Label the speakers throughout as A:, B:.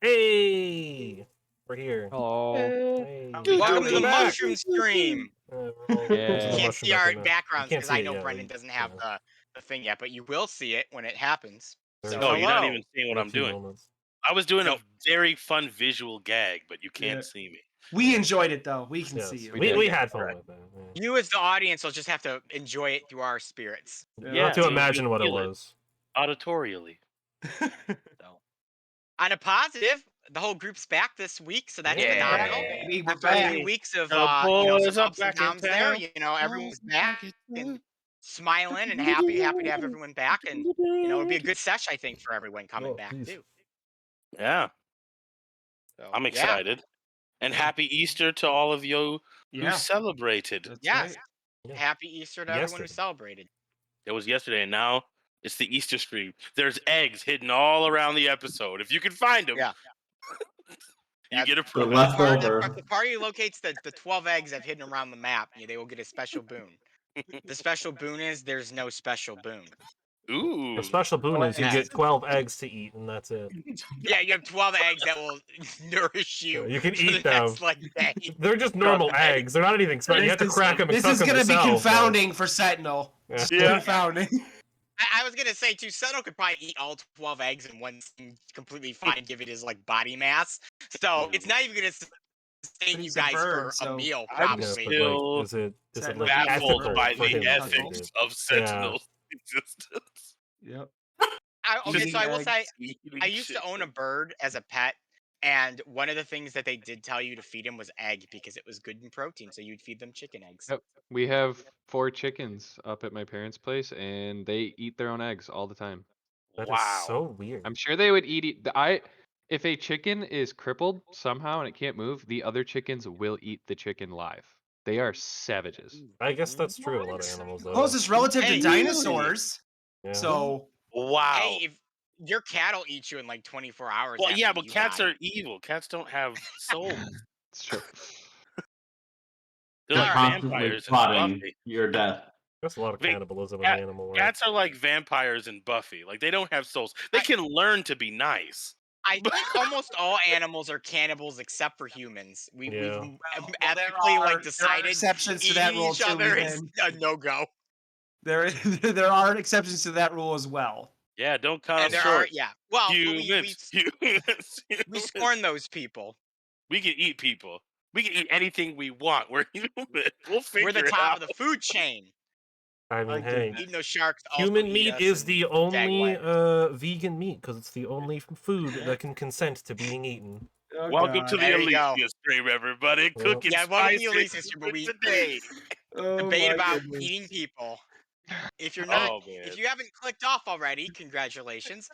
A: Hey, we're here.
B: Hello.
A: Hey.
C: Welcome to the
A: Back.
C: mushroom stream.
A: We're all
B: Yeah.
A: using
C: You
A: the
C: can't
A: mushroom
C: see our
A: back in
C: backgrounds
A: can't
C: because
A: see
C: I
A: it
C: know
A: yet,
C: Brendan
A: we-
C: doesn't have
A: yeah.
C: the thing yet, but you will see it when it happens.
A: Very
C: So
A: cool.
D: No, you're not
C: hello.
D: even seeing what
A: We
D: I'm
A: have 2
D: doing.
A: moments.
D: I was doing
C: Nope.
D: a very fun visual gag, but you can't
E: Yeah.
D: see me.
E: We enjoyed it though. We can
A: Yes,
E: see you.
A: we
B: did.
A: had fun
D: Right.
A: with it. Yeah.
C: You as the audience will just have to enjoy it through our spirits.
A: Not to
D: you'll
A: imagine what it
D: feel
A: was.
D: auditorially. So.
C: On a positive, the whole group's back this week, so that's
A: Yeah.
C: phenomenal.
E: We're
C: After a few
E: back.
C: weeks of
D: The
C: some
D: boys are
C: ups and
D: back in
C: downs there,
D: town.
C: everyone's back and smiling and happy to have everyone back, and it'll be a good sesh, I think, for everyone coming back
A: please.
C: too.
D: Yeah,
C: So,
D: I'm
C: yeah.
D: excited. And happy Easter to all of you who
E: Yeah.
D: celebrated.
E: That's
C: Yes.
E: right.
A: Yeah.
C: Happy Easter to everyone who
A: Yesterday.
C: celebrated.
D: It was yesterday, and now it's the Easter stream. There's eggs hidden all around the episode. If you can find them,
C: Yeah.
D: you get a
F: The
D: prize.
F: leftover.
C: The party locates the 12 eggs I've hidden around the map. They will get a special boon. The special boon is there's no special boon.
D: Ooh.
A: The special boon is you
C: Yeah.
A: get 12 eggs to eat, and that's it.
C: Yeah, you have 12 eggs that will nourish you.
A: You can
C: for
A: eat
C: the
A: them.
C: next, day.
A: They're just normal eggs. They're not anything special. You have to crack them and
E: This
A: cook
E: is
A: them
E: gonna be
A: yourself,
E: confounding for Sentinel.
A: Yeah.
D: Yeah.
E: Confounding.
C: I was gonna say too, Seto could probably eat all 12 eggs in one sitting completely fine, given his body mass. So it's not even gonna sustain you
E: He's a
C: guys
E: bird,
C: for
E: so-
C: a meal,
D: I'm
C: probably.
A: Yeah, but
D: still
A: like, is it
E: Sentinel
A: like
D: baffled
A: ethical
D: by
A: for him
D: the
A: to
D: ethics
A: eat it?
D: of Sentinel's existence.
E: Yep.
C: Okay, so I will
E: Eating
C: say,
D: Eating
C: I used to
D: shit.
C: own a bird as a pet, and one of the things that they did tell you to feed him was egg because it was good in protein. So you'd feed them chicken eggs.
B: Yep. We have 4 chickens up at my parents' place, and they eat their own eggs all the time.
A: That is
D: Wow.
A: so weird.
B: I'm sure they would eat. If a chicken is crippled somehow and it can't move, the other chickens will eat the chicken live. They are savages.
A: I guess that's true. A lot of animals, though.
E: Closest relative
C: Hey,
E: to dinosaurs.
A: Yeah.
E: So
D: Wow.
C: Hey, if your cat will eat you in like 24 hours.
D: Well, yeah,
C: after
D: but
C: you
D: cats
C: die.
D: are evil. Cats don't have souls.
B: It's true.
D: They're
C: All
D: like
C: right.
F: Constantly
D: vampires in
F: plotting
D: Buffy.
F: your death.
A: That's a lot of
D: Wait,
A: cannibalism in
D: cat-
A: the animal world.
D: Cats are like vampires in Buffy. Like they don't have souls. They can learn to be nice.
C: I think almost all animals are cannibals except for humans.
A: Yeah.
C: We've
E: there
C: ethically
E: are
C: decided
E: exceptions to that
C: eating
E: rule
C: each
E: too.
C: other is
E: Ethan.
C: a no-go.
E: There are exceptions to that rule as well.
D: Yeah, don't count
C: And
D: us
C: there
D: short.
C: are, yeah. Well, but
D: Humans.
C: we scorn those people.
D: We can eat people. We can eat anything we want. We're human. We'll figure
C: We're the
D: it
C: top
D: out.
C: of the food chain.
A: I mean, hey,
C: Even though sharks also
A: human
C: eat
A: meat
C: us
A: is
C: and
A: the only
C: jaguars.
A: vegan meat because it's the only food that can consent to being eaten.
E: Oh,
D: Welcome
E: God.
D: to the
C: There you go.
D: Elyssia stream, everybody.
A: Well,
D: Cooking
C: Yeah, welcome to the
D: spicy
C: Elyssia stream, but we
D: today.
E: Oh,
C: debate
E: my
C: about
E: goodness.
C: eating people. If you're not,
D: Oh man.
C: if you haven't clicked off already, congratulations.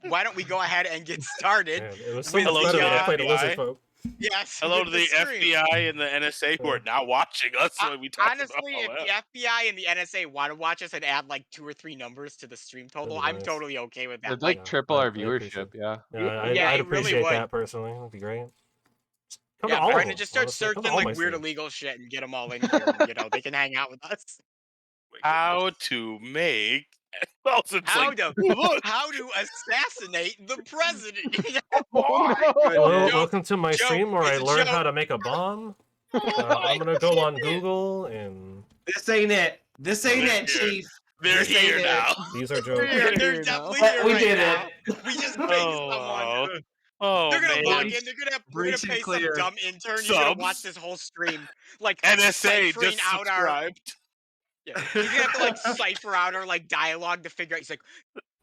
C: Why don't we go ahead and get started?
A: Man, it was so
C: with
A: much
D: Hello
A: better
D: to
A: when I
D: the
A: played a lizard
D: FBI.
A: folk.
C: Yes.
D: Hello to
C: with
D: the
C: stream.
D: FBI and the NSA who are now watching us when we talk
C: Honestly,
D: about all
C: if
D: that.
C: the FBI and the NSA want to watch us and add like 2 or 3 numbers to the stream total,
A: That'd be
C: I'm
A: nice.
C: totally okay with that.
B: It'd like
A: Yeah,
B: triple our
A: I appreciate
B: viewership. Yeah.
A: Yeah,
C: Yeah,
A: I'd
C: it really
A: appreciate
C: would.
A: that personally. That'd be great. Come to
C: Yeah,
A: all of
C: Brendan,
A: them,
C: just start
A: honestly. Come to
C: searching
A: all
C: like
A: my
C: weird
A: streams.
C: illegal shit and get them all in here. And, they can hang out with us.
D: How to make also it's
C: How
D: like,
C: to
D: look.
C: how to assassinate the president?
A: Hello,
C: Joke,
A: welcome to my
C: joke,
A: stream where I
C: it's a
A: learned
C: joke.
A: how to make a bomb. I'm gonna go on Google and
E: This ain't it. This ain't it, Chief.
D: They're
E: This ain't
D: here
E: it.
D: now.
A: these are jokes.
C: They're
B: Here
C: definitely
B: now.
C: here
F: We
C: right
F: did
C: now.
F: it.
C: We just pinged
D: Oh,
C: someone.
D: oh
C: They're gonna
D: man.
C: log in. We're gonna
E: Breach and
C: pay some
E: clear.
C: dumb intern. He's gonna watch
D: Subs.
C: this whole stream, like
D: NSA
C: ciphering
D: just
C: out our.
D: subscribed.
C: Yeah, he's gonna have to like cipher out our like dialogue to figure out. He's like,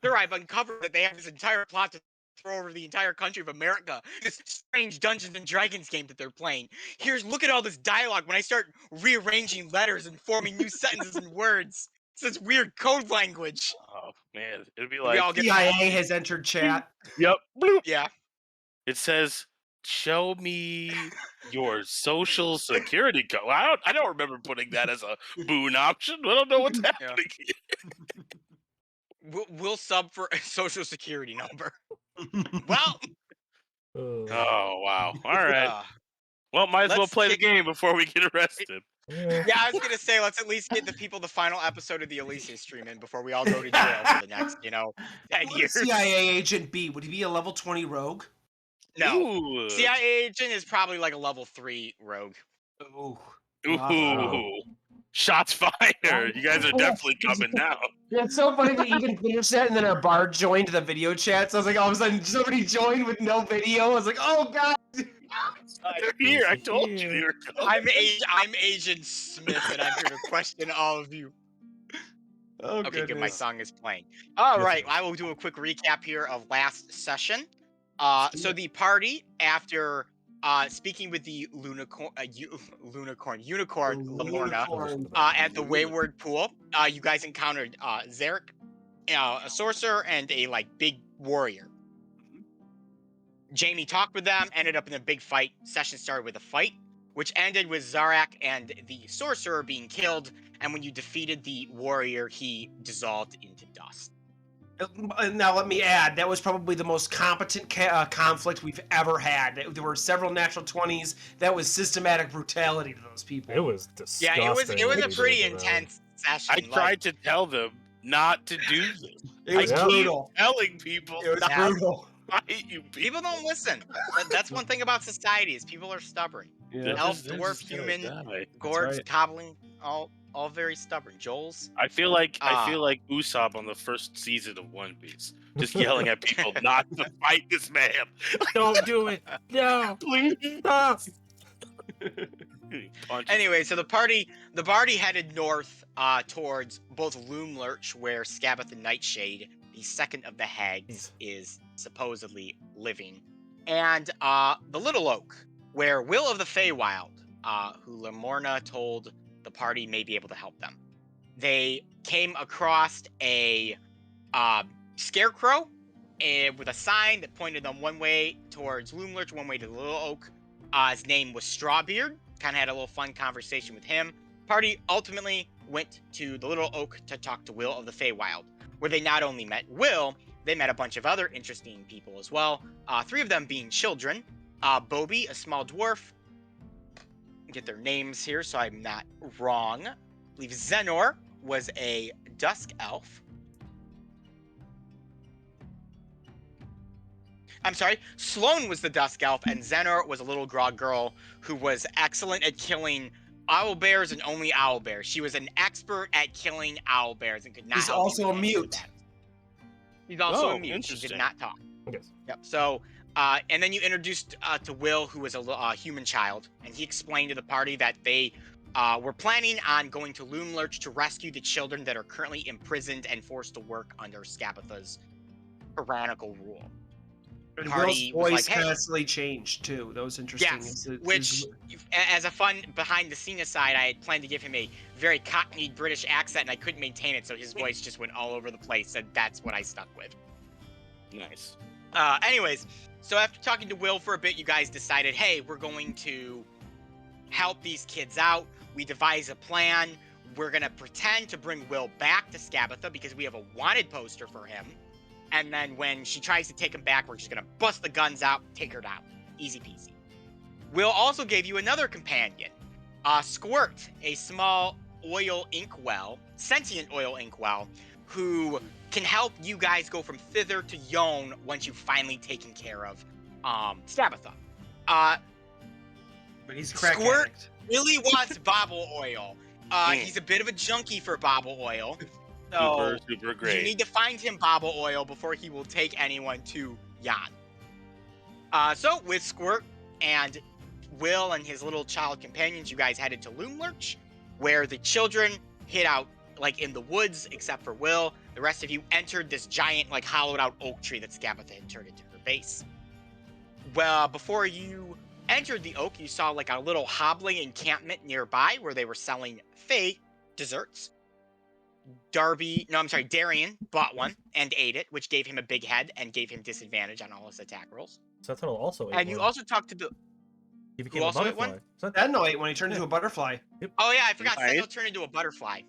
C: "Sir, I've uncovered that they have this entire plot to throw over the entire country of America. This strange Dungeons and Dragons game that they're playing. Look at all this dialogue. When I start rearranging letters and forming new sentences and words, it's this weird code language."
D: Oh man, it'd be
C: We
D: like
C: all get
E: CIA has entered chat.
D: yep. Bloop.
C: yeah.
D: It says, "Show me your social security code." I don't remember putting that as a boon option. I don't know what's happening here.
C: We'll sub for a social security number. Well,
D: Oh wow! All right. Well, might as well
C: let's
D: play the
C: kick-
D: game before we get arrested.
A: Yeah.
C: yeah, I was gonna say let's at least get the people the final episode of the Elyssia stream in before we all go to jail for the next, 10
E: What would
C: years.
E: CIA agent B? Would he be a level 20 rogue?
C: No.
D: Ooh.
C: CIA agent is probably like a level 3 rogue.
E: Ooh.
D: Ooh.
A: Wow.
D: Shots fired. You guys are definitely coming now.
E: Yeah, it's so funny to even finish that, and then our bar joined the video chat. So I was like, all of a sudden, somebody joined with no video. I was like, oh god.
D: They're here. I told you they were coming.
C: I'm Agent Smith, and I'm here to question all of you.
E: Oh,
C: Okay, good. My
E: goodness.
C: song is playing. All
A: Yes,
C: right,
A: it is.
C: I will do a quick recap here of last session. So the party, after speaking with the unicorn Lamorna
E: Unicorn.
C: at the Wayward Pool, you guys encountered Zarek, a sorcerer, and a big warrior. Jamie talked with them, ended up in a big fight. Session started with a fight, which ended with Zarak and the sorcerer being killed, and when you defeated the warrior, he dissolved into dust.
E: Now, let me add, that was probably the most competent conflict we've ever had. There were several natural 20s. That was systematic brutality to those people.
A: It was disgusting.
C: Yeah, it was
A: what
C: a
A: he did
C: pretty
A: to them.
C: intense session.
D: I tried to tell them not to do this.
E: It was
A: Yeah.
E: brutal.
D: Telling people
E: It was
D: not
E: brutal.
D: to fight you people.
C: People don't listen. That's one thing about society is people are stubborn.
E: Yeah.
C: Elf,
D: They're
C: dwarf,
D: just gonna
C: human,
D: die.
C: Gords,
E: right.
C: Cobbling, all very stubborn. Joel's.
D: I feel like
C: Ah.
D: Usopp on the first season of One Piece, just yelling at people not to fight this man.
A: Don't do it. No.
D: Please
A: Stop.
D: punch.
C: Anyway, so the party headed north towards both Loomlurch, where Scabbeth and Nightshade, the second of the hags, is supposedly living, and the Little Oak, where Will of the Feywild, who Lamorna told the party may be able to help them. They came across a scarecrow with a sign that pointed them one way towards Loomlurch, one way to the Little Oak. His name was Strawbeard. Kind of had a little fun conversation with him. Party ultimately went to the Little Oak to talk to Will of the Feywild, where they not only met Will, they met a bunch of other interesting people as well. 3 of them being children. Bobby, a small dwarf. Get their names here so I'm not wrong. I believe Zenor was a dusk elf. I'm sorry, Sloane was the dusk elf, and Zenor was a little grog girl who was excellent at killing owl bears and only owl bears. She was an expert at killing owl bears and could not
E: He's
C: help
E: also
C: you
E: a
C: in any of
E: mute.
C: that. He's also
D: Oh,
C: a mute. She did
D: interesting.
C: not talk.
A: Yes.
C: Yep. So, and then you introduced to Will, who was a human child, and he explained to the party that they were planning on going to Loomlurch to rescue the children that are currently imprisoned and forced to work under Scabbatha's tyrannical rule.
E: And
C: Party
E: Will's
C: was
E: voice
C: like, hey.
E: constantly changed, too. That was interesting.
C: Yes, which, as a fun behind-the-scene aside, I had planned to give him a very cockneyed British accent, and I couldn't maintain it, so his voice just went all over the place, and that's what I stuck with.
D: Nice.
C: Anyways, so after talking to Will for a bit, you guys decided, hey, we're going to help these kids out. We devise a plan. We're going to pretend to bring Will back to Scabbatha because we have a wanted poster for him. And then when she tries to take him back, we're just going to bust the guns out, take her down. Easy peasy. Will also gave you another companion, Squirt, a small oil inkwell, sentient oil inkwell, who can help you guys go from thither to Yon once you've finally taken care of Scabbatha.
E: But he's a crack
C: Squirt
E: addict.
C: really wants bobble oil. He's a bit of a junkie for bobble oil. So
D: Super
C: you
D: great.
C: need to find him bobble oil before he will take anyone to Yon. So with Squirt and Will and his little child companions, you guys headed to Loomlurch, where the children hid out in the woods, except for Will. The rest of you entered this giant hollowed out oak tree that Scabbatha had turned into her base. Well, before you entered the oak, you saw a little hobbling encampment nearby where they were selling Fey desserts. Darian bought one and ate it, which gave him a big head and gave him disadvantage on all his attack rolls.
A: Sentinel also ate
C: And you
A: one.
C: also talked to the...
A: He became
C: also
A: a
C: ate one?
A: butterfly. Sentinel.
E: That night when he turned into a butterfly.
C: Oh yeah, I forgot.
D: Nice.
C: Sentinel turned into a butterfly.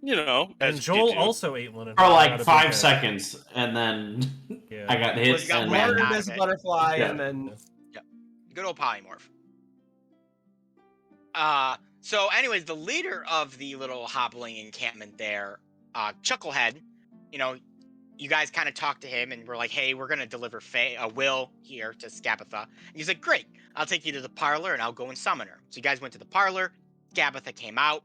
D: You know,
A: And
D: as
A: Joel
D: you do.
A: also ate one. and
F: For
A: got a
F: like
A: big
F: 5
A: head.
F: seconds, and then
A: Yeah.
F: I got
C: Was
F: hit,
C: got
F: and
C: murdered
F: then
C: out
E: As
C: of
E: a
C: it.
E: butterfly,
F: Yeah.
E: and then
C: Good old polymorph. So anyways, the leader of the little hobbling encampment there, Chucklehead, you guys kind of talk to him and we're like, hey, we're gonna deliver Will here to Skabatha. And he's like, great, I'll take you to the parlor and I'll go and summon her. So you guys went to the parlor. Skabatha came out.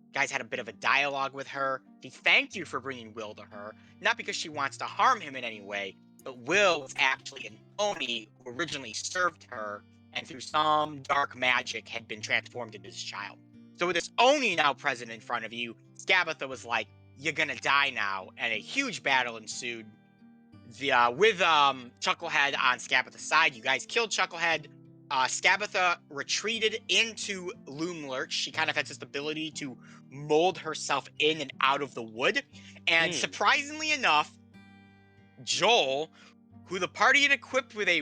C: You guys had a bit of a dialogue with her. He thanked you for bringing Will to her, not because she wants to harm him in any way, but Will was actually an Oni who originally served her and through some dark magic had been transformed into this child. So with this Oni now present in front of you, Skabatha was like, you're gonna die now, and a huge battle ensued. With Chucklehead on Skabatha's side, you guys killed Chucklehead. Skabatha retreated into Loomlurch. She kind of has this ability to mold herself in and out of the wood. And surprisingly enough, Joel, who the party had equipped with a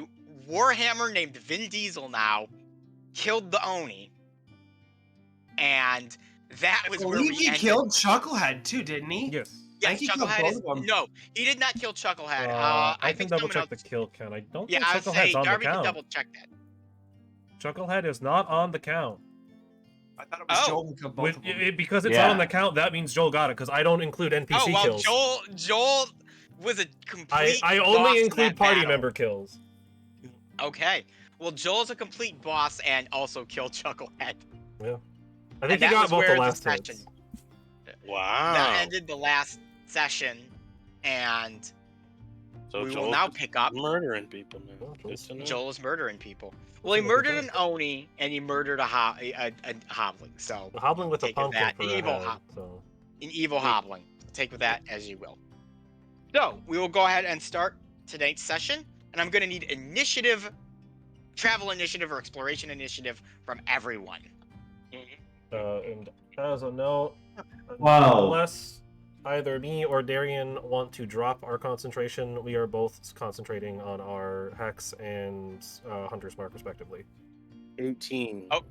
C: warhammer named Vin Diesel now, killed the Oni. And that was where we
E: he
C: ended.
E: killed Chucklehead too, didn't he?
A: Yes.
E: I
C: Yes,
E: think he killed
C: Chucklehead
E: both
C: is.
E: of them.
C: No, he did not kill Chucklehead.
A: I
C: I
A: can
C: think
A: double
C: someone
A: check
C: else.
A: the kill count. I don't
C: Yeah,
A: think
C: I would say
A: Chucklehead's on the
C: Darby can
A: count.
C: double check that.
A: Chucklehead is not on the count.
E: I thought it was
C: Oh.
E: Joel who killed both of them.
A: Because it's
F: Yeah.
A: not on the count, that means Joel got it, because I don't include NPC
C: Oh well,
A: kills.
C: Joel was a complete.
A: I
C: boss
A: only
C: in
A: include
C: that
A: party
C: battle.
A: member kills.
C: Okay, well Joel's a complete boss and also killed Chucklehead.
A: Yeah. I
C: And
A: think he
C: that
A: got
C: was
A: both
C: where
A: the last
C: session.
A: hits.
D: Wow.
C: That ended the last session, and
D: So
C: we will
D: Joel's
C: now
D: just
C: pick up.
D: murdering people now.
A: Oh,
D: Good to know.
C: Joel is murdering people. Well, he
A: That's a good
C: murdered an Oni and he murdered a Hobbling. So
A: A hobbling with a
C: Take of
A: pumpkin
C: that,
A: for
C: an
A: a
C: evil
A: head,
C: hop.
A: so.
C: an evil Hobbling. Take with that as you will. So we will go ahead and start tonight's session, and I'm going to need initiative, travel initiative or exploration initiative from everyone.
A: And as a note,
F: Wow.
A: unless either me or Darian want to drop our concentration, we are both concentrating on our Hex and Hunter's Mark, respectively.
D: 18.
C: Oh.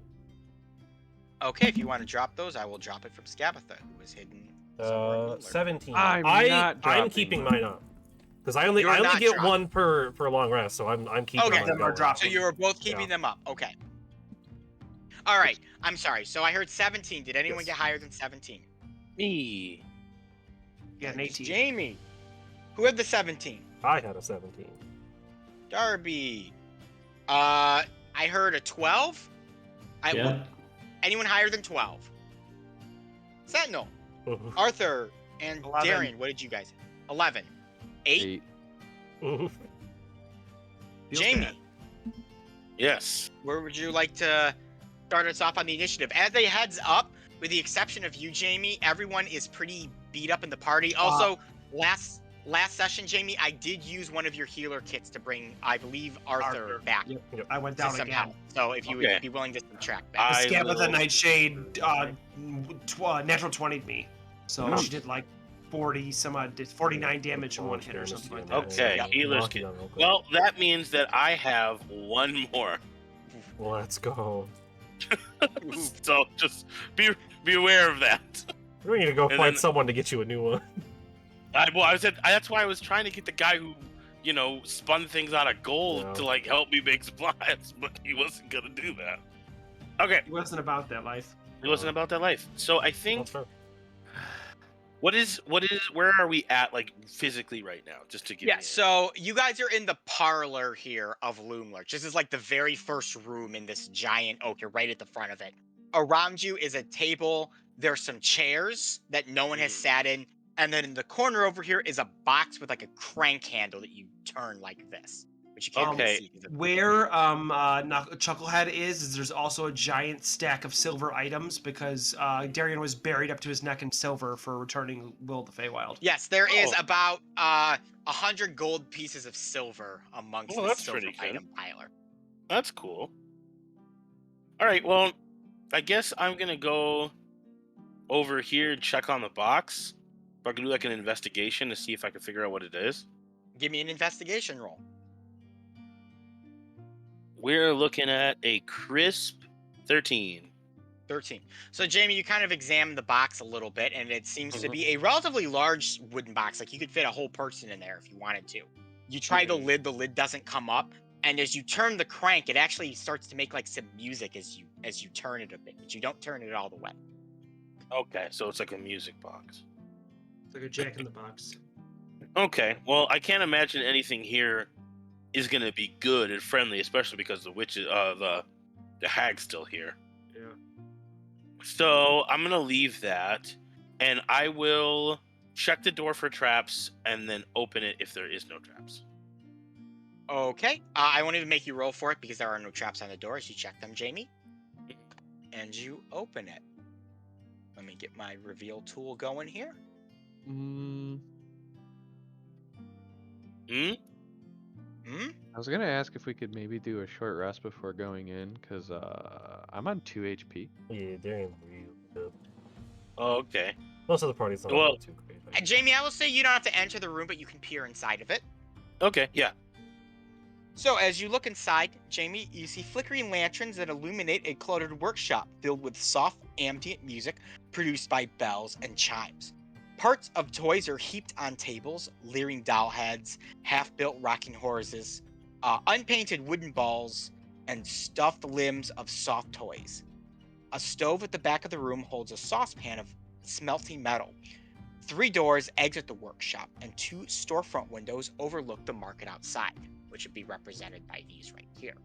C: Okay, if you want to drop those, I will drop it from Skabatha, who is hidden. somewhere in Moonlurk.
A: 17.
B: I'm not
A: I'm
B: dropping
A: keeping
B: mine.
A: mine up. Because I only
C: You're not
A: get
C: dropping.
A: one per long rest, so I'm keeping
C: Okay.
A: mine
E: Them are
A: going.
E: dropped.
C: So you are both keeping them up. Okay. All right. I'm sorry. So I heard 17. Did anyone
A: Yes.
C: get higher than 17?
D: Me.
E: Yeah, an
C: It's
E: 18.
C: Jamie. Who had the 17?
A: I had a 17.
C: Darby. I heard a 12.
F: Yeah.
C: Anyone higher than 12? Sentinel, Arthur, and
E: 11.
C: Darian. What did you guys? 11. 8.
E: Feels
C: Jamie.
E: bad.
D: Yes.
C: Where would you like to start us off on the initiative? As a heads up, with the exception of you, Jamie, everyone is pretty beat up in the party. Also, last session, Jamie, I did use one of your healer kits to bring, I believe, Arthur back
E: Yep. I went
C: to
E: down
C: some
E: again.
C: help. So if you
D: Okay.
C: would be willing to subtract
E: The
C: back.
D: I
E: scab with the
D: will-
E: Nightshade natural 20'd me. So she did like 40 some odd, did 49 damage in one hit or something like that.
D: Okay,
C: Yep.
D: healer's
A: Lock it
D: kit.
A: on real quick.
D: Well, that means that I have one more.
A: Let's go.
D: So just be aware of that.
A: We're going to go
D: And
A: find
D: then-
A: someone to get you a new one.
D: That's why I was trying to get the guy who, spun things out of gold
A: Yeah.
D: to like help me make supplies, but he wasn't gonna do that. Okay,
E: It wasn't about that life.
D: it wasn't about that life. So I think
A: That's fair.
D: where are we at like physically right now? Just to give
C: Yeah,
D: me
C: so you guys are in the parlor here of Loomlurch. This is like the very first room in this giant oak. You're right at the front of it. Around you is a table. There's some chairs that no one has sat in. And then in the corner over here is a box with like a crank handle that you turn like this, which you can't really
D: Okay.
C: see. 'cause
E: Where Chucklehead is there's also a giant stack of silver items because Darian was buried up to his neck in silver for returning Will the Feywild.
C: Yes, there is
D: Oh.
C: about 100 gold pieces of silver amongst
D: Oh,
C: the
D: that's
C: silver
D: pretty good.
C: item piler.
D: That's cool. All right, well, I guess I'm gonna go over here and check on the box. If I can do like an investigation to see if I can figure out what it is.
C: Give me an investigation roll.
D: We're looking at a crisp 13.
C: 13. So, Jamie, you kind of examine the box a little bit, and it seems to be a relatively large wooden box. Like, you could fit a whole person in there if you wanted to. You try the lid doesn't come up, and as you turn the crank, it actually starts to make, like, some music as you turn it a bit, but you don't turn it all the way.
D: Okay, so it's like a music box.
E: It's like a jack in the box.
D: Okay, well, I can't imagine anything here is gonna be good and friendly, especially because the witch, the hag's still here.
A: Yeah.
D: So I'm gonna leave that, and I will check the door for traps and then open it if there is no traps.
C: Okay. I won't even make you roll for it because there are no traps on the door as you check them, Jamie. And you open it. Let me get my reveal tool going here.
B: Mm,
D: Hmm.
B: I was gonna ask if we could maybe do a short rest before going in, cause I'm on 2 HP.
A: Yeah, Darian's really good.
D: Oh, okay.
A: Most of the party's not
D: Well-
A: really too great.
C: And Jamie, I will say you don't have to enter the room, but you can peer inside of it.
D: Okay. Yeah.
C: So as you look inside, Jamie, you see flickering lanterns that illuminate a cluttered workshop filled with soft ambient music produced by bells and chimes. Parts of toys are heaped on tables, leering doll heads, half-built rocking horses, unpainted wooden balls, and stuffed limbs of soft toys. A stove at the back of the room holds a saucepan of smelting metal. 3 doors exit the workshop, and 2 storefront windows overlook the market outside, which would be represented by these right here.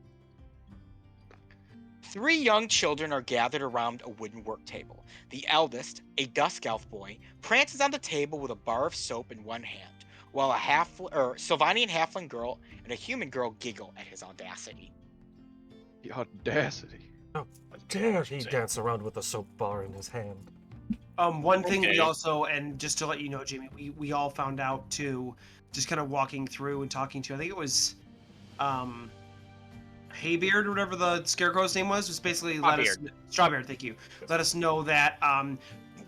C: 3 young children are gathered around a wooden work table. The eldest, a dusk elf boy, prances on the table with a bar of soap in one hand, while a Sylvanian halfling girl and a human girl giggle at his audacity.
B: The audacity.
A: How dare he dance around with a soap bar in his hand?
E: One thing we
D: Okay.
E: also, and just to let you know, Jamie, we all found out too, just kind of walking through and talking to, I think it was, Haybeard or whatever the scarecrow's name was basically Strawbeard, thank you. Let us know that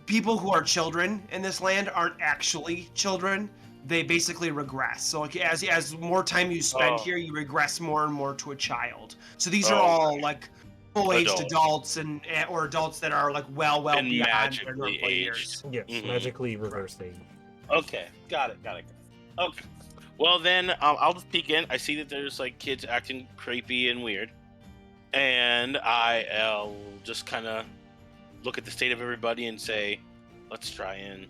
E: people who are children in this land aren't actually children. They basically regress. So like as more time you spend
D: Oh.
E: here, you regress more and more to a child. So these are
D: Oh,
E: all like full-aged
D: Adults.
E: adults or adults that are like well
D: And
E: beyond their
D: magically
E: normal years.
D: aged.
A: Yes,
D: Mhm.
A: magically reverse age.
D: Okay. Got it. Okay. Well, then I'll just peek in. I see that there's like kids acting creepy and weird, and I'll just kind of look at the state of everybody and say, let's try and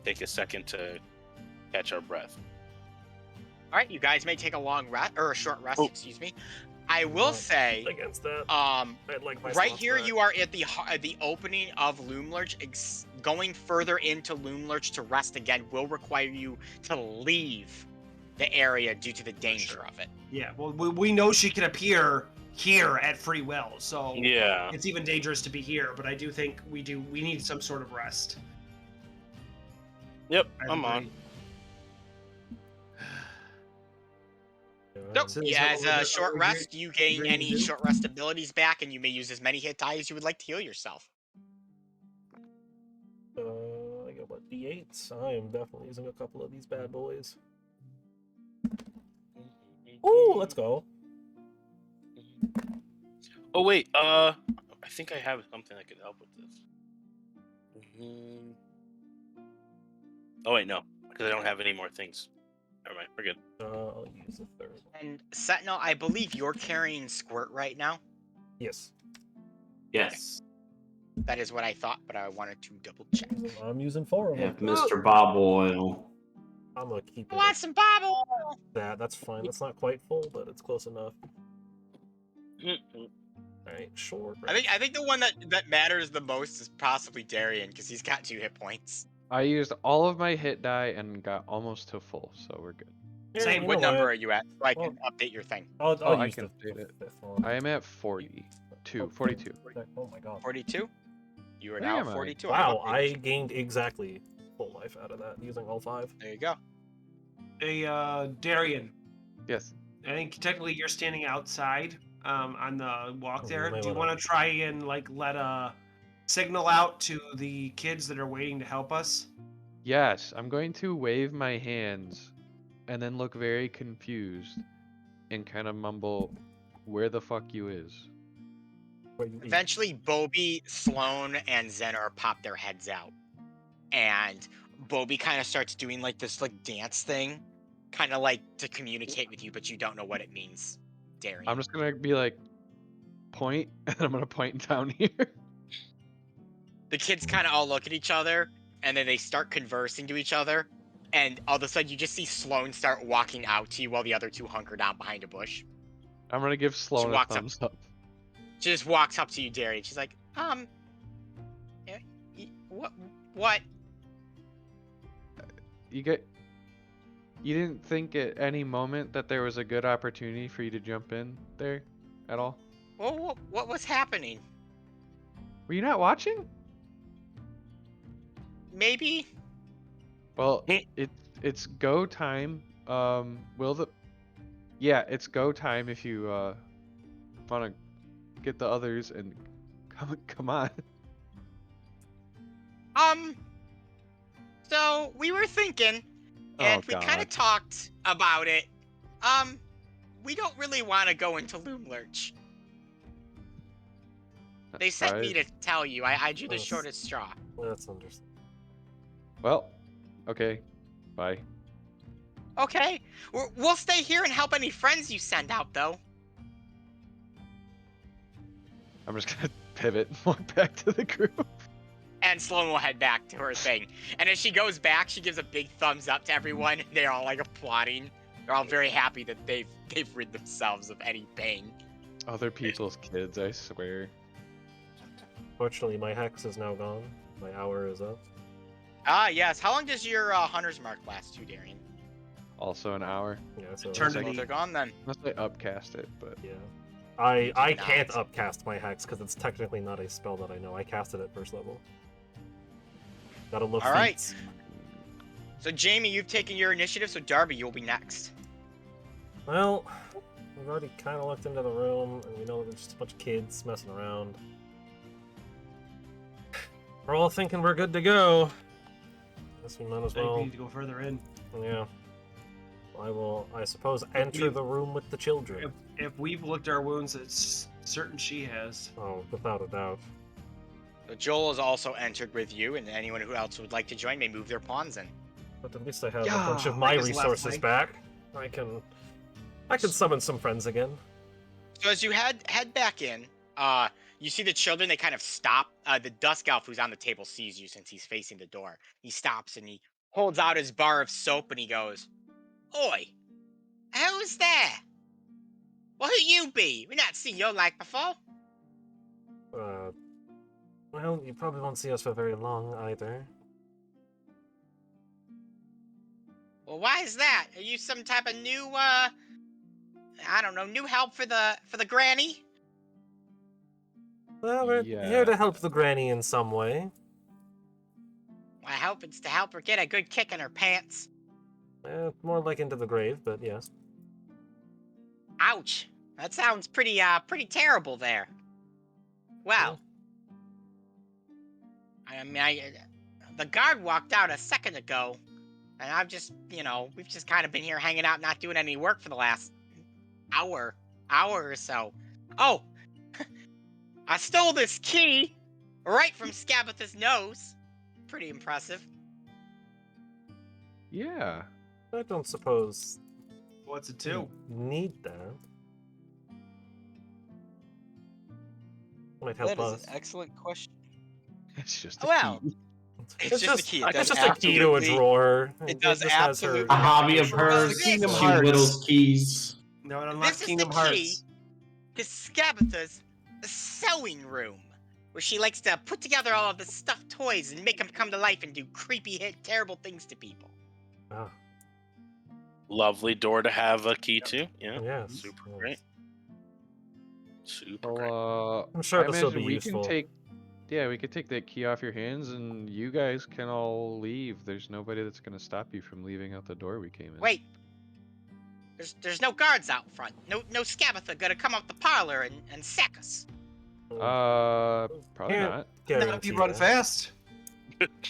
D: take a second to catch our breath.
C: All right, you guys may take a long rest or a short rest.
D: Oh.
C: Excuse me. I will say,
A: Against that,
C: um,
A: I'd like my
C: right
A: slots
C: here
A: back.
C: you are at the opening of Loomlurch. Going further into Loomlurch to rest again will require you to leave the area due to the danger of it.
E: Yeah, well, we know she can appear here at free will, so
D: Yeah.
E: it's even dangerous to be here. But I do think we need some sort of rest.
D: Yep.
E: I
D: I'm on.
E: agree.
C: So,
E: So is
C: yeah,
E: that
C: as
E: what we're-
C: a short
E: are we
C: rest, you gain
E: agreeing to
C: any
E: do?
C: short rest abilities back, and you may use as many hit die as you would like to heal yourself.
A: I got what, D8s? I am definitely using a couple of these bad boys. Ooh, let's go.
D: Oh wait. I think I have something that could help with this. Mhm. Oh wait, no, because I don't have any more things. Never mind. We're good.
A: I'll use the third.
C: And Sentinel, I believe you're carrying Squirt right now.
A: Yes.
F: Yes.
C: That is what I thought, but I wanted to double check.
A: I'm using 4 of
F: Yeah,
A: them.
F: Mr. Bob Oil.
A: I'm gonna keep
C: I
A: it
C: want
A: at
C: some bobble.
A: that. That's fine. That's not quite full, but it's close enough.
D: Mhm.
A: Alright, short
C: I think the one that matters the most is possibly Darian because he's got 2 hit points.
B: I used all of my hit die and got almost to full, so we're good.
E: Same.
C: What number are you at? So I can update your thing.
A: I'll
B: I
A: use
B: can
A: the
B: update it.
A: fifth one.
B: I am at 42.
A: Oh my god.
C: 42. You are
B: Where
C: now
B: am I?
C: 42.
A: Wow,
C: I've
A: I
C: updated you.
A: gained exactly full life out of that using all 5.
C: There you go.
E: Hey, Darian,
B: Yes.
E: I think technically you're standing outside on the walk
A: Oh,
E: there.
A: you might
E: Do you
A: wanna-
E: want to try and like let a signal out to the kids that are waiting to help us?
B: Yes, I'm going to wave my hands and then look very confused and kind of mumble, "Where the fuck you is?"
A: Where you eat.
C: Eventually, Bobby, Sloan, and Zener pop their heads out, and Bobby kind of starts doing like this like dance thing, kind of like to communicate with you, but you don't know what it means. Darian.
B: I'm just gonna be like, point, and I'm gonna point down here.
C: The kids kind of all look at each other, and then they start conversing to each other, And all of a sudden, you just see Sloane start walking out to you while the other two hunker down behind a bush.
B: I'm gonna give Sloan a
C: walks up.
B: thumbs up.
C: She just walks up to you, Darian. She's like, what?
B: You didn't think at any moment that there was a good opportunity for you to jump in there at all?
C: Well, what was happening?
B: Were you not watching?
C: Maybe.
B: Well, it's go time. It's go time if you want to get the others and come on.
C: So we were thinking, and we kind of talked about it. We don't really want to go into Loom Lurch. They sent me to tell you. I drew the shortest straw.
A: That's understandable.
B: Well, okay, bye.
C: Okay, we'll stay here and help any friends you send out, though.
B: I'm just gonna pivot and walk back to the group.
C: And Sloane will head back to her thing. And as she goes back, she gives a big thumbs up to everyone. They're all like applauding. They're all very happy that they've rid themselves of any pain.
B: Other people's kids, I swear.
A: Fortunately, my hex is now gone. My hour is up.
C: Ah, yes. How long does your Hunter's Mark last to, Darian?
B: Also an hour.
A: Yeah, so
E: Eternity.
C: They're gone then.
B: Unless I upcast it, but
A: yeah. I can't upcast my hex because it's technically not a spell that I know. I cast it at first level. Gotta look.
C: All right. So Jamie, you've taken your initiative. So Darby, you'll be next.
A: Well, we've already kind of looked into the room, and we know there's just a bunch of kids messing around. We're all thinking we're good to go. Guess we might as
E: I think we
A: well.
E: need to go further in.
A: Yeah. I will, I suppose, enter the room with the children.
E: If we've looked our wounds, it's certain she has.
A: Oh, without a doubt.
C: So Joel has also entered with you, and anyone who else would like to join may move their pawns in.
A: But at least I have a bunch of my
E: like his left
A: resources
E: leg.
A: back. I can summon some friends again.
C: So as you head back in, you see the children. They kind of stop. The Dusk Elf who's on the table sees you since he's facing the door. He stops and he holds out his bar of soap and he goes, "Oi, who's there? Well, who you be? We've not seen your like before."
A: Well, you probably won't see us for very long either.
C: Well, why is that? Are you some type of new, I don't know, new help for the granny?
A: Well, we're here to help the granny in some way.
C: I hope it's to help her get a good kick in her pants.
A: More like into the grave, but yes.
C: Ouch. That sounds pretty terrible there. Well, I mean, the guard walked out a second ago, and I've just, we've just kind of been here hanging out, not doing any work for the last hour or so. Oh, I stole this key right from Scabatha's nose. Pretty impressive.
B: yeah.
A: I don't suppose
E: What's it to?
A: need that. Might help
G: That is
A: us.
G: an excellent question.
B: It's just a
C: Well,
B: key.
C: it's just a key. It
A: It's
C: does
A: just a key to a
C: absolutely-
A: drawer.
C: It does
A: just has her-
C: absolutely-
F: A hobby of hers.
C: This
F: She
C: is
E: Hearts.
F: whittles keys.
E: No, it unlocks
C: This is
E: Kingdom
C: the
E: Hearts.
C: key to Scabatha's sewing room, where she likes to put together all of the stuffed toys and make them come to life and do creepy, terrible things to people.
A: Ah,
D: Lovely door to have a key to. Yeah.
A: yes.
D: Super
A: yes.
D: great. Super great.
B: Well,
A: I'm sure
B: I
A: this will
B: imagine
A: be
B: we
A: useful.
B: can take. Yeah, we could take that key off your hands, and you guys can all leave. There's nobody that's gonna stop you from leaving out the door we came in.
C: Wait, there's no guards out front. No Scabatha gonna come up the parlor and sack us.
B: Probably
A: Can't
B: not.
E: Not if
A: guarantee
E: you run
A: that.
E: fast.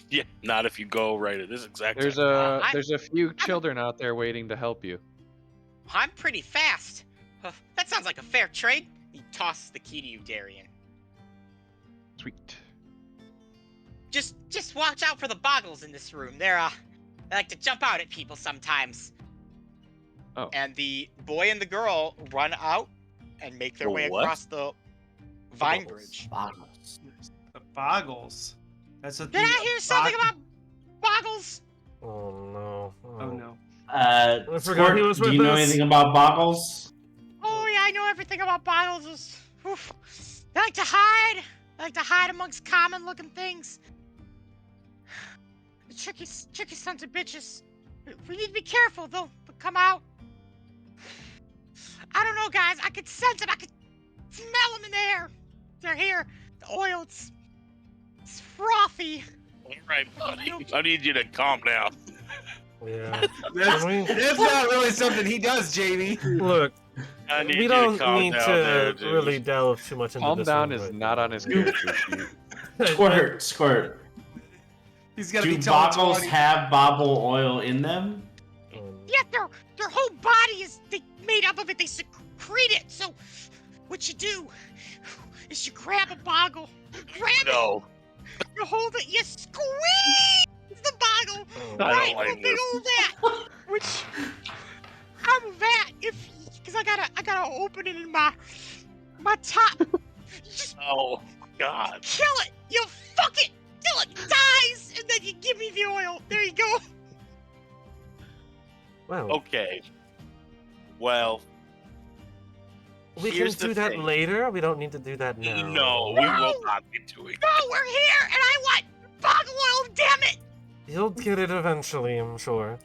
D: Yeah, not if you go right at this exact
B: There's
D: time.
B: there's a few children out there waiting to help you.
C: I'm pretty fast. That sounds like a fair trade. He tosses the key to you, Darian.
B: Sweet.
C: Just watch out for the boggles in this room. They like to jump out at people sometimes.
B: Oh.
C: And the boy and the girl run out and make their
D: The
C: way
D: what?
C: across the vine
A: boggles.
C: bridge.
F: Boggles.
E: The boggles. That's what
C: Did I hear something about boggles?
A: Oh no. no.
E: Oh no.
A: I forgot
F: Squirt,
A: he was
F: do
A: with
F: you know
A: us.
F: anything about boggles?
C: Oh yeah, I know everything about bottles. Oof. They like to hide. They like to hide amongst common-looking things. The tricky sons of bitches. We need to be careful. They'll come out. I don't know, guys. I could sense it. I could smell them in the air. They're here. The oil, it's frothy.
D: All right, buddy. I need you to calm down.
A: Yeah.
E: That's,
A: Can we-
E: that's not really something he does, Jamie.
A: Look,
D: I need
A: we
D: you to
A: don't
D: calm
A: need
D: down
A: to
D: there, dude.
A: really delve too much into
B: Calm
A: this
B: down
A: one
B: is
A: right
B: not
A: now.
B: on his character sheet.
F: Squirt.
E: He's got to
F: Do
E: be telling
F: boggles
E: 20.
F: have bobble oil in them?
C: Yeah, their whole body is made up of it. They secrete it. So, what you do is you grab a boggle, you grab
D: No.
C: it, you hold it, you squeeze the boggle
D: I
C: right
D: don't like
C: in a big
D: this.
C: old vat. Which I'm a vat because I gotta open it in my top. You just
D: Oh, God.
C: kill it. You fuck it till it dies, and then you give me the oil. There you go.
A: Well,
D: Okay. Well,
A: we can
D: here's the
A: do that
D: thing.
A: later. We don't need to do that now.
D: no, we will not be doing
C: No, we're here, and I want boggle oil. Damn it!
A: You'll get it eventually, I'm sure.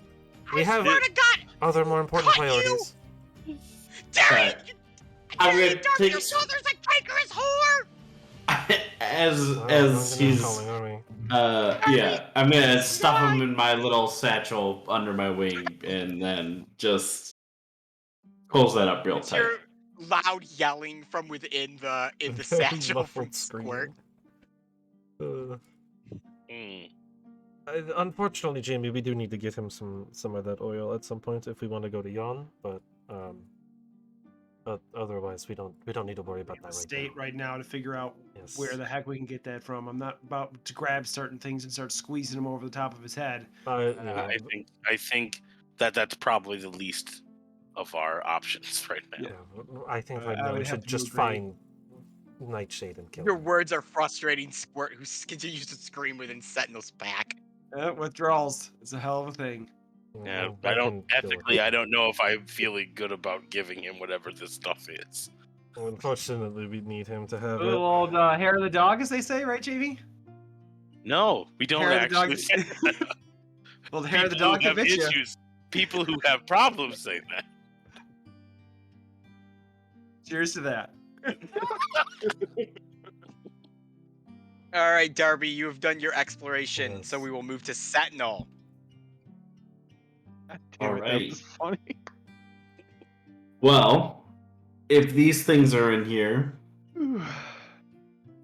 A: We
C: I
A: have
C: swear to God,
A: other more important
C: cut you!
A: priorities.
C: Dare you!
F: I'm
C: Dare you,
F: gonna
C: Dark,
F: take
C: your brother's a cankerous whore!
F: as
A: Oh,
F: as
A: I'm
F: he's
A: calling, are we?
F: yeah, I'm gonna stuff him in my little satchel under my wing and then just close that up real
C: It's
F: tight.
C: your loud yelling from within the
A: Very
C: satchel from
A: muffled
C: Squirt.
A: screaming.
D: Mm.
A: Unfortunately, Jamie, we do need to get him some of that oil at some point if we want to go to Yon, but otherwise we don't need to worry about that right
E: State
A: now.
E: right now to figure out
A: Yes.
E: where the heck we can get that from. I'm not about to grab certain things and start squeezing them over the top of his head.
A: Yeah,
D: I think that's probably the least of our options right now.
A: yeah, I think right
E: I
A: now
E: would
A: we
E: have
A: should
E: to
A: just
E: agree.
A: find Nightshade and kill
C: Your
A: him.
C: words are frustrating Squirt, who continues to scream within Sentinel's pack.
E: Withdrawals. It's a hell of a thing.
D: Yeah,
A: I
D: I don't
A: can deal with
D: ethically.
A: it.
D: I don't know if I'm feeling good about giving him whatever this stuff is.
A: Well, unfortunately, we need him to have
E: Little
A: it.
E: old hair of the dog, as they say, right, JV?
D: No, we don't
E: Hair of the dog.
D: actually.
E: Well, the hair of the
D: People who
E: dog can
D: have
E: bitch you.
D: issues. People who have problems say that.
E: Cheers to that.
C: All right, Darby, you have done your exploration, so
A: Yes.
C: we will move to Sentinel.
B: Damn it,
F: Alright.
B: that's funny.
F: Well, if these things are in here,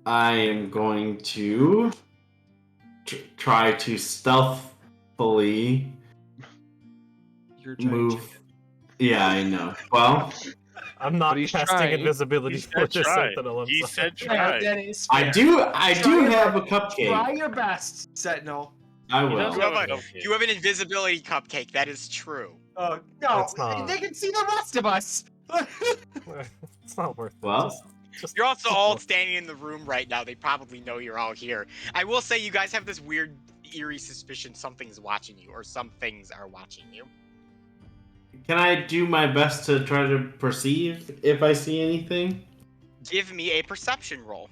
F: I am going to try to stealthily
E: You're trying
F: move. Yeah, I know. Well,
A: I'm not
B: But he's
A: casting
B: trying.
A: invisibility
D: He
A: for
D: said
A: this
D: try.
A: Sentinel. I'm
D: He
A: sorry.
D: said
E: to.
D: try.
E: That is
F: I
E: fair.
F: do
E: Try
F: have a
E: Try
F: cupcake.
E: your best, Sentinel.
F: I
D: He does
F: will.
C: have
D: have
C: a-
D: a cupcake.
C: You have an invisibility cupcake, that is true.
E: No,
A: That's not-
E: they can see the rest of us.
A: It's not worth it.
F: Well,
A: Just
C: You're also all standing in the room right now. They probably know you're all here. I will say you guys have this weird, eerie suspicion something's watching you, or some things are watching you.
F: can I do my best to try to perceive if I see anything?
C: Give me a perception roll.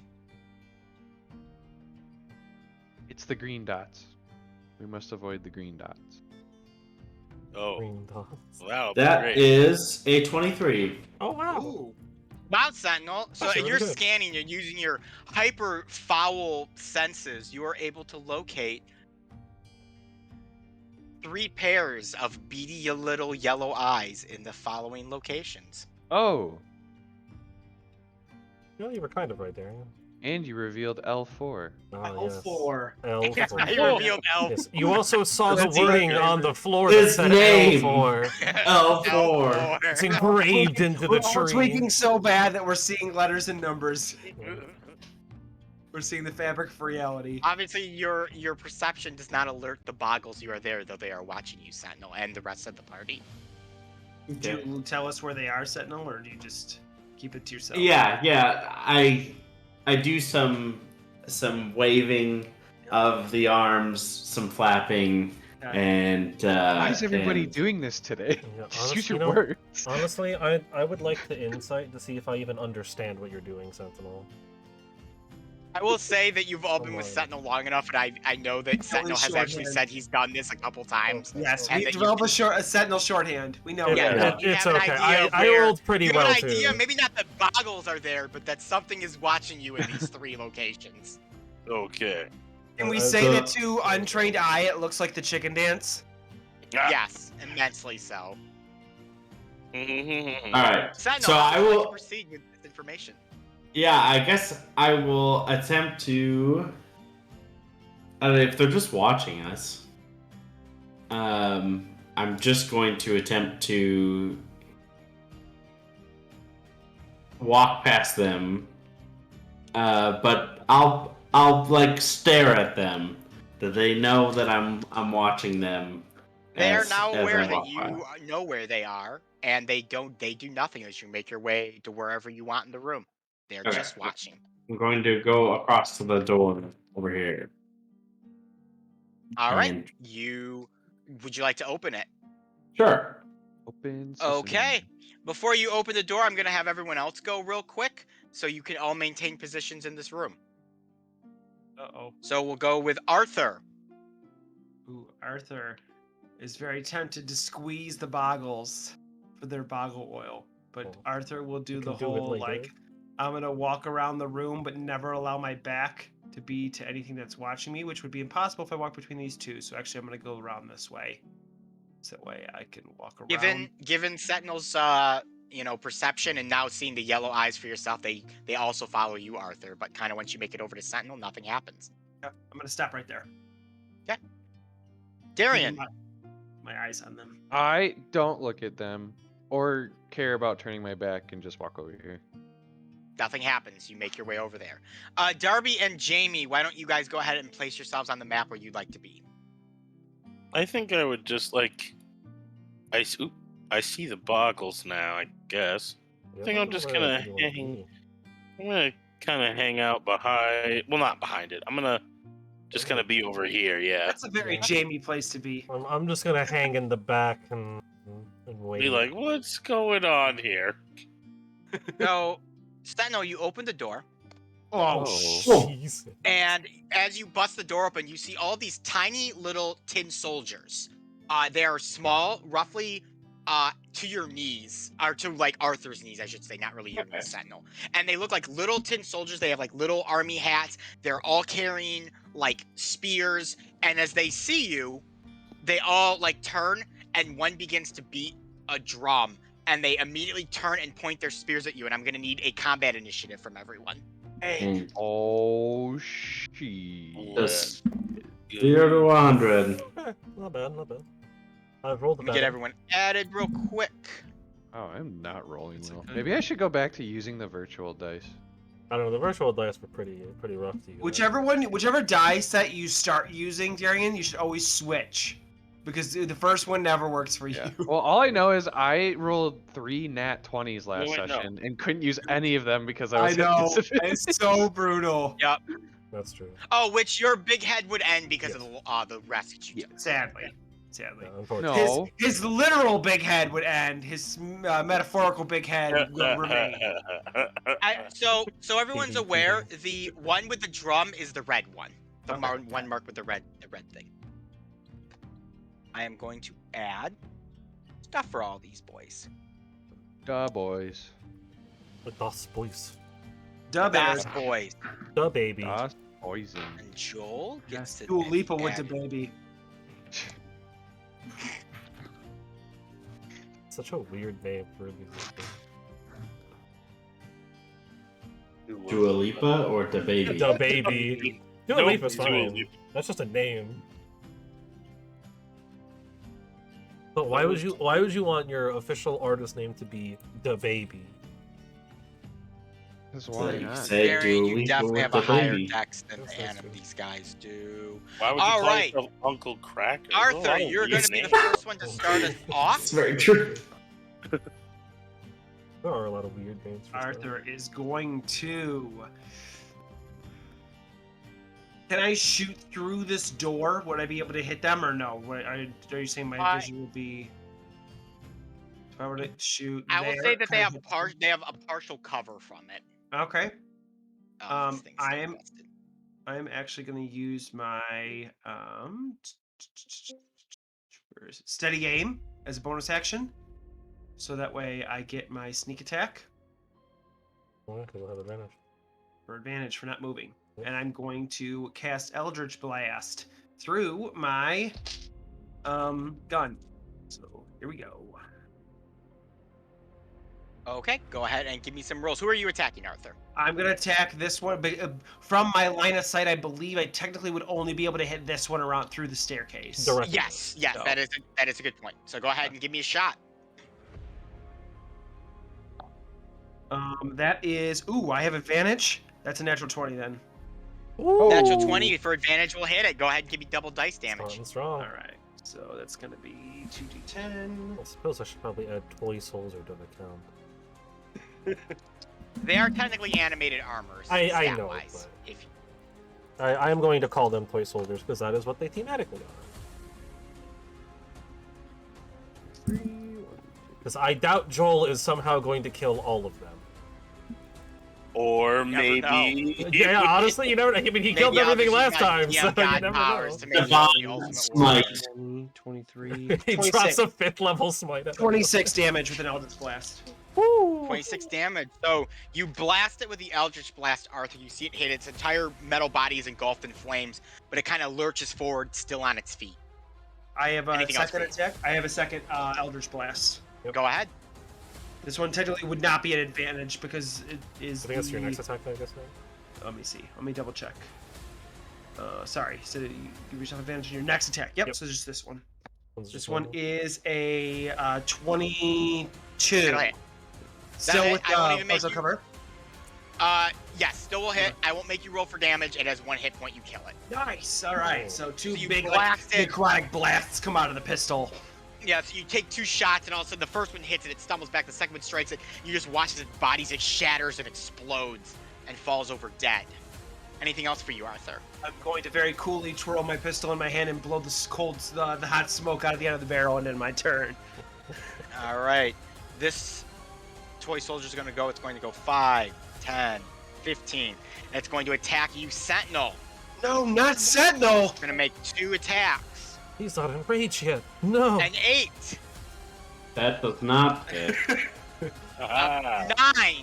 B: It's the green dots. We must avoid the green dots.
D: Oh,
A: green dots.
D: wow.
F: That
D: great.
F: is a 23.
A: Oh wow!
E: Ooh.
C: Wow, Sentinel. So
A: Actually, really
C: you're
A: good.
C: scanning, you're using your hyper foul senses. You are able to locate 3 pairs of beady little yellow eyes in the following locations.
B: Oh,
A: Well, you were kind of right there.
B: and you revealed L4.
A: Oh, yes.
E: L4.
A: L4.
C: I revealed L.
A: Yes. You also saw the
E: That's
A: wording
E: right.
A: on the floor
F: His
A: that said
F: name.
A: L4.
F: L4.
A: It's engraved into the
E: We're all
A: tree.
E: tweaking so bad that we're seeing letters and numbers. We're seeing the fabric of reality.
C: Obviously, your perception does not alert the boggles you are there, though they are watching you, Sentinel, and the rest of the party.
E: Do you tell us where they are, Sentinel, or do you just keep it to yourself?
F: Yeah. I do some waving of the arms, some flapping, And
B: Why is everybody
F: and-
B: doing this today?
A: Yeah,
B: Just use
A: honestly,
B: your words.
A: Honestly, I would like the insight to see if I even understand what you're doing, Sentinel.
C: I will say that you've all been with
A: Come on.
C: Sentinel long enough, and I know that Sentinel has actually
E: shorthand.
C: said he's done this a couple times.
E: Yes,
C: And
E: we
C: that you
E: developed
C: can-
E: a Sentinel shorthand. We know.
C: Yeah,
E: that.
C: you
A: it's
C: have an
A: okay.
C: idea of
A: I
C: where-
A: rolled pretty
C: You have
A: well
C: an idea,
A: too.
C: maybe not that boggles are there, but that something is watching you in these 3 locations.
D: Okay.
E: Can we
A: Uh,
E: say
F: so-
E: that to untrained eye, it looks like the chicken dance?
D: Ah.
C: Yes, immensely so.
F: All right.
C: Sentinel,
F: So
C: how
F: I
C: would you like
F: will.
C: to proceed with this information?
F: Yeah, I guess I will attempt to. If they're just watching us, I'm just going to attempt to walk past them, but I'll like stare at them, that they know that I'm watching them.
C: They are
F: as-
C: now
F: as
C: aware
F: I
C: that
F: walk
C: you
F: by.
C: know where they are, and they do nothing as you make your way to wherever you want in the room. They're
F: Okay.
C: just watching.
F: I'm going to go across to the door over here.
C: All right,
F: And-
C: would you like to open it?
F: Sure.
B: Open sesame.
C: Okay. Before you open the door, I'm gonna have everyone else go real quick, so you can all maintain positions in this room.
E: Uh-oh.
C: So we'll go with Arthur.
E: Ooh, Arthur is very tempted to squeeze the boggles for their boggle oil. But
A: Oh.
E: Arthur will do
A: You
E: the
A: can do it
E: whole,
A: later.
E: like, I'm going to walk around the room but never allow my back to be to anything that's watching me, which would be impossible if I walk between these two. So actually, I'm going to go around this way. So that way I can walk around.
C: Given Sentinel's perception and now seeing the yellow eyes for yourself, they also follow you, Arthur. But kind of once you make it over to Sentinel, nothing happens.
E: Yeah, I'm going to stop right there.
C: Darian.
E: My eyes on them.
B: I don't look at them or care about turning my back and just walk over here.
C: Nothing happens. You make your way over there. Darby and Jamie, why don't you guys go ahead and place yourselves on the map where you'd like to be?
D: I think I would just like. I see the boggles now. I guess
A: Yeah,
D: I think I'm
A: don't
D: just
A: know
D: gonna
A: where you wanna
D: hang-
A: be.
D: I'm gonna kind of hang out behind. Well, not behind it. I'm gonna just kind of be over here. Yeah.
E: That's a very
A: Yeah.
E: Jamie place to be.
A: I'm just gonna hang in the back and wait.
D: Be like, what's going on here?
C: So, Sentinel, you open the door,
E: Oh,
B: Oh.
A: Jeez.
C: and as you bust the door open, you see all these tiny little tin soldiers. They are small, roughly to your knees, or to like Arthur's knees, I should say, not really your
F: Okay.
C: knees, Sentinel. And they look like little tin soldiers. They have like little army hats. They're all carrying like spears. And as they see you, they all like turn, and one begins to beat a drum. And they immediately turn and point their spears at you. And I'm gonna need a combat initiative from everyone.
F: And
B: Oh, she.
F: just 0 to 100.
A: Not bad, not bad. I've rolled
C: Let
A: the
C: me get everyone added real quick.
B: Oh, I'm not rolling
E: It's
B: well.
E: okay.
B: Maybe I should go back to using the virtual dice.
A: I don't know. The virtual dice were pretty rough to use.
E: Whichever die set you start using, Darian, you should always switch. Because the first one never works for you.
B: Well, all I know is I rolled 3 nat 20s last
D: Wait, no.
B: session and couldn't use any of them because I
E: I
B: was at
E: know.
B: disadvantage.
E: It's so brutal.
A: That's true.
C: Oh, which your big head would end because of the rest you took.
E: Sadly.
A: Yeah, unfortunately.
B: No.
E: His literal big head would end. His metaphorical big head will remain.
C: So everyone's aware, the one with the drum is the red one. The
E: Okay.
C: one marked with the red thing. I am going to add stuff for all these boys.
B: Duh, boys.
A: The Das boys.
E: Dub
C: Das
E: it.
C: boys.
A: The baby.
B: Das poison.
C: And Joel gets to
E: Dua
C: then
E: Lipa with the
C: add-
E: baby.
A: Such a weird name for these.
F: Dua Lipa or the baby?
A: The baby. Dua
D: Nope,
A: Lipa's
D: Dua
A: fine.
D: Lipa.
A: That's just a name. But why would you want your official artist name to be the baby?
B: That's
F: So
B: why
F: you
B: not.
F: say
C: Darian,
F: Dua
C: you
F: Lipa
C: definitely
F: with
C: have
F: the
C: a higher
F: baby.
C: dex than
A: That's
C: any of
A: true.
C: these guys do.
D: Why would you
C: All
D: call
C: right.
D: yourself Uncle Cracker?
C: Arthur, you're going to be the first one to start us off.
F: It's very true.
A: There are a lot of weird names. For
E: Arthur is going to Can I shoot through this door? Would I be able to hit them or no? Are you saying my vision would be? If I were to shoot,
C: I will
E: there,
C: say that
E: can
C: they
E: I
C: have
E: hit
C: a partial cover from it.
E: them? Okay.
C: These things
E: I
C: get
E: am-
C: busted.
E: I'm actually going to use my where is it? Steady aim as a bonus action, so that way I get my sneak attack
A: Well, because we'll have advantage.
E: for advantage for not moving. And I'm going to cast Eldridge Blast through my gun. So here we go.
C: Okay, go ahead and give me some rolls. Who are you attacking, Arthur?
E: I'm gonna attack this one, but from my line of sight, I believe I technically would only be able to hit this one around through the staircase.
A: Directly.
C: Yes,
E: So-
C: that is a good point. So go ahead and give me a shot.
E: That is. Ooh, I have advantage. That's a natural 20 then.
C: Natural 20 for advantage will hit it. Go ahead and give me double dice damage.
A: Starting strong.
E: All right. So that's gonna be 2d10.
A: I suppose I should probably add toy soldier to the count.
C: They are technically animated armors.
A: I know,
C: stat-wise,
A: but-
C: if
A: I am going to call them toy soldiers because that is what they thematically are. Because I doubt Joel is somehow going to kill all of them.
D: Or
C: Never
D: maybe.
A: Yeah, honestly, you never. I mean, he killed
C: Maybe
A: everything
C: Eldridge
A: last time,
C: might
A: so
C: DM God
A: you never
C: powers
A: know.
C: to make it
F: Divine
C: the ultimate
F: smite.
C: warrior.
E: 23.
A: He
E: 26.
A: drops a 5th level smite. At him.
E: 26 damage with an Eldritch Blast.
A: Woo!
C: 26 damage. So you blast it with the Eldritch Blast, Arthur. You see it hit. Its entire metal body is engulfed in flames, but it kind of lurches forward, still on its feet.
E: I have a
C: Anything else
E: second
C: for you?
E: attack. I have a second Eldritch Blast.
C: Go ahead.
E: This one technically would not be an advantage because it is.
A: I think that's your
E: the-
A: next attack, I guess. Right?
E: Let me see. Let me double check. Sorry. So you give yourself advantage in your next attack. Yep.
A: Yep.
E: So just this one.
A: One's
E: This
A: just
E: one
A: normal.
E: is a 22.
C: It'll hit.
E: Still
C: hit.
E: with
C: I won't even make
E: partial
C: you-
E: cover.
C: Yes, still will hit. I won't make you roll for damage. It has 1 hit point. You kill it.
E: Nice. All right.
A: Oh.
E: So two
C: So you
E: big
C: blast it.
E: necrotic blasts come out of the pistol.
C: Yeah, so you take 2 shots, and all of a sudden the first one hits it, it stumbles back, the second one strikes it, you just watch as its body it shatters and explodes and falls over dead. Anything else for you, Arthur?
E: I'm going to very coolly twirl my pistol in my hand and blow the hot smoke out of the end of the barrel, and then my turn.
C: Alright. This toy soldier's gonna go, it's going to go 5, 10, 15. And it's going to attack you, Sentinel.
E: No, not Sentinel.
C: It's gonna make 2 attacks.
A: He's not in rage yet. No.
C: An 8,
F: That does not hit.
D: Ah.
C: 9.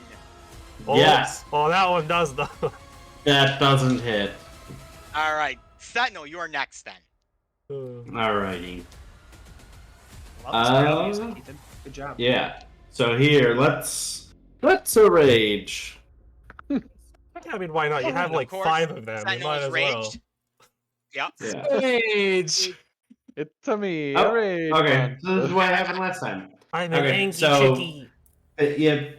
A: Oh,
F: Yes.
A: Oh, that one does though.
F: That doesn't hit.
C: Alright, Sentinel, you are next then.
F: Alrighty.
E: Love this music, Ethan. Good job.
F: Yeah. So here, let's rage.
A: Yeah, I mean, why not? You have
C: Of
A: like
C: course,
A: 5 of them. You
C: Sentinel
A: might
C: is
A: as well.
C: raged. Yep.
F: Yeah.
B: Rage. It's a me.
F: Oh,
B: Rage.
F: Okay. So this is what happened last time.
A: I'm an
F: Okay,
A: angry
F: so-
A: chickie.
F: Yeah.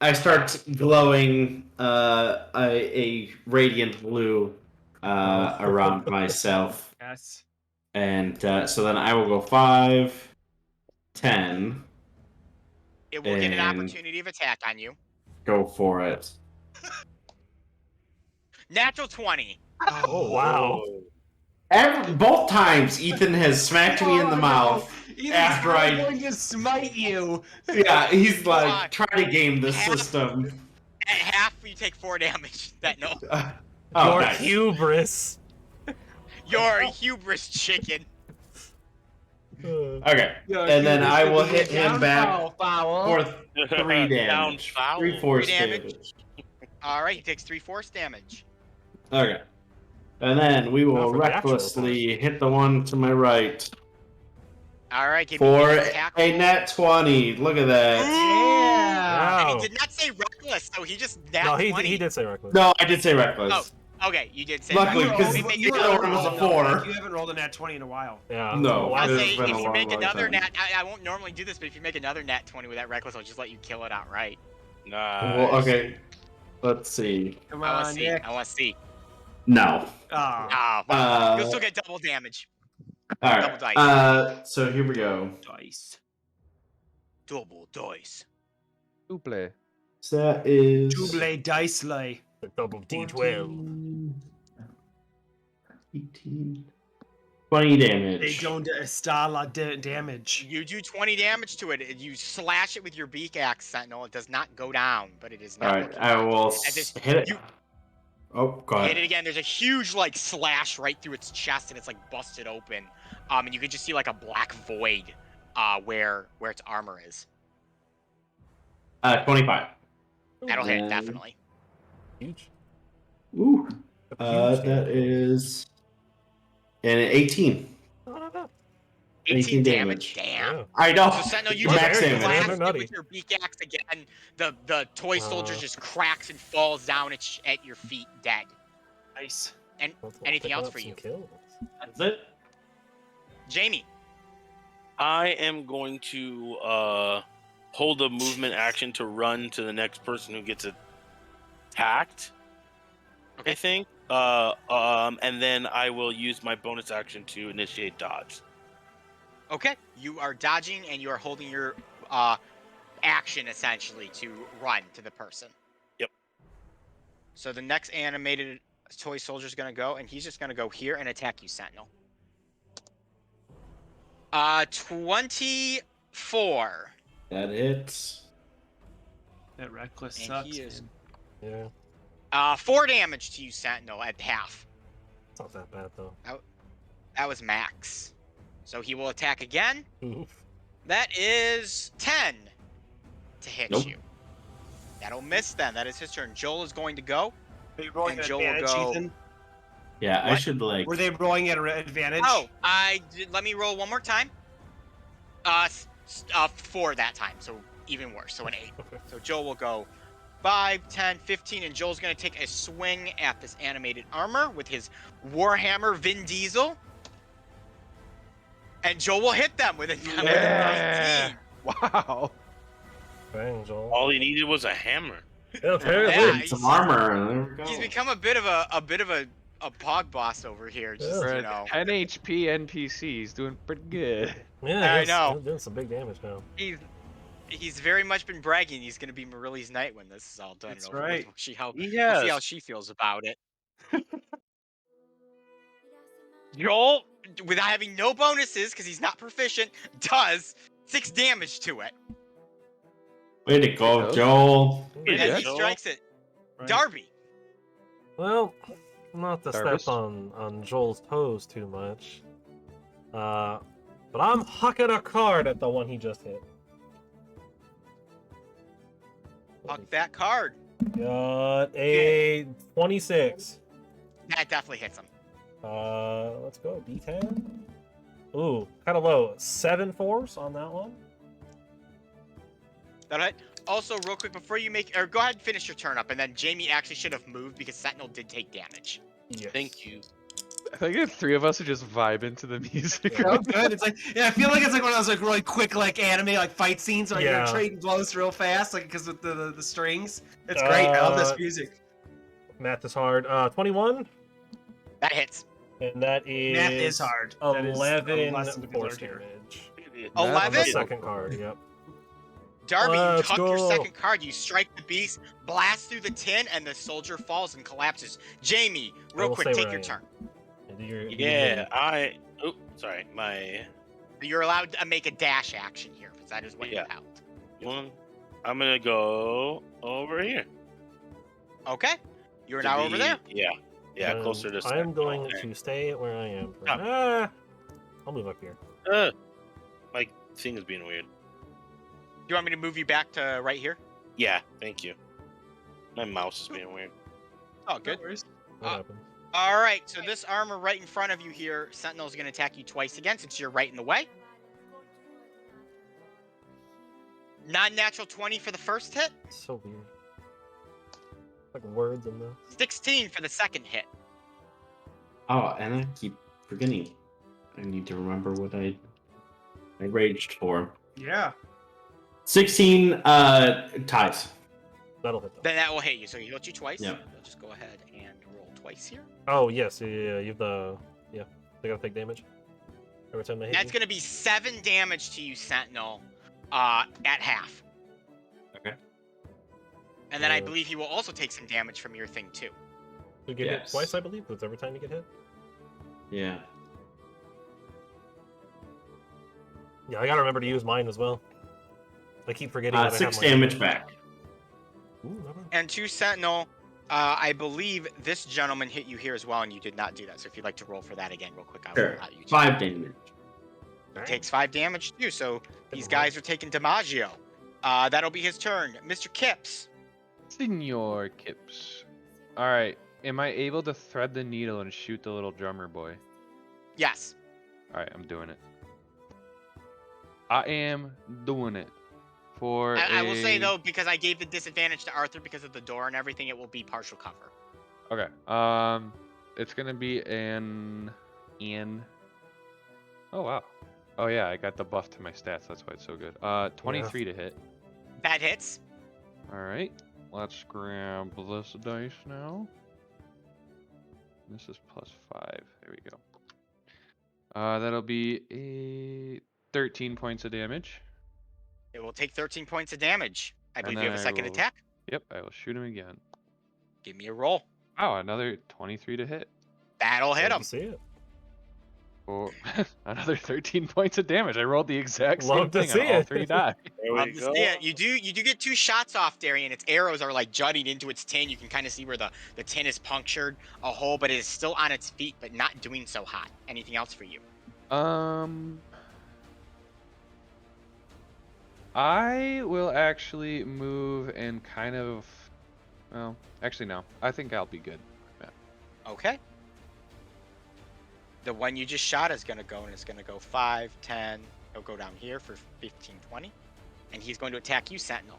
F: I start glowing a radiant blue around myself,
E: Yes.
F: and so then I will go 5, 10,
C: It will get an
F: And-
C: opportunity of attack on you.
F: go for it.
C: Natural 20.
A: Oh, wow.
F: Both times Ethan has smacked me in the mouth.
E: Ethan's
F: After I-
E: going to smite you.
F: Yeah, he's
C: Fuck.
F: like trying to game the system.
C: At half, you take 4 damage. That no.
F: Oh,
A: Your
F: nice.
A: hubris.
C: You're a hubris chicken.
F: Okay, and then I will hit him back for 3
D: Down
F: damage.
D: foul.
F: 3 force
C: 3 damage.
F: damage.
C: Alright, he takes 3 force damage.
F: Okay. And then we
A: Now
F: will
A: for the actual
F: recklessly hit the one to my right
C: Alright, give me
F: for
C: an attack.
F: a nat 20. Look at that.
E: Yeah.
C: And
A: Wow.
C: he did not say reckless, so he just nat
A: No,
C: 20.
A: he did say reckless.
F: No, I did say reckless.
C: Okay, you did say
F: Luckily,
C: reckless.
F: 'cause
C: Let me make
F: you
C: another
F: were- was a
C: roll.
F: 4.
E: You haven't rolled a nat 20 in a while.
A: Yeah.
F: No,
C: I'll
F: it has
C: say
F: been
C: if
F: a
C: you
F: long,
C: make
F: long
C: another
F: time.
C: nat, I won't normally do this, but if you make another nat 20 with that reckless, I'll just let you kill it outright.
D: Nice.
F: Well, okay. Let's see.
E: Come
C: I want
E: on,
C: to see.
E: Nick.
C: I want to see.
F: No.
E: Ah,
C: Ah, well, you'll
F: Uh,
C: still get double damage.
F: all
C: double
F: right.
C: dice.
F: So here we go.
E: dice.
C: Double dice.
B: Double.
F: So that is
E: Double dice lay.
A: The double D12.
F: 18. 20 damage.
E: They don't damage.
C: You do 20 damage to it. You slash it with your beak axe, Sentinel. It does not go down, but it is not.
F: Alright,
C: looking
F: I
C: good.
F: will
C: As this-
F: hit it.
C: you-
F: Oh, go
C: Hit
F: ahead.
C: it again. There's a huge like slash right through its chest, and it's like busted open. And you can just see like a black void, where its armor is.
F: 25.
C: That'll hit
F: And-
C: definitely.
A: Huge.
F: Ooh.
A: That's a huge
F: That
A: damage.
F: is an 18.
A: Oh,
C: 18
F: damage.
C: damage. Damn.
A: yeah.
F: I know.
C: So Sentinel, you
A: Well,
C: just
A: there you
F: max
A: go.
F: damage.
C: blast
A: They're
C: it
A: nutty.
C: with your beak axe again. The toy soldier just cracks and falls down at your feet, dead.
E: Nice.
A: Let's
C: Anything
A: pick
C: else
A: up
C: for
A: some
C: you?
A: kills.
F: That's it.
C: Jamie.
D: I am going to hold a movement action to run to the next person who gets attacked.
C: Okay.
D: I think. And then I will use my bonus action to initiate dodge.
C: Okay. You are dodging and you are holding your action essentially to run to the person.
D: Yep.
C: So the next animated toy soldier is gonna go, and he's just gonna go here and attack you, Sentinel. 24.
F: That hits.
E: That reckless
C: And
E: sucks.
C: he is-
E: man.
A: Yeah,
C: 4 damage to you, Sentinel, at half.
A: it's not that bad though.
C: That was max. So he will attack again.
A: Oof.
C: That is 10 to hit
F: Nope.
C: you. That'll miss then. That is his turn. Joel is going to go.
E: Are you rolling
C: And
E: at
C: Joel will
E: advantage,
C: go-
E: Ethan?
F: Yeah, I
C: What?
F: should like.
E: Were they rolling at an advantage?
C: Oh, let me roll one more time. 4 that time, so even worse. So an 8.
A: Okay.
C: So Joel will go 5, 10, 15, and Joel's going to take a swing at this animated armor with his Warhammer Vin Diesel. And Joel will hit them with a 19.
B: Wow.
A: Bang, Joel.
D: All he needed was a hammer.
A: Yeah, apparently.
C: Yeah,
F: Some armor. There we go.
C: He's become a bit of a pog boss over here. Just,
A: Yeah.
C: you know.
B: 10 HP NPC. He's doing pretty good.
A: Yeah,
C: I
A: he's
C: know.
A: doing some big damage now.
C: He's very much been bragging he's going to be Marili's knight when this is all done.
E: That's
C: and over with.
E: right.
C: We'll see how
D: Yes.
C: she feels about it. Joel, without having no bonuses because he's not proficient, does 6 damage to it.
F: Way to go,
B: Good
F: Joel.
D: Good
C: As
B: Yeah.
C: he
D: Joel.
C: strikes it.
E: Right.
C: Darby.
A: Well, not to
B: Jarvis?
A: step on Joel's toes too much. But I'm hucking a card at the one he just hit.
C: Huck that card.
A: Got a 26.
C: That definitely hits him.
A: Let's go. D10. Ooh, kind of low. 7 4s on that one.
C: All right. Also, real quick, before you go ahead and finish your turn up, and then Jamie actually should have moved because Sentinel did take damage.
A: Yes.
D: Thank you.
B: I think the 3 of us are just vibing to the music.
A: Yeah.
E: Oh, good. It's like, yeah, I feel like it's like one of those like really quick like anime like fight scenes where
A: Yeah.
E: your train blows real fast like because of the strings. It's great. I love this music.
A: Math is hard. 21,
C: That hits.
A: and that is
E: Math is hard. That is a
A: 11
E: lesson to be
A: force
E: learned here.
A: damage.
B: Math
A: On the
C: 11?
A: second card. Yep.
C: Darby, you
A: Let's
C: huck your
A: go.
C: second card, you strike the beast, blast through the tin, and the soldier falls and collapses. Jamie, real
A: will
C: quick,
A: stay
C: take
A: where
C: your
A: I
C: turn.
A: And you're-
D: Yeah, Oh, sorry.
C: You're allowed to make a dash action here, because that is what you
D: Yeah.
C: held.
D: One. I'm gonna go over here.
C: Okay. You're
D: to
C: now over
D: be-
C: there.
D: Yeah, closer to.
A: I am going
D: Okay.
A: to stay where I am. For,
D: Oh.
A: I'll move up here.
D: My thing is being weird.
C: Do you want me to move you back to right here?
D: Yeah, thank you. My mouse is being weird.
C: Oh, good.
E: No worries.
A: What
C: Uh,
A: happened?
C: All right, so this armor right in front of you here, Sentinel's going to attack you twice again since you're right in the way. Non-natural 20 for the first hit,
A: It's so weird. Like words in this.
C: 16 for the second hit.
F: Oh, and I keep forgetting. I need to remember what I raged for.
E: Yeah.
F: 16 ties.
A: That'll hit them.
C: Then that will hit you. So he hit you twice.
F: Yeah.
C: We'll just go ahead and roll twice here.
A: Oh yes, yeah. You have the They gotta take damage every time they hit
C: That's
A: you.
C: going to be 7 damage to you, Sentinel, at half.
F: Okay.
C: And then I
A: Uh,
C: believe he will also take some damage from your thing too.
A: You get hit
F: Yes.
A: twice, I believe. That's every time you get hit.
F: Yeah.
A: Yeah, I gotta remember to use mine as well. I keep forgetting that I have
F: 6
A: mine.
F: damage back.
A: Ooh, not bad.
C: And to Sentinel, I believe this gentleman hit you here as well, and you did not do that. So if you'd like to roll for that again, real quick, I will
F: Sure.
C: allow you to.
F: 5 damage.
C: Takes 5 damage too. So these guys are taking DiMaggio. That'll be his turn. Mr. Kips.
B: Senor Kips. All right. Am I able to thread the needle and shoot the little drummer boy?
C: Yes.
B: All right, I'm doing it. I am doing it. For
C: I will say though, because I gave the disadvantage to Arthur because of the door and everything, it will be partial cover.
B: Okay. It's gonna be an. Oh wow. Oh yeah, I got the buff to my stats. That's why it's so good. 23 to hit.
C: That hits.
B: All right. Let's grab this dice now. This is +5. There we go. That'll be a 13 points of damage.
C: It will take 13 points of damage. I
B: And
C: believe you have a
B: then I
C: second
B: will-
C: attack.
B: Yep, I will shoot him again.
C: Give me a roll.
B: Oh, another 23 to hit.
C: That'll hit
A: Love
C: him.
A: to see it.
B: Or another 13 points of damage. I rolled the exact same
A: Love to
B: thing
A: see
B: on all
A: it.
B: 3 die.
D: There
C: Love
D: we
C: to
D: go.
C: see it. You do get 2 shots off, Darian. Its arrows are like jutting into its tin. You can kind of see where the tin is punctured a hole, but it is still on its feet, but not doing so hot. Anything else for you?
B: I will actually move and kind of. Well, actually no. I think I'll be good.
C: Okay. The one you just shot is going to go, and it's going to go 5, 10. He'll go down here for 15, 20. And he's going to attack you, Sentinel.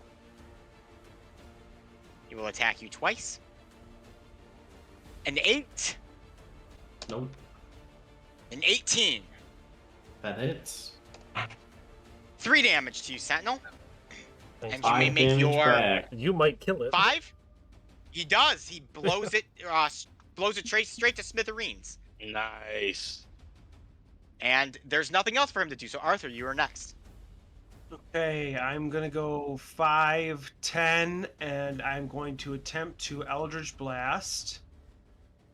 C: He will attack you twice. An 8.
F: Nope.
C: An 18.
F: That hits.
C: 3 damage to you, Sentinel.
A: Thanks.
C: And you may
F: 5
C: make
F: damage
C: your
F: back.
A: You might kill it.
C: 5. He does. He blows it straight to smithereens.
D: Nice.
C: And there's nothing else for him to do. So Arthur, you are next.
E: Okay, I'm gonna go 5, 10, and I'm going to attempt to Eldridge Blast.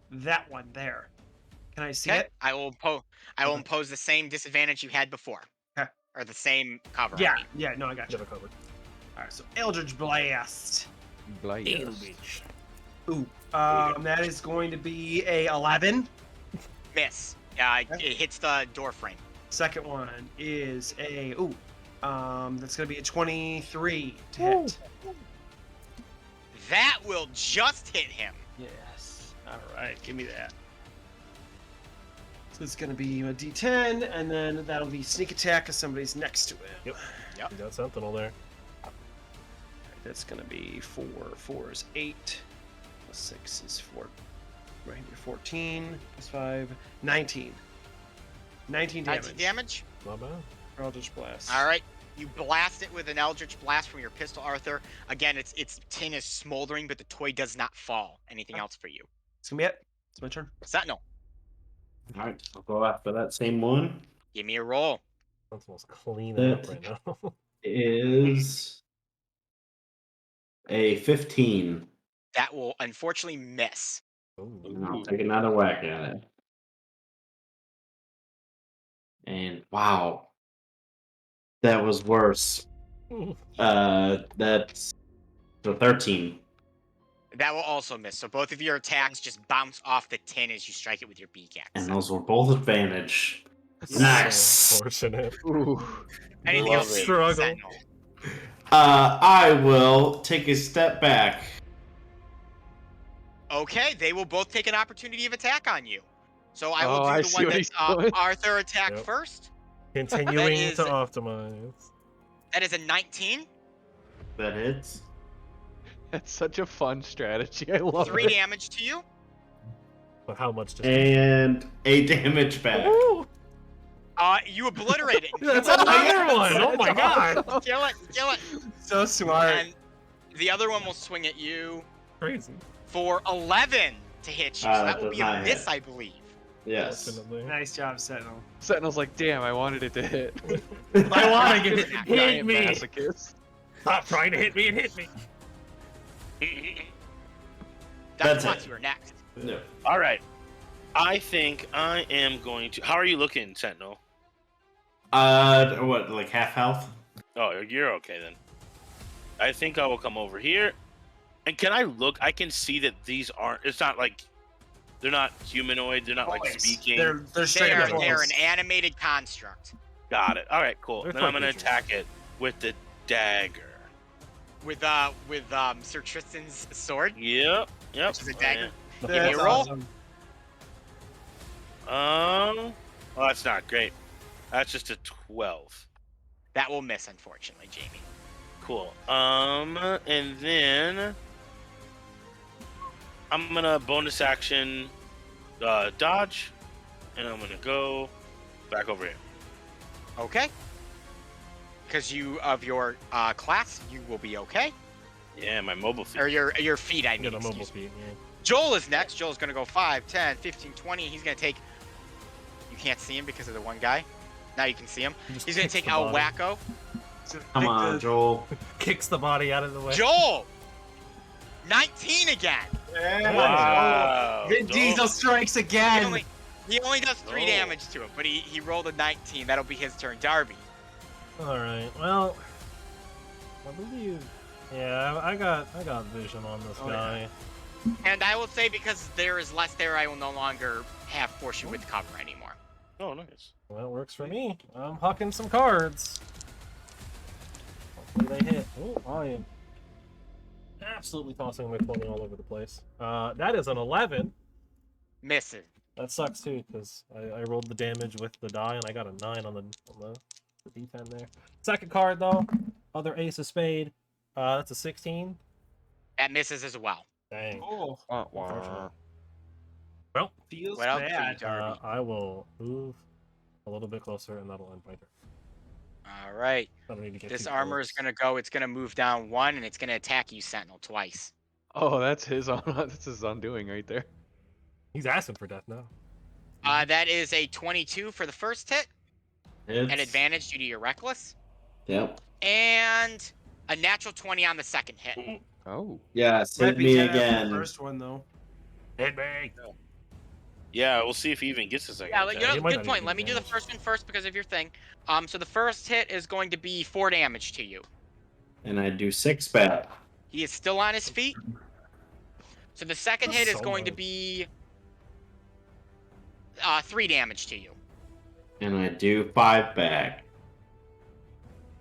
E: That one there. Can I see
C: Okay.
E: it?
C: I will impose the same disadvantage you had before.
E: Okay.
C: Or the same cover. I
E: Yeah,
C: mean.
E: yeah, no, I got you.
A: Never covered.
E: All right, so Eldridge Blast.
A: Eldridge.
E: Ooh, that is going to be a 11.
C: Miss. It hits the door frame.
E: Second one is a that's gonna be a 23 to hit.
C: That will just hit him.
E: Yes. All right, give me that. So it's gonna be a D10, and then that'll be sneak attack if somebody's next to it.
A: Yep.
C: Yep.
A: You got Sentinel there.
E: That's gonna be 4. 4 is 8. 6 is 4. Right here, 14 plus 5, 19. 19 damage.
C: 19 damage.
A: Not bad.
E: Eldritch Blast.
C: All right. You blast it with an Eldritch Blast from your pistol, Arthur. Again, its tin is smoldering, but the toy does not fall. Anything else for you?
E: It's gonna be it. It's my turn.
C: Sentinel,
F: All right, I'll go after that same one.
C: give me a roll.
A: Sentinel's cleaning up
F: That-
A: right now.
F: Is a 15.
C: That will unfortunately miss.
A: Ooh.
F: And I'll take another whack at it. And wow, that was worse. That's the 13.
C: That will also miss. So both of your attacks just bounce off the tin as you strike it with your beak axe.
F: And those were both advantage.
A: So
F: Nice.
A: unfortunate.
B: Ooh.
C: Anything
D: Love
C: else for
D: it.
C: you,
A: Struggle.
C: Sentinel?
F: I will take a step back.
C: Okay, they will both take an opportunity of attack on you. So I will
B: Oh, I
C: do the
B: see
C: one
B: what
C: that
B: he's doing.
C: Arthur attacked
A: Yep.
C: first.
A: Continuing
C: is-
A: to optimize.
C: That is a 19.
F: That hits.
B: That's such a fun strategy. I love
C: 3
B: it.
C: damage to you.
A: But how much just
F: And 8 damage back.
A: Ooh,
C: You obliterate it.
A: that's another one! Oh my god!
C: Kill it, kill it.
E: So smart.
C: And the other one will swing at you
A: Crazy.
C: for 11 to hit you. So
F: That
C: that will
F: does
C: be a
F: not
C: miss,
F: hit.
C: I believe.
F: Yes.
A: Definitely.
E: Nice job, Sentinel.
B: Sentinel's like, damn, I wanted it to hit.
A: I want to get it.
C: Giant
A: Hit
B: Giant
A: me!
B: masochist.
A: Stop trying to hit me and hit me!
C: Dr.
F: That's
C: Potts,
F: it.
C: you are next.
F: No.
D: All right. I think I am going to. How are you looking, Sentinel?
F: What, like half health?
D: Oh, you're okay then. I think I will come over here. And can I look? I can see that these aren't. It's not like they're not humanoid. They're not like
E: Voice.
D: speaking.
E: They're straight up
C: They're
E: voice.
C: an animated construct
D: Got it. All right, cool.
A: They're
D: Then I'm
A: toy
D: gonna
A: creatures.
D: attack it with the dagger.
C: with Sir Tristan's sword,
D: Yep. Yep.
C: which is a dagger.
A: The
C: Give me
E: That's
C: a roll.
E: awesome.
D: Well, that's not great. That's just a 12.
C: That will miss, unfortunately, Jamie.
D: Cool. And then I'm gonna bonus action dodge, and I'm gonna go back over here.
C: Okay. Because you of your class, you will be okay.
D: Yeah, my mobile feet.
C: Or your feet, I
A: Yeah,
C: mean.
A: the mobile
C: Excuse me.
A: speed. Yeah.
C: Joel is next. Joel's gonna go 5, 10, 15, 20. He's gonna take. You can't see him because of the one guy. Now you can see him.
A: He just
C: He's gonna
A: kicks
C: take
A: the
C: El
A: body.
C: Wacko.
F: Come on, Joel.
A: Kicks the body out of the way.
C: Joel. 19 again.
D: Wow.
E: Vin
D: Joel.
E: Diesel strikes
C: He
E: again.
C: only does 3
D: Oh.
C: damage to him, but he rolled a 19. That'll be his turn. Darby.
A: All right. Well, I believe. Yeah, I got vision on this
E: Oh,
A: guy.
C: And I will say because there is less there, I will no longer have force you with cover anymore.
D: Oh, nice.
A: Well, it works for me. I'm hucking some cards. Hopefully they hit. Oh, I am absolutely tossing my 20 all over the place. That is an 11.
C: Misses.
A: That sucks too, because I rolled the damage with the die and I got a 9 on the D10 there. Second card though, other ace of spade. That's a 16.
C: That misses as well.
A: Dang.
E: Oh,
A: Unfortunate. Well,
E: feels
C: What else do you
E: bad.
C: Darby?
A: I will move a little bit closer and that'll end my turn.
C: All right.
A: I don't need to get
C: This
A: too
C: armor is
A: close.
C: gonna go. It's gonna move down 1, and it's gonna attack you, Sentinel, twice.
B: Oh, that's his on. That's his undoing right there.
A: He's asking for death now.
C: That is a 22 for the first hit, an
F: It's...
C: advantage due to your reckless,
F: Yep.
C: and a natural 20 on the second hit.
B: Oh.
F: Yes,
E: Might
F: hit
E: be
F: me
E: 10 after the
F: again.
E: first one though.
A: Hit me.
D: Yeah, we'll see if he even gets a second.
C: Yeah,
D: attack.
C: you know,
A: He might
C: good
A: not
C: point.
A: even
C: Let me do the
A: damage.
C: first one first because of your thing. So the first hit is going to be 4 damage to you.
F: And I do 6 back.
C: He is still on his feet. So the second
A: That's
C: hit is
A: so
C: going to
A: much.
C: be 3 damage to you.
F: And I do 5 back.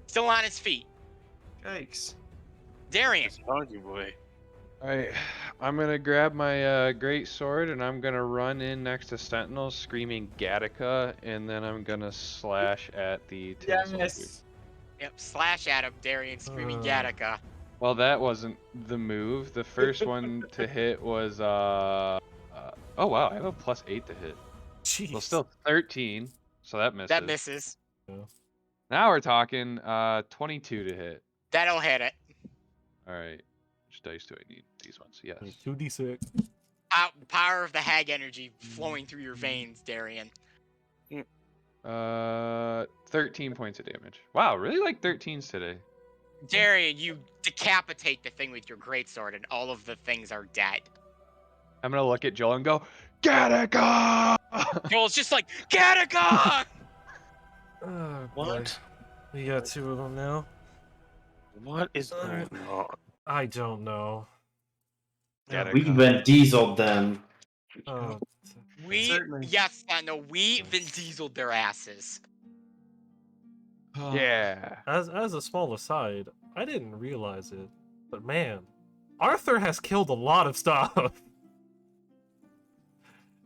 C: Still on his feet.
E: Yikes.
C: Darian.
D: It's a hungry boy.
B: Alright, I'm gonna grab my great sword and I'm gonna run in next to Sentinel screaming Gattaca, and then I'm gonna slash at the tin soldier.
E: Yes.
C: Yep, slash at him, Darian, screaming
A: Uh.
C: Gattaca.
B: Well, that wasn't the move. The first one to hit was oh wow, I have a +8 to hit.
A: Jeez.
B: Well, still 13, so that misses.
C: That misses.
B: Now we're talking 22 to hit.
C: That'll hit it.
B: All right, which dice do I need? These ones, yes.
A: 2d6.
C: Power of the hag energy flowing through your veins, Darian.
B: 13 points of damage. Wow, really like 13s today.
C: Darian, you decapitate the thing with your greatsword, and all of the things are dead.
B: I'm gonna look at Joel and go, Gattaca!
C: Joel's just like, Gattaca!
A: Oh,
D: What?
A: boy. We got 2 of them now.
D: What is going on?
A: I don't know.
B: Gattaca.
F: We Vin Dieseled them.
A: Oh,
E: Certainly.
C: Yes, no, we Vin Dieseled their asses.
B: Yeah.
A: as a small aside, I didn't realize it, but man, Arthur has killed a lot of stuff.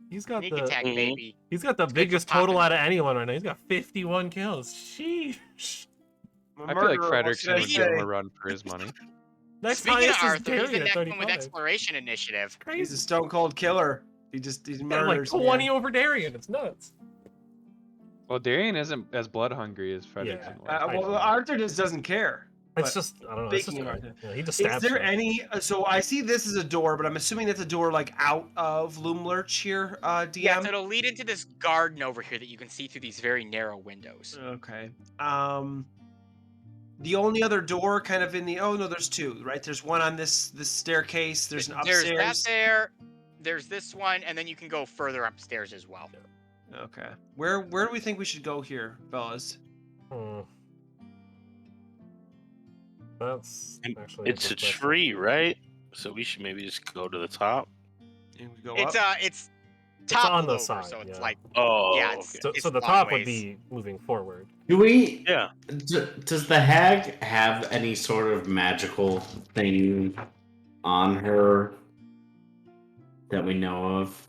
A: He's got
C: Sneak
A: the
C: attack,
D: Mhm.
C: baby.
A: he's got the
C: good for
A: biggest total
C: popping.
A: out of anyone right now. He's got 51 kills. Sheesh.
B: I feel like Frederickson would give him
E: say?
B: a run for his money.
A: Next
C: Speaking of
A: highest is
C: Arthur, he's the
A: Darian at
C: next one with
A: 35.
C: Exploration Initiative.
A: Crazy.
E: He's a stone cold killer. He
A: Got like
E: murders.
A: 20
E: man.
A: over Darian. It's nuts.
B: Well, Darian isn't as blood hungry as Frederickson was.
A: I
E: Well,
A: know.
E: Arthur just doesn't care.
A: It's
E: But
A: just I don't know. It's just
E: speaking of
A: yeah, he just
E: Is
A: stabs.
E: there
A: stuff.
E: any? So I see this as a door, but I'm assuming that's a door like out of Loom Lurch here, DM.
C: Yeah, so it'll lead into this garden over here that you can see through these very narrow windows.
E: Okay. The only other door, kind of in the. Oh no, there's 2, right? There's one on this staircase. There's an
C: There's
E: upstairs.
C: that there, there's this one, and then you can go further upstairs as well.
E: Okay. Where do we think we should go here, fellas?
A: Hmm. That's
D: And
A: actually
D: It's a
A: good question.
D: tree, right? So we should maybe just go to the top.
E: And we go
C: It's
E: up?
C: it's
A: It's
C: toppled
A: on the
C: over,
A: side,
C: so it's
A: yeah.
C: like
D: Oh,
C: yeah, it's,
D: okay.
A: So,
C: it's
A: so the
C: long
A: top would
C: ways.
A: be moving forward.
F: Do we?
D: Yeah.
F: Does the hag have any sort of magical thing on her that we know of?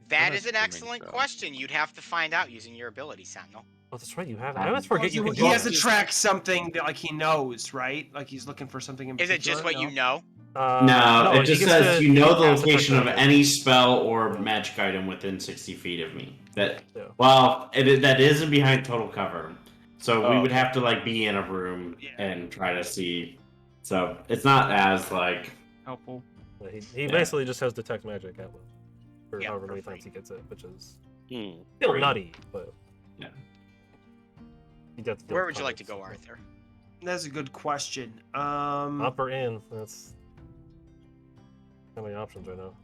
C: That
B: I'm
C: is an
B: assuming
C: excellent
B: so.
C: question. You'd have to find out using your ability, Sentinel.
A: Oh, that's right. You have. I always forget you can
E: He
A: do
E: has to
A: that.
E: track something that like he knows, right? Like he's looking for something in
C: Is
E: particular.
C: it just what
E: No?
C: you know?
F: No, it
A: he
F: just
A: gets
F: says
A: to-
F: you know the
A: cast a
F: location of
A: perception.
F: any spell or
A: Yeah.
F: magic item within 60 feet of me. That
A: Yeah.
F: well, that isn't behind total cover, so we
D: Oh,
F: would
D: okay.
F: have to like be in a room
E: Yeah.
F: and try to see. So it's not as like
E: Helpful.
A: Yeah, he
F: Yeah.
A: basically just has detect magic at will for
C: Yeah,
A: however
C: for
A: many
C: free.
A: times he gets it, which is
D: Hmm.
A: still
F: Free.
A: nutty, but
F: Yeah.
A: he gets
C: Where would you like to
A: cards,
C: go,
A: so.
C: Arthur?
E: That's a good question.
A: Up or in? That's how many options right now.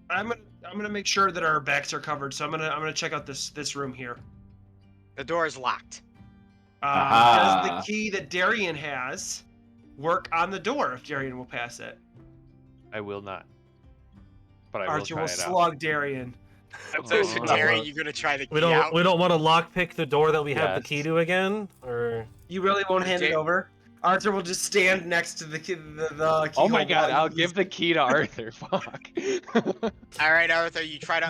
E: I'm gonna make sure that our backs are covered. So I'm gonna check out this room here.
C: The door is locked.
E: Does
F: Aha.
E: the key that Darian has work on the door? If Darian will pass it,
B: I will not. But I will
E: Archer
B: try
E: will
B: it out.
E: slug Darian.
C: So,
B: Oh.
C: Terry, you gonna try the key
A: We
C: out?
A: don't want to lockpick the door that we have the
B: Yes.
A: key to again, or
E: You really won't hand it
C: Dar-
E: over. Arthur will just stand next to the key. The
B: Oh my
E: keyhole
B: god,
E: while
B: I'll
E: you-
B: give the key to Arthur. Fuck.
C: All right, Arthur, you try to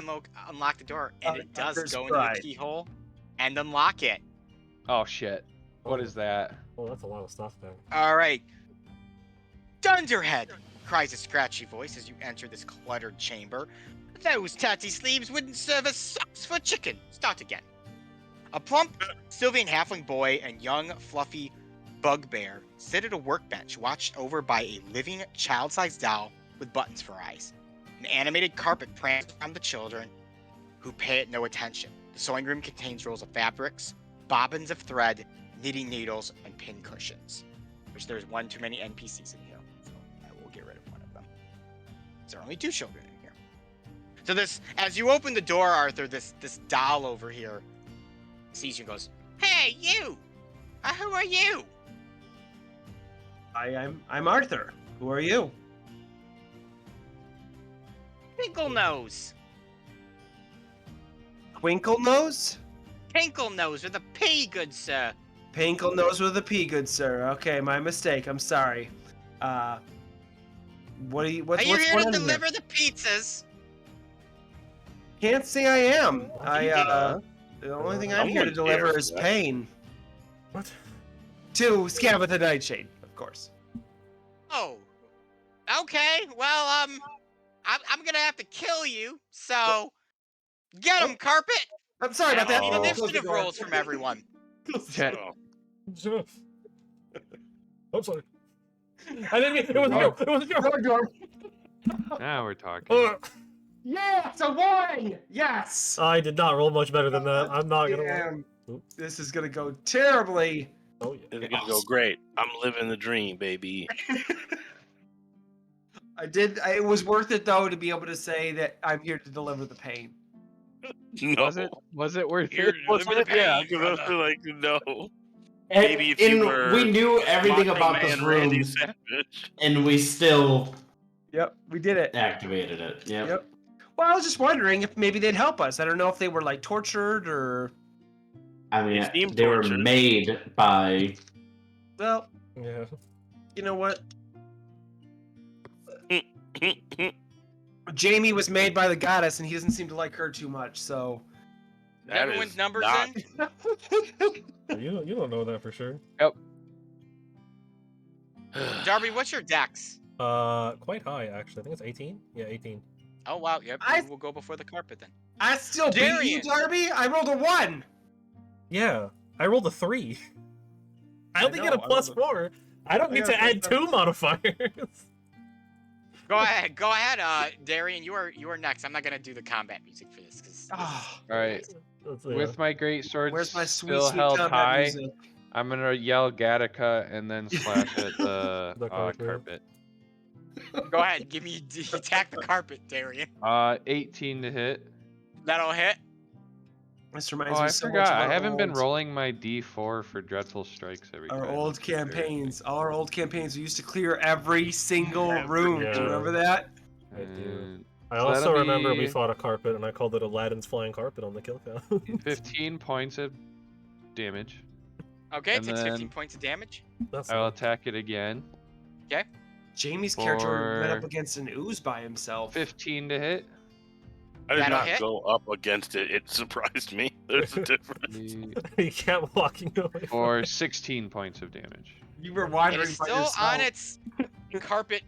C: unlock the door, and it does
E: Arthur's
C: go into
E: pride.
C: the keyhole and unlock it.
B: Oh shit. What is that?
A: oh, that's a lot of stuff there.
C: All right. Dunderhead, cries a scratchy voice as you enter this cluttered chamber. Those tatty sleeves wouldn't serve as socks for chicken. Start again. A plump Sylvian halfling boy and young, fluffy bugbear sit at a workbench watched over by a living child-sized doll with buttons for eyes. An animated carpet prance around the children, who pay it no attention. The sewing room contains rolls of fabrics, bobbins of thread, knitting needles, and pin cushions. Which there's one too many NPCs in here, so I will get rid of one of them. There are only 2 children in here. So this, as you open the door, Arthur, this doll over here sees you and goes, "Hey, you! Who are you?"
E: I'm Arthur. Who are you?
C: Twinkle Nose.
E: Twinkle Nose?
C: Tinkle Nose with a P, good sir.
E: Pinkle Nose with a P, good sir. Okay, my mistake. I'm sorry. What do you?
C: Are
E: What's
C: you here
E: going
C: to
E: on here?
C: deliver the pizzas?
E: Can't say I am.
D: Yeah.
E: The only thing I'm here to
D: Someone cares
E: deliver
D: for
E: is
D: that.
E: pain.
A: What?
E: To Scab with the Nightshade, of course.
C: Oh. Okay, well, I'm gonna have to kill you, so get him, Carpet!
E: I'm sorry about that.
C: I need
D: Oh.
C: initiative rolls from everyone.
B: Chet,
D: Oh.
A: I'm sorry. I didn't mean it wasn't you. It wasn't you.
B: now we're talking.
E: Yes, a 1! Yes!
A: I did not roll much better than that. I'm not gonna lie.
E: Damn.
A: Oops.
E: This is gonna go terribly.
A: Oh yeah.
D: It's gonna go great. I'm living the dream, baby.
E: It was worth it though to be able to say that I'm here to deliver the pain.
D: No.
B: Was it worth
D: Here,
B: it?
D: deliver the pain, yeah, because I
C: brother.
D: feel like no.
F: And,
D: Maybe if you
F: and
D: were
F: we knew everything
D: Macho
F: about this
D: Man Randy
F: room,
D: Savage.
F: and we still
E: Yep, we did it.
F: activated it. Yep.
E: Yep. Well, I was just wondering if maybe they'd help us. I don't know if they were like tortured or.
F: I mean,
D: They seem
F: they were
D: tortured.
F: made by.
E: Well,
A: Yeah.
E: you know what? Jamie was made by the goddess, and he doesn't seem to like her too much. So.
D: That
C: Everyone's
D: is
C: numbers
D: not-
C: in?
A: You don't know that for sure.
C: Darby, what's your dex?
A: Quite high actually. I think it's 18. Yeah, 18.
C: Oh, wow, yep,
E: I-
C: we'll go before the carpet then.
E: I still beat you,
C: Darian.
E: Darby. I rolled a 1.
A: Yeah, I rolled a 3. I only get a
E: know, I
A: plus
E: rolled a-
A: 4. I don't
E: I
A: get
E: got
A: to
E: a
A: add
E: plus
A: 2 modifiers.
C: Go ahead, Darian, you are next. I'm not gonna do the combat music for this, because
E: Ah,
B: All right. With my great sword
E: where's my sweet,
B: still
E: sweet
B: held
E: combat
B: high,
E: music?
B: I'm gonna yell Gattaca and then slash at the
A: The carpet.
B: carpet.
C: Go ahead, give me attack the carpet, Darian.
B: 18 to hit.
C: That'll hit.
E: This reminds
B: Oh,
E: me
B: I
E: so much
B: forgot.
E: of
B: I
E: our
B: haven't been
E: old,
B: rolling my D4 for dreadful strikes every time.
E: our old
B: That's embarrassing.
E: campaigns. All our old campaigns, we used to clear every single room. Do you
A: Yeah.
E: remember that?
A: I do. I
B: So
A: also
B: that'll
A: remember we
B: be
A: fought a carpet, and I called it Aladdin's flying carpet on the kill count.
B: 15 points of damage.
C: Okay, it
B: And
C: takes 15
B: then-
C: points of damage.
A: That's
B: I will
A: it.
B: attack it again.
E: Jamie's character went up
B: For-
E: against an ooze by himself.
B: 15 to hit.
D: I did
C: That'll
D: not
C: hit.
D: go up against it. It surprised me. There's a difference.
A: He kept walking away.
B: For 16 points of damage.
E: You were
C: It
E: wandering
C: is
E: by
C: still
E: yourself.
C: on its carpet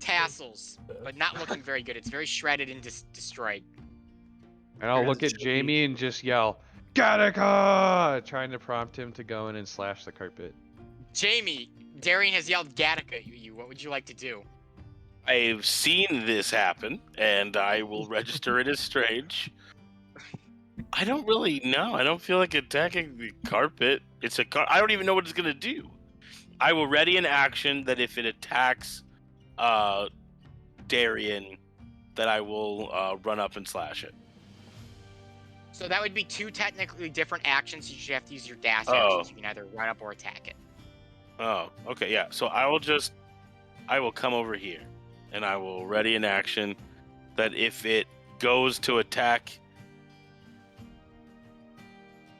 C: tassels, but not looking very good. It's very shredded and destroyed.
B: And I'll
E: Here's
B: look at
E: Jamie.
B: Jamie and just yell, Gattaca! Trying to prompt him to go in and slash the carpet.
C: Jamie, Darian has yelled Gattaca at you. What would you like to do?
D: I've seen this happen, and I will register it as strange. I don't really know. I don't feel like attacking the carpet. It's a I don't even know what it's gonna do. I will ready an action that if it attacks Darian, that I will run up and slash it.
C: So that would be two technically different actions. You should have to use your dash
D: Oh.
C: actions. You can either run up or attack it.
D: Oh, okay, yeah. So I will come over here, and I will ready an action that if it goes to attack.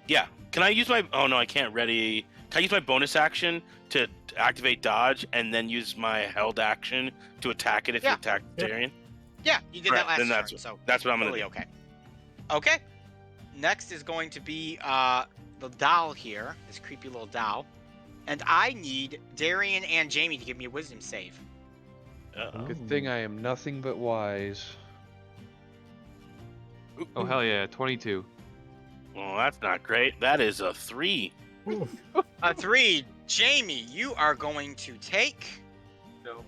D: Yeah, can I use my? Oh no, I can't ready. Can I use my bonus action to activate dodge and then use my held action to attack it if
C: Yeah.
D: it attacks
A: Yeah.
D: Darian?
C: Yeah, you did
D: Right,
C: that last
D: then
C: turn,
D: that's-
C: so
D: That's what I'm gonna
C: totally
D: do.
C: okay. Okay. Next is going to be the doll here, this creepy little doll, and I need Darian and Jamie to give me a wisdom save.
D: Uh-oh.
B: Good thing I am nothing but wise. Oh, hell yeah, 22.
D: Well, that's not great. That is a 3.
A: Ooh.
C: A 3, Jamie, you are going to take
E: No.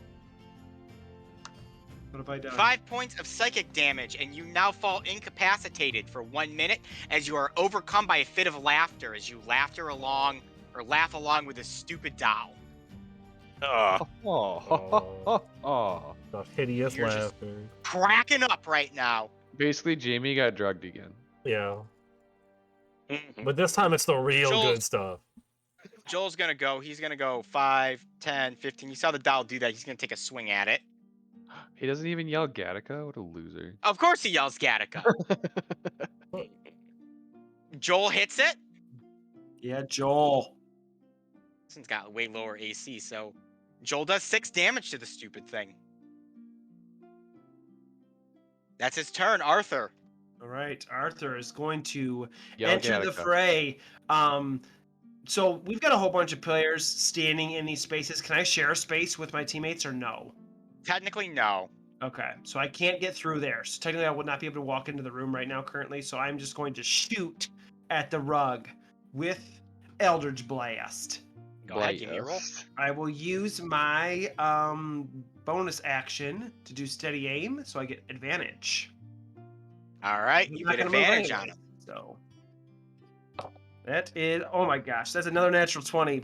E: What have I done?
C: 5 points of psychic damage, and you now fall incapacitated for 1 minute as you are overcome by a fit of laughter as you laugh along with a stupid doll.
B: Oh.
A: The hideous
C: You're just-
A: laughter.
C: Cracking up right now.
B: Basically, Jamie got drugged again.
A: Yeah.
D: Mhm.
A: But this time it's the real
C: Joel-
A: good stuff.
C: Joel's gonna go. He's gonna go 5, 10, 15. You saw the doll do that. He's gonna take a swing at it.
B: He doesn't even yell Gattaca? What a loser.
C: Of course he yells Gattaca. Joel hits it.
E: Yeah, Joel.
C: This one's got way lower AC, so Joel does 6 damage to the stupid thing. That's his turn, Arthur.
E: All right, Arthur is going to
B: Yell
E: enter the
B: Gattaca.
E: fray. So we've got a whole bunch of players standing in these spaces. Can I share a space with my teammates or no?
C: Technically, no.
E: Okay, so I can't get through there. So technically, I would not be able to walk into the room right now currently. So I'm just going to shoot at the rug with Eldridge Blast.
C: Go ahead, give me a roll.
B: Blast.
E: I will use my bonus action to do steady aim, so I get advantage.
C: All right,
E: He's
C: you
E: not
C: get
E: gonna move
C: advantage on
E: anyway,
C: him.
E: So that is, oh my gosh, that's another natural 20.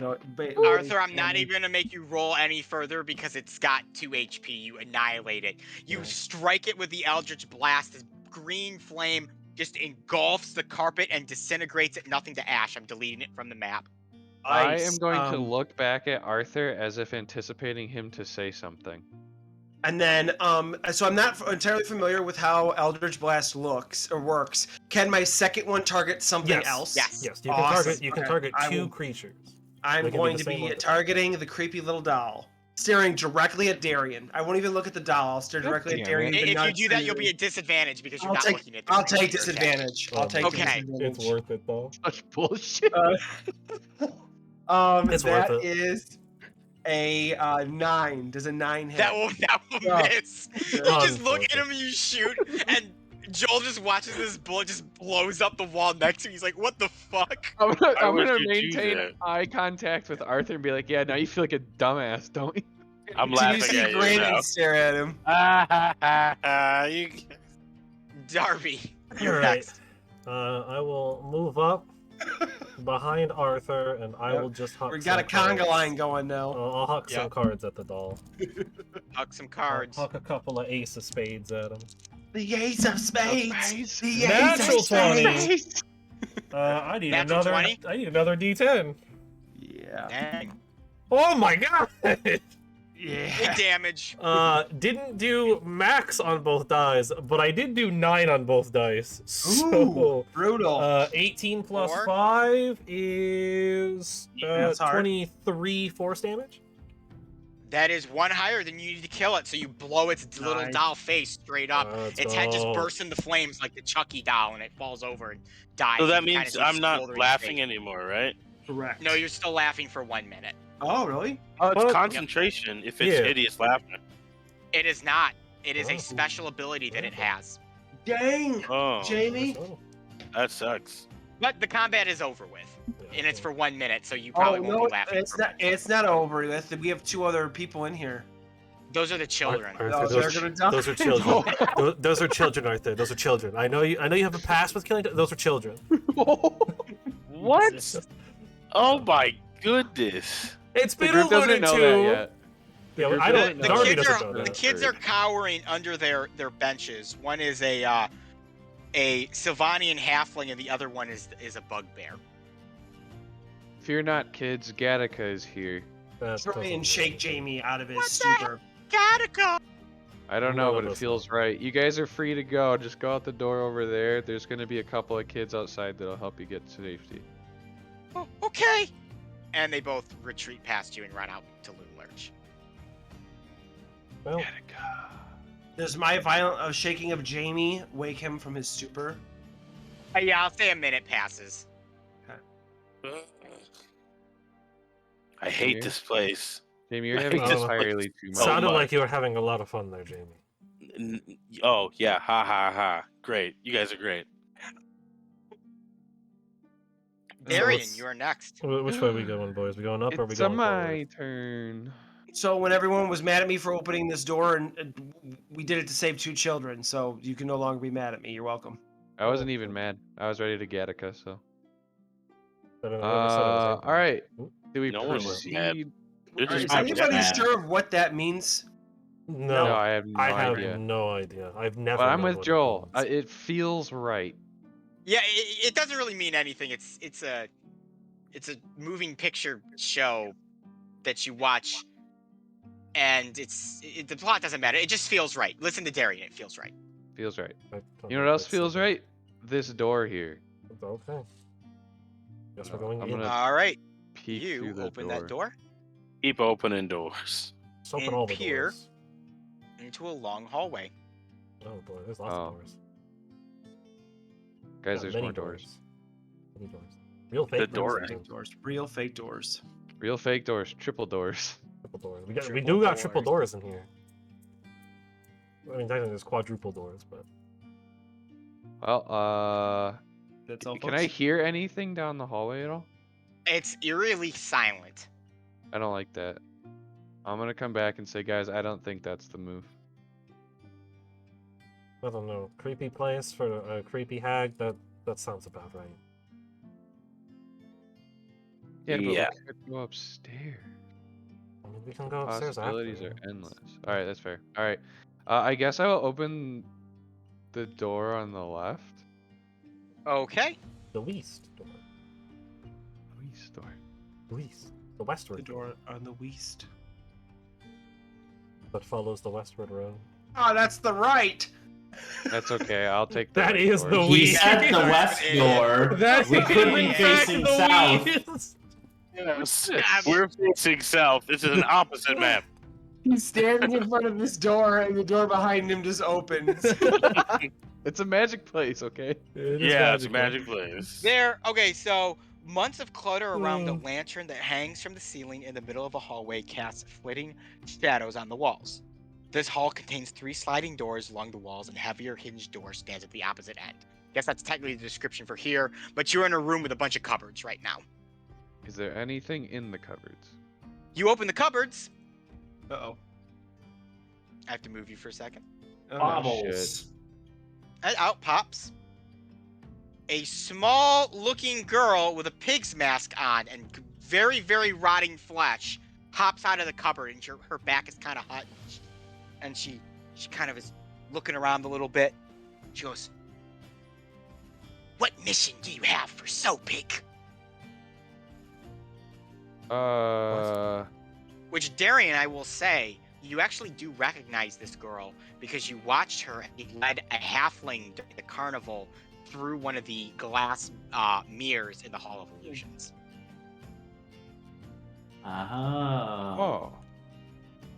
C: Arthur, I'm not even gonna make you roll any further because it's got 2 HP. You annihilate it. You
A: Right.
C: strike it with the Eldritch Blast. This green flame just engulfs the carpet and disintegrates it, nothing to ash. I'm deleting it from the map.
B: I
E: Nice.
B: am going to look back at Arthur as if anticipating him to say something.
E: And then, so I'm not entirely familiar with how Eldridge Blast looks or works. Can my second one target something
A: Yes.
E: else?
C: Yes.
A: Yes, you can
E: Awesome.
A: target. You can
E: Okay,
A: target
E: I
A: 2
E: will-
A: creatures.
E: I'm
A: They can be
E: going
A: the
E: to
A: same
E: be
A: one.
E: targeting the creepy little doll, staring directly at Darian. I won't even look at the doll. I'll stare
B: God
E: directly at
B: damn
E: Darian.
B: it.
E: but
C: If
E: not
C: you do that,
E: to-
C: you'll be at disadvantage because you're
E: I'll
C: not
E: take-
C: looking at the
E: I'll take
C: creature.
E: disadvantage.
A: Oh
E: I'll
A: my
E: take
C: Okay.
E: disadvantage.
A: It's worth it though.
B: Such bullshit.
A: It's worth
E: That
A: it.
E: is a 9. Does a 9 hit?
C: That will
E: Yeah.
C: miss. You
E: Yeah.
C: just look at him and you shoot, and Joel just watches this bullet just blows up the wall next to him. He's like, "What the fuck?"
B: I'm
D: Why
B: gonna
D: would you do
B: maintain
D: that?
B: eye contact with Arthur and be like, yeah, now you feel like a dumbass, don't you?
D: I'm
E: Do you
D: laughing
E: see
D: at you
E: Brandon
D: now.
E: stare at him?
D: You...
C: Darby.
A: All
C: You're
A: right.
C: next.
A: I will move up behind Arthur, and I
E: Yep.
A: will just huck
E: We got a
A: some
E: conga
A: cards.
E: line going now.
A: I'll huck some
C: Yep.
A: cards at the doll.
C: Huck some
A: I'll
C: cards.
A: huck a couple of ace of spades at him.
E: The ace of spades. The ace
A: Natural
E: of spades.
A: 20. I need
C: Natural
A: another.
C: 20?
A: I need another D10.
E: Yeah.
C: Dang.
A: Oh my god!
C: Big
E: Yeah.
C: damage.
A: Didn't do max on both dice, but I did do 9 on both dice. So,
E: Ooh, brutal.
A: 18 plus
C: Four?
A: 5 is
E: That's hard.
A: 23 force damage.
C: That is one higher than you need to kill it, so you blow its little
E: Nice.
C: doll face straight up.
A: Let's
C: Its head just
A: go.
C: bursts into flames like the Chucky doll, and it falls over and dies.
D: So that
C: You kinda
D: means
C: see the
D: I'm not
C: smoldering
D: laughing
C: face.
D: anymore, right?
E: Correct.
C: No, you're still laughing for 1 minute.
E: Oh, really?
D: Oh, it's
A: But-
D: concentration if it's
A: Yeah.
D: hideous laughter.
C: It is not. It is
A: Oh.
C: a special ability that it has.
E: Dang.
D: Oh,
E: Jamie.
A: So,
D: that sucks.
C: But the combat is over with,
A: yeah,
C: and it's
A: okay.
C: for 1 minute, so you
E: Oh
C: probably won't
E: no,
C: be laughing.
E: it's
C: for
E: not.
C: much.
E: It's not over. We have 2 other people in here.
C: Those are the children.
A: Arthur,
E: Oh,
A: those,
E: they're gonna die.
A: those are children. those are children, Arthur. Those are children. I know you have a past with killing. Those are children.
D: What? Oh my goodness.
A: It's
B: The
A: been
B: group doesn't
A: alluded
B: know
A: to.
B: that yet.
A: Yeah,
B: group
A: I
B: doesn't
A: don't.
B: know
C: The
A: Darby
C: kids
A: doesn't
C: are
A: know
C: the
A: that.
C: kids are cowering under their benches. One is a Sylvanian halfling, and the other one is a bugbear.
B: Fear not, kids. Gattaca is here.
A: That
E: Try
A: doesn't
E: and shake
A: work.
E: Jamie out of his
C: What the
E: stupor.
C: Gattaca!
B: I don't
A: None
B: know,
A: of
B: but it
A: us
B: feels right. You guys are free to go. Just go out the door over there. There's gonna be a couple of kids outside that'll help you get to safety.
C: Oh, okay. And they both retreat past you and run out to Loon Lurch.
A: Well,
E: Does my violent shaking of Jamie wake him from his stupor?
C: Yeah, I'll say a minute passes.
D: I hate
B: Here.
D: this place.
B: Jamie, you're having
A: I don't know.
B: entirely too much.
A: sounded
D: much.
A: like you were having a lot of fun there, Jamie.
D: Oh yeah, ha ha ha. Great. You guys are great.
C: Darian,
A: let's-
C: you are next.
A: Which way are we going, boys? We going up or are we
B: It's
A: going
B: my
A: forward?
B: turn.
E: So when everyone was mad at me for opening this door, and we did it to save 2 children, so you can no longer be mad at me. You're welcome.
B: I wasn't even mad. I was ready to Gattaca, so.
A: I don't know, whoever said it was open.
B: Alright.
A: Oop.
B: Do we
D: No one was mad.
B: proceed?
D: They're just
E: Is
F: I'm
E: anybody
F: mad.
E: sure of what that means?
A: No,
B: No, I have no
A: I have
B: idea.
A: no idea. I've never.
B: But I'm
A: known
B: with
A: what it
B: Joel.
A: means.
B: It feels right.
C: Yeah, it doesn't really mean anything. It's a moving picture show that you watch, and the plot doesn't matter. It just feels right. Listen to Darian. It feels right.
B: Feels right.
A: I don't
B: You know
A: know
B: what
A: if
B: else
A: it's
B: feels
A: a-
B: right? This door here.
A: Okay. Guess we're going
B: I'm
A: in.
B: gonna
C: All right,
B: peek
C: you
B: through the
C: open
B: door.
C: that door
D: keep opening doors.
A: Let's open
C: and
A: all the
C: peer.
A: doors.
C: into a long hallway.
A: Oh boy, there's lots
B: Oh.
A: of doors.
B: Guys,
A: Yeah,
B: there's
A: many
B: more doors.
A: Many doors. Real fake
D: The
A: doors.
D: door
A: and
E: Fake doors. Real fake doors.
B: Real fake doors. Triple doors.
A: Triple doors. We
C: Triple
A: do got triple
C: doors.
A: doors in here. I mean, technically there's quadruple doors, but
B: Well,
E: That's all.
B: can I
E: folks.
B: hear anything down the hallway at all?
C: It's eerily silent.
B: I don't like that. I'm gonna come back and say, guys, I don't think that's the move.
A: I don't know. Creepy place for a creepy hag. That sounds about right.
B: Yeah, but
D: Yeah.
B: we could go upstairs.
A: I mean, we can go upstairs
B: Possibilities
A: after.
B: are endless. All right, that's fair. All right, I guess I will open the door on the left.
C: Okay.
A: The west door.
B: East door.
A: The west. The
E: The
A: westward
E: door on the west.
A: that follows the westward road.
E: Oh, that's the right.
B: That's okay. I'll take the
A: That
B: right
A: is
B: door.
A: the
F: He
A: west.
F: said the west door.
A: That's
F: We could be
A: in fact
F: facing
A: the
F: south.
A: west.
D: Yes. We're facing south. This is an opposite map.
E: He's standing in front of this door, and the door behind him just opens.
B: It's a magic place, okay?
A: It is
D: Yeah, it's a
A: magical.
D: magic place.
C: Okay, so months of clutter around the
A: Mm.
C: lantern that hangs from the ceiling in the middle of a hallway casts flitting shadows on the walls. This hall contains 3 sliding doors along the walls, and heavier hinged door stands at the opposite end. Guess that's technically the description for here, but you're in a room with a bunch of cupboards right now.
B: Is there anything in the cupboards?
C: You open the cupboards.
E: Uh-oh.
C: I have to move you for a second.
E: Oh,
F: Bobbles.
C: And out pops a small-looking girl with a pig's mask on and very, very rotting flesh hops out of the cupboard, and her back is kind of hot, and she kind of is looking around a little bit. She goes, "What mission do you have for Soapig?" Which, Darian, I will say, you actually do recognize this girl because you watched her and you led a halfling during the carnival through one of the glass mirrors in the Hall of Illusions.
B: Oh.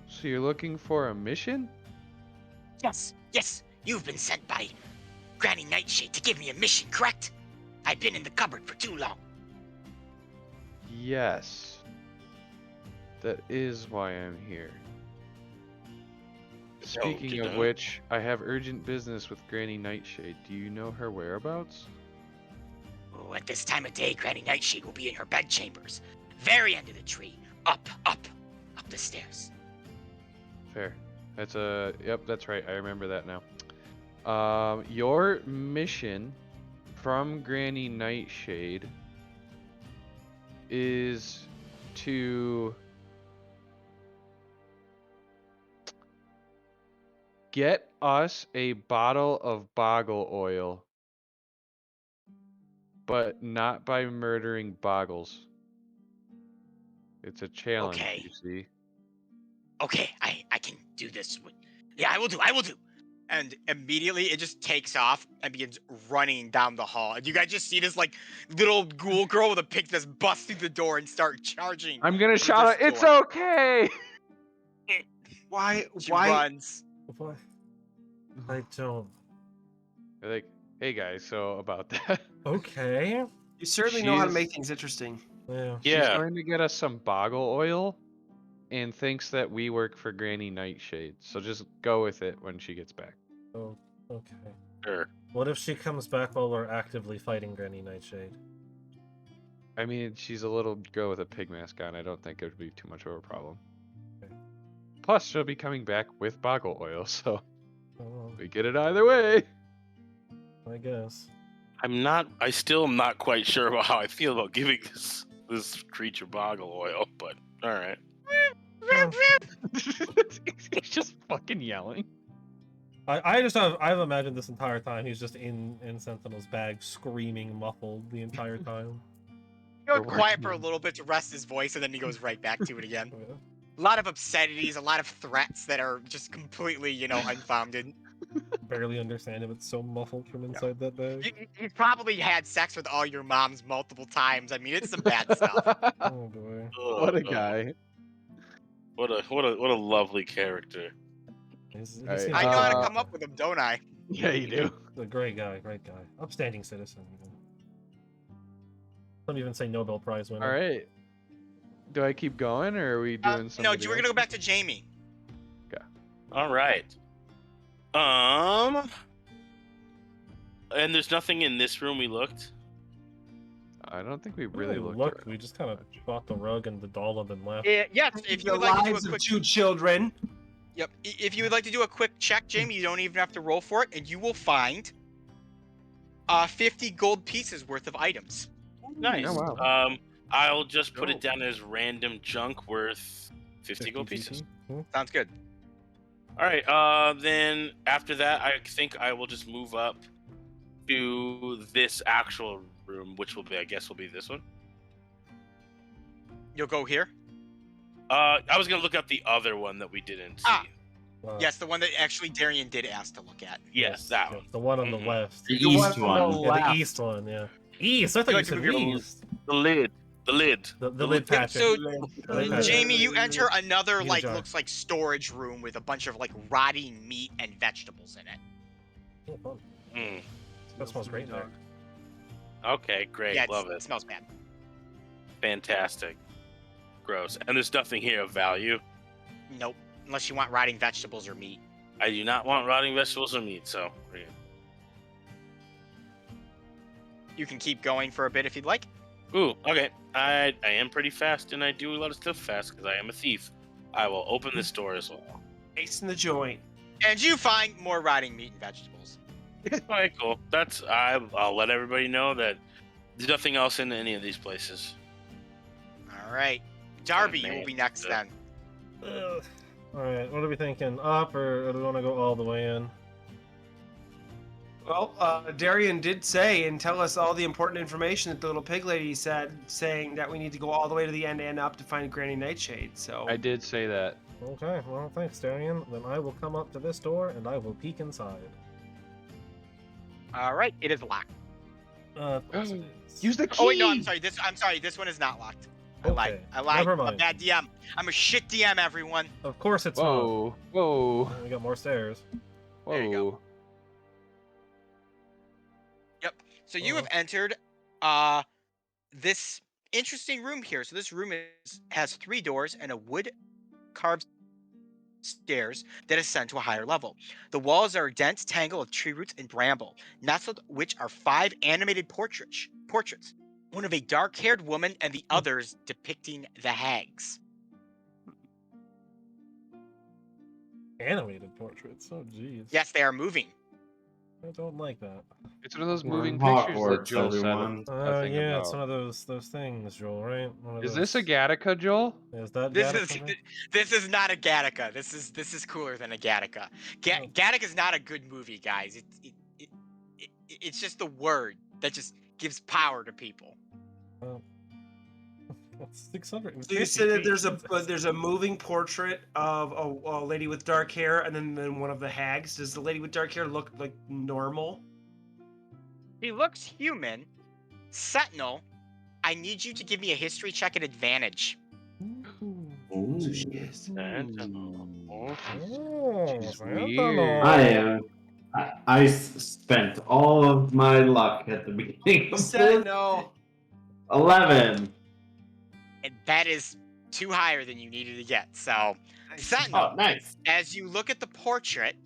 B: So you're looking for a mission?
C: Yes, you've been sent by Granny Nightshade to give me a mission, correct? I've been in the cupboard for too long.
B: Yes. That is why I'm here. Speaking of which, I have urgent business with Granny Nightshade. Do you know her whereabouts?
C: Oh, at this time of day, Granny Nightshade will be in her bedchambers. Very end of the tree. Up the stairs.
B: Fair. Yep, that's right. I remember that now. Your mission from Granny Nightshade is to get us a bottle of boggle oil, but not by murdering boggles. It's a challenge,
C: Okay.
B: you see.
C: Okay, I can do this. Yeah, I will do. And immediately it just takes off and begins running down the hall. And you guys just see this like little ghoul girl with a pick just bust through the door and start charging.
B: I'm gonna
C: for
B: shout
C: this
B: it, it's
C: door.
B: okay!
C: She runs.
A: Why? I don't.
B: They're like, hey guys, so about that.
A: Okay.
E: You certainly know how to
B: She's-
E: make things interesting.
A: Yeah.
B: She's
D: Yeah.
B: going to get us some boggle oil and thinks that we work for Granny Nightshade. So just go with it when she gets back.
A: Oh, okay.
D: Sure.
A: What if she comes back while we're actively fighting Granny Nightshade?
B: I mean, she's a little girl with a pig mask on. I don't think it would be too much of a problem.
A: Okay.
B: Plus, she'll be coming back with boggle oil, so
A: Oh,
B: we get it either way.
A: I guess.
D: I still am not quite sure about how I feel about giving this creature boggle oil, but all right.
B: He's just fucking yelling.
A: I've imagined this entire time he's just in Sentinel's bag screaming muffled the entire time.
C: He goes
B: We're
C: quiet
B: working
C: for a
B: on-
C: little bit to rest his voice, and then he goes right back to it again.
A: Yeah.
C: A lot of obscenities, a lot of threats that are just completely, unfounded.
A: Barely understand him. It's so muffled from inside that bag.
C: He's probably had sex with all your moms multiple times. I mean, it's some bad stuff.
A: Oh boy.
B: What a
D: Oh,
B: guy.
D: What a lovely character.
A: He
B: Alright,
A: seems
C: I know how to
B: Uh,
C: come up with them, don't I?
B: Yeah, you do.
A: a great guy. Upstanding citizen. Even. Some even say Nobel Prize winner.
B: All right. Do I keep going, or are we doing something?
C: No, we're gonna go back to Jamie.
D: All right. And there's nothing in this room we looked.
B: I don't think we
A: We
B: really
A: looked.
B: looked.
A: We just kind of bought the rug and the doll and then left.
C: Yes, if you
E: The
C: would like to do a
E: lives of
C: quick,
E: 2 children.
C: yep, if you would like to do a quick check, Jamie, you don't even have to roll for it, and you will find 50 gold pieces worth of items.
D: Nice.
B: Oh, wow.
D: I'll just put it
E: Dope.
D: down as random junk worth 50 gold pieces.
A: Hmm?
C: Sounds good.
D: All right. Then after that, I think I will just move up to this actual room, which will be this one.
C: You'll go here.
D: I was gonna look up the other one that we didn't see.
C: Ah.
A: Wow.
C: Yes, the one that actually Darian did ask to look at.
D: Yes, that
A: yeah,
D: one.
A: the one on the
D: Mhm.
A: left.
F: The
E: The one
F: east
E: on
F: one.
E: the
A: Yeah,
E: left.
A: the east one. Yeah. East. I thought you
D: Good,
A: said
D: good, good.
A: east.
D: The lid.
A: The lid
C: Yeah,
A: patch.
C: so
A: Okay.
C: Jamie, you enter another
A: Meat
C: like
A: jar.
C: looks like storage room with a bunch of like rotting meat and vegetables in it.
A: Oh, fun.
D: Mm.
A: That smells great, dog.
D: Okay, great.
C: Yeah,
D: Love
C: it
D: it.
C: smells bad.
D: Fantastic. Gross. And there's nothing here of value.
C: Nope, unless you want rotting vegetables or meat.
D: I do not want rotting vegetables or meat, so.
C: You can keep going for a bit if you'd like.
D: Ooh, okay. I am pretty fast, and I do a lot of stuff fast because I am a thief. I will open this door as well.
E: Ace in the joint.
C: And you find more rotting meat and vegetables.
D: Alright, cool. I'll let everybody know that there's nothing else in any of these places.
C: All right, Darby, you
D: man,
C: will be next
D: yeah.
C: then.
A: Alright, what are we thinking? Up, or do we want to go all the way in?
E: Well, Darian did say and tell us all the important information that the little pig lady said, saying that we need to go all the way to the end and up to find Granny Nightshade. So
B: I did say that.
A: Okay, well, thanks, Darian. Then I will come up to this door, and I will peek inside.
C: All right, it is locked.
A: Of course it is.
B: Use the key.
C: Oh wait, no, I'm sorry. This one is not locked. I lied.
A: Okay,
C: I lied.
A: never
C: I'm a
A: mind.
C: bad DM. I'm a shit DM, everyone.
A: Of course it's not.
B: Whoa. Whoa.
A: Oh, we got more stairs.
C: There you go.
B: Whoa.
C: So you have entered this interesting room here. So this room has 3 doors and a wood carved stairs that ascend to a higher level. The walls are a dense tangle of tree roots and bramble, nestled which are 5 animated portraits. One of a dark-haired woman and the others depicting the hags.
A: Animated portraits. Oh, jeez.
C: Yes, they are moving.
A: I don't like that.
B: It's one of those
F: We're
B: moving
F: in
B: pictures that
F: Hogwarts,
B: Joel
F: everyone.
B: said a thing
A: Yeah,
B: about.
A: it's one of those things, Joel. Right? One of
B: Is this a
A: those-
B: Gattaca, Joel?
A: Is that
C: This
A: Gattaca?
C: this is not a Gattaca. This is cooler than a Gattaca. Gattaca is not a good movie, guys. It's just the word that just gives power to people.
A: That's 600.
E: So you said that there's a moving portrait of a lady with dark hair, and then one of the hags. Does the lady with dark hair look like normal?
C: He looks human. Sentinel, I need you to give me a history check at advantage.
F: Ooh.
E: So she is.
A: Oh,
B: She's
A: Sentinel.
B: weird.
F: I spent all of my luck at the beginning of this.
E: No.
F: 11.
C: And that is too higher than you needed to get. So, Sentinel,
F: Oh, nice.
C: as you look at the portrait,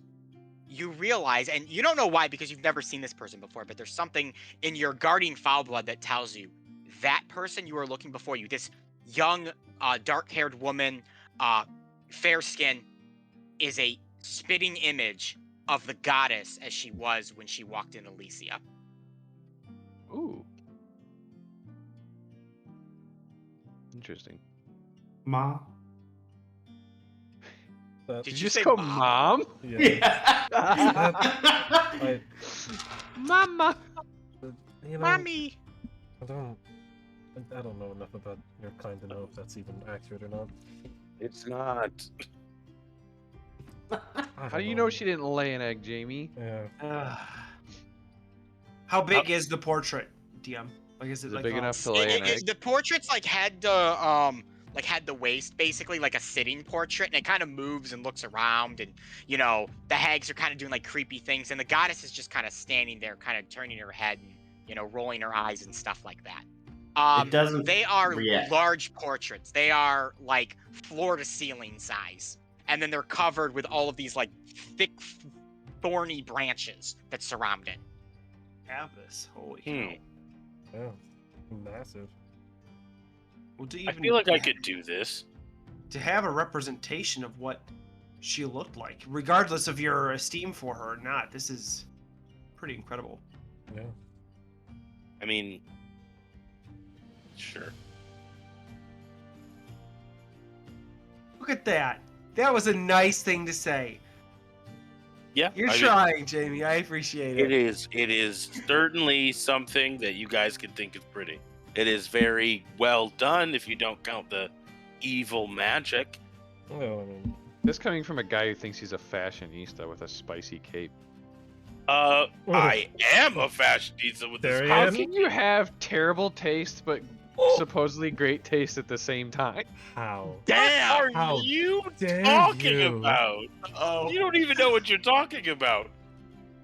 C: you realize, and you don't know why because you've never seen this person before, but there's something in your guardian foul blood that tells you that person you are looking before you, this young, dark-haired woman, fair skin, is a spitting image of the goddess as she was when she walked in Elyssia.
B: Ooh. Interesting.
F: Ma.
A: That-
C: Did
B: Did
C: you
B: you
C: say
B: just go
C: mom?
B: mom?
A: Yeah.
F: Yeah.
B: Mama.
A: You know,
C: Mommy!
A: I don't know enough about your kind to know if that's even accurate or not.
D: It's not.
A: I
B: How
A: don't
B: do you know she didn't lay an egg, Jamie?
A: Yeah.
E: How big is the portrait, DM? Like, is it
B: Is it
E: like
B: big enough to lay an egg?
C: The portrait's had the waist basically like a sitting portrait, and it kind of moves and looks around, and the hags are kind of doing like creepy things, and the goddess is just kind of standing there, kind of turning her head and rolling her eyes and stuff like that.
F: It doesn't
C: They are
F: react.
C: large portraits. They are like floor to ceiling size, and then they're covered with all of these like thick, thorny branches that surround it.
E: Abyss? Holy
D: Hmm.
E: cow.
A: Yeah. Massive.
E: Well, to
D: I
E: even
D: feel like I could do this.
E: to have a representation of what she looked like, regardless of your esteem for her or not. This is pretty incredible.
A: Yeah.
D: I mean, sure.
E: Look at that. That was a nice thing to say.
D: Yeah,
E: You're
D: I mean,
E: trying, Jamie. I appreciate it.
D: It is certainly something that you guys can think is pretty. It is very well done if you don't count the evil magic.
A: Well, I mean,
B: This coming from a guy who thinks he's a fashionista with a spicy cape.
D: I am a fashionista with this.
A: There he
B: How
A: is.
B: can you have terrible taste but supposedly great taste at the same time?
A: how?
D: Damn,
A: How
D: what are you
A: dare
D: talking
A: you.
D: about?
E: Oh,
D: You don't even know what you're talking about.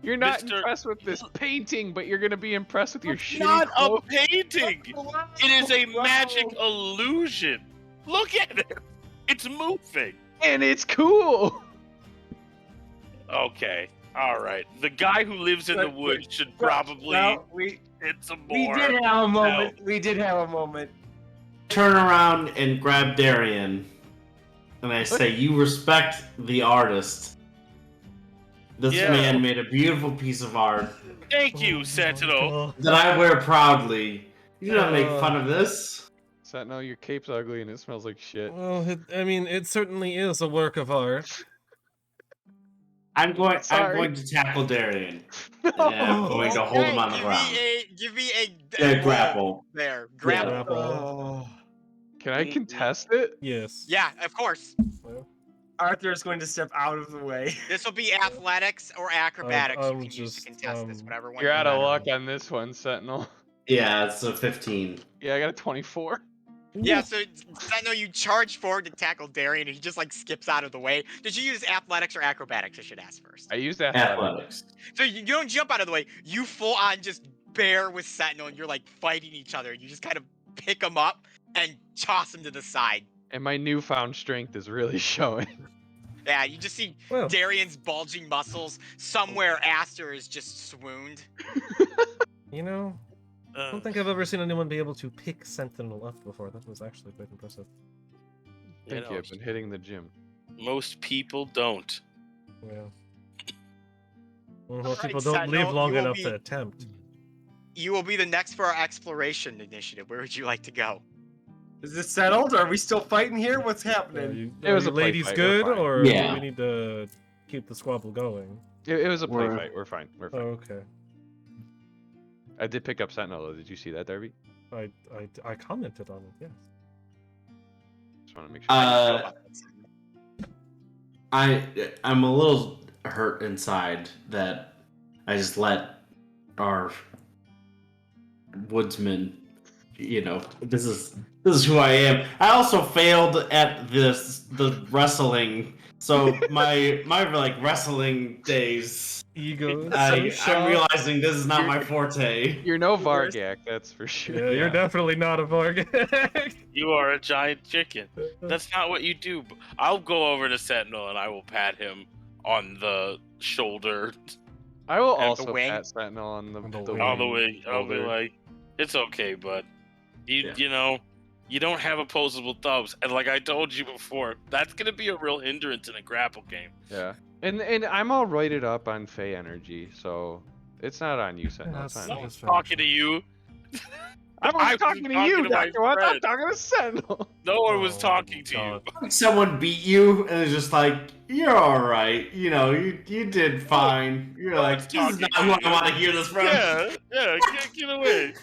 B: You're not
D: Mr.
B: impressed with this painting, but you're gonna be impressed with your
D: It's
B: shitty
D: not a
B: clothes.
D: painting. It is a magic illusion. Look at it. It's moving.
B: And it's cool!
D: Okay. All right. The guy who lives in the
E: But-
D: woods should probably
E: well, we
D: hit some
E: we
D: more.
E: did have a moment. We did have a moment.
F: Turn around and grab Darian. And I say, you respect the artist. This
D: Yeah.
F: man made a beautiful piece of art
D: Thank you,
A: Oh my
D: Sentinel.
A: God.
F: that I wear proudly. You do not make fun of this.
B: Sentinel, your cape's ugly and it smells like shit.
A: Well, I mean, it certainly is a work of art.
F: I'm going
B: Sorry.
F: to tackle Darian. And I'm going to hold him on the ground.
C: Give me a
F: Yeah,
C: roll
F: grapple.
C: there. Grapple.
A: Grapple.
E: Oh.
B: Can I contest it?
A: Yes.
C: Yeah, of course.
A: Well,
E: Arthur is going to step out of the way.
C: This will be athletics or acrobatics.
A: I
C: You
A: would
C: can use to
A: just,
C: contest this, whatever one.
B: You're
C: you
B: out of
C: want.
B: luck on this one, Sentinel.
F: Yeah, it's a 15.
B: Yeah, I got a 24.
C: Yeah, so I know you charge forward to tackle Darian, and he just like skips out of the way. Did you use athletics or acrobatics? I should ask first.
B: I used athletics.
F: Athletics.
C: So you don't jump out of the way. You full on just bear with Sentinel, and you're like fighting each other. You just kind of pick him up and toss him to the side.
B: And my newfound strength is really showing.
C: Yeah, you just see
A: Well,
C: Darian's bulging muscles. Somewhere Aster is just swooned.
A: you know, I don't think I've ever seen anyone be able to pick Sentinel up before. That was actually quite impressive.
B: Thank you. I've been hitting the gym.
D: Most people don't.
A: Yeah. Well, most
C: Alright,
A: people don't
C: Sentinel,
A: live long
C: you will
A: enough
C: be-
A: to attempt.
C: You will be the next for our exploration initiative. Where would you like to go?
E: Is this settled? Are we still fighting here? What's happening?
B: It was
A: are
B: a
A: you
B: play
A: ladies
B: fight, we're
A: good,
B: fine.
A: or do
F: Yeah.
A: we need to keep the squabble going?
B: It was a play
F: We're-
B: fight. We're fine. We're
A: Oh,
B: fine.
A: okay.
B: I did pick up Sentinel, though. Did you see that, Darby?
A: I commented on it. Yes.
B: Just want to make sure.
F: I'm a little hurt inside that I just let our woodsman, this is who I am. I also failed at the wrestling, so my like wrestling days.
A: Ego.
F: I'm
A: shot.
F: realizing this is not my forte.
B: You're no Vargak, that's for sure.
A: Yeah, you're definitely not a Vargas.
D: You are a giant chicken. That's not what you do. I'll go over to Sentinel and I will pat him on the shoulder
B: I will
C: And the
B: also
C: wing?
B: pat Sentinel on the,
A: On the
B: the
A: wing.
D: all the
B: wing
D: way. I'll be
B: shoulder.
D: like, "It's okay, bud.
F: Yeah.
D: You don't have opposable thumbs, and like I told you before, that's gonna be a real hindrance in a grapple game."
B: Yeah. And I'm all roided up on Fey energy, so it's not on you, Sentinel. It's
A: That's-
B: on
D: No
B: me.
A: that's
D: one's
A: fair.
D: talking to you.
B: I
D: I
B: was
D: was
B: talking to
D: talking
B: you,
D: to my
B: Dr. Watts. I'm
D: friend.
B: talking to Sentinel.
D: No one was
A: Oh,
D: talking to
A: God.
D: you.
F: Someone beat you, and it's just like, you're all right. You did fine. You're
D: No
F: like,
D: one's
F: this is not
D: talking
F: who
D: to
F: I
D: you.
F: want to hear this from.
D: Yeah, get away.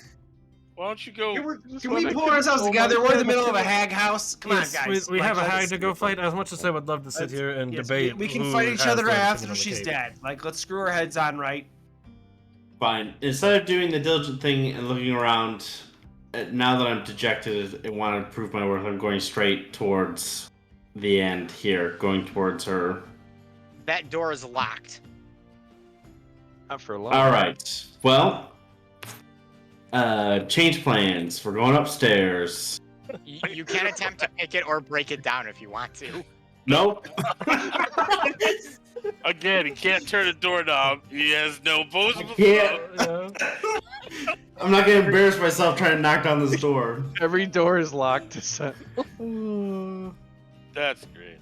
D: Why don't you go?
E: Can we pull ourselves together? We're in the middle of a hag house. Come on,
A: Yes,
E: guys.
A: we have a
E: Like,
A: hag
E: let's-
A: to go fight. As much as I would love to sit
E: let's-
A: here and
E: yes,
A: debate,
E: we can
A: who
E: fight each
A: has
E: other
A: the
E: after
A: opinion on the
E: she's
A: cape.
E: dead. Like, let's screw our heads on right.
F: Fine. Instead of doing the diligent thing and looking around, now that I'm dejected and want to prove my worth, I'm going straight towards the end here, going towards her.
C: That door is locked.
B: Not for long.
F: All right. Well, change plans. We're going upstairs.
C: You can attempt to pick it or break it down if you want to.
F: Nope.
D: Again, he can't turn a doorknob. He has no opposable
F: can't.
D: thumb.
A: Yeah.
F: I'm not gonna embarrass myself trying to knock down this door.
B: Every door is locked to Sentinel.
A: Oh,
D: That's great.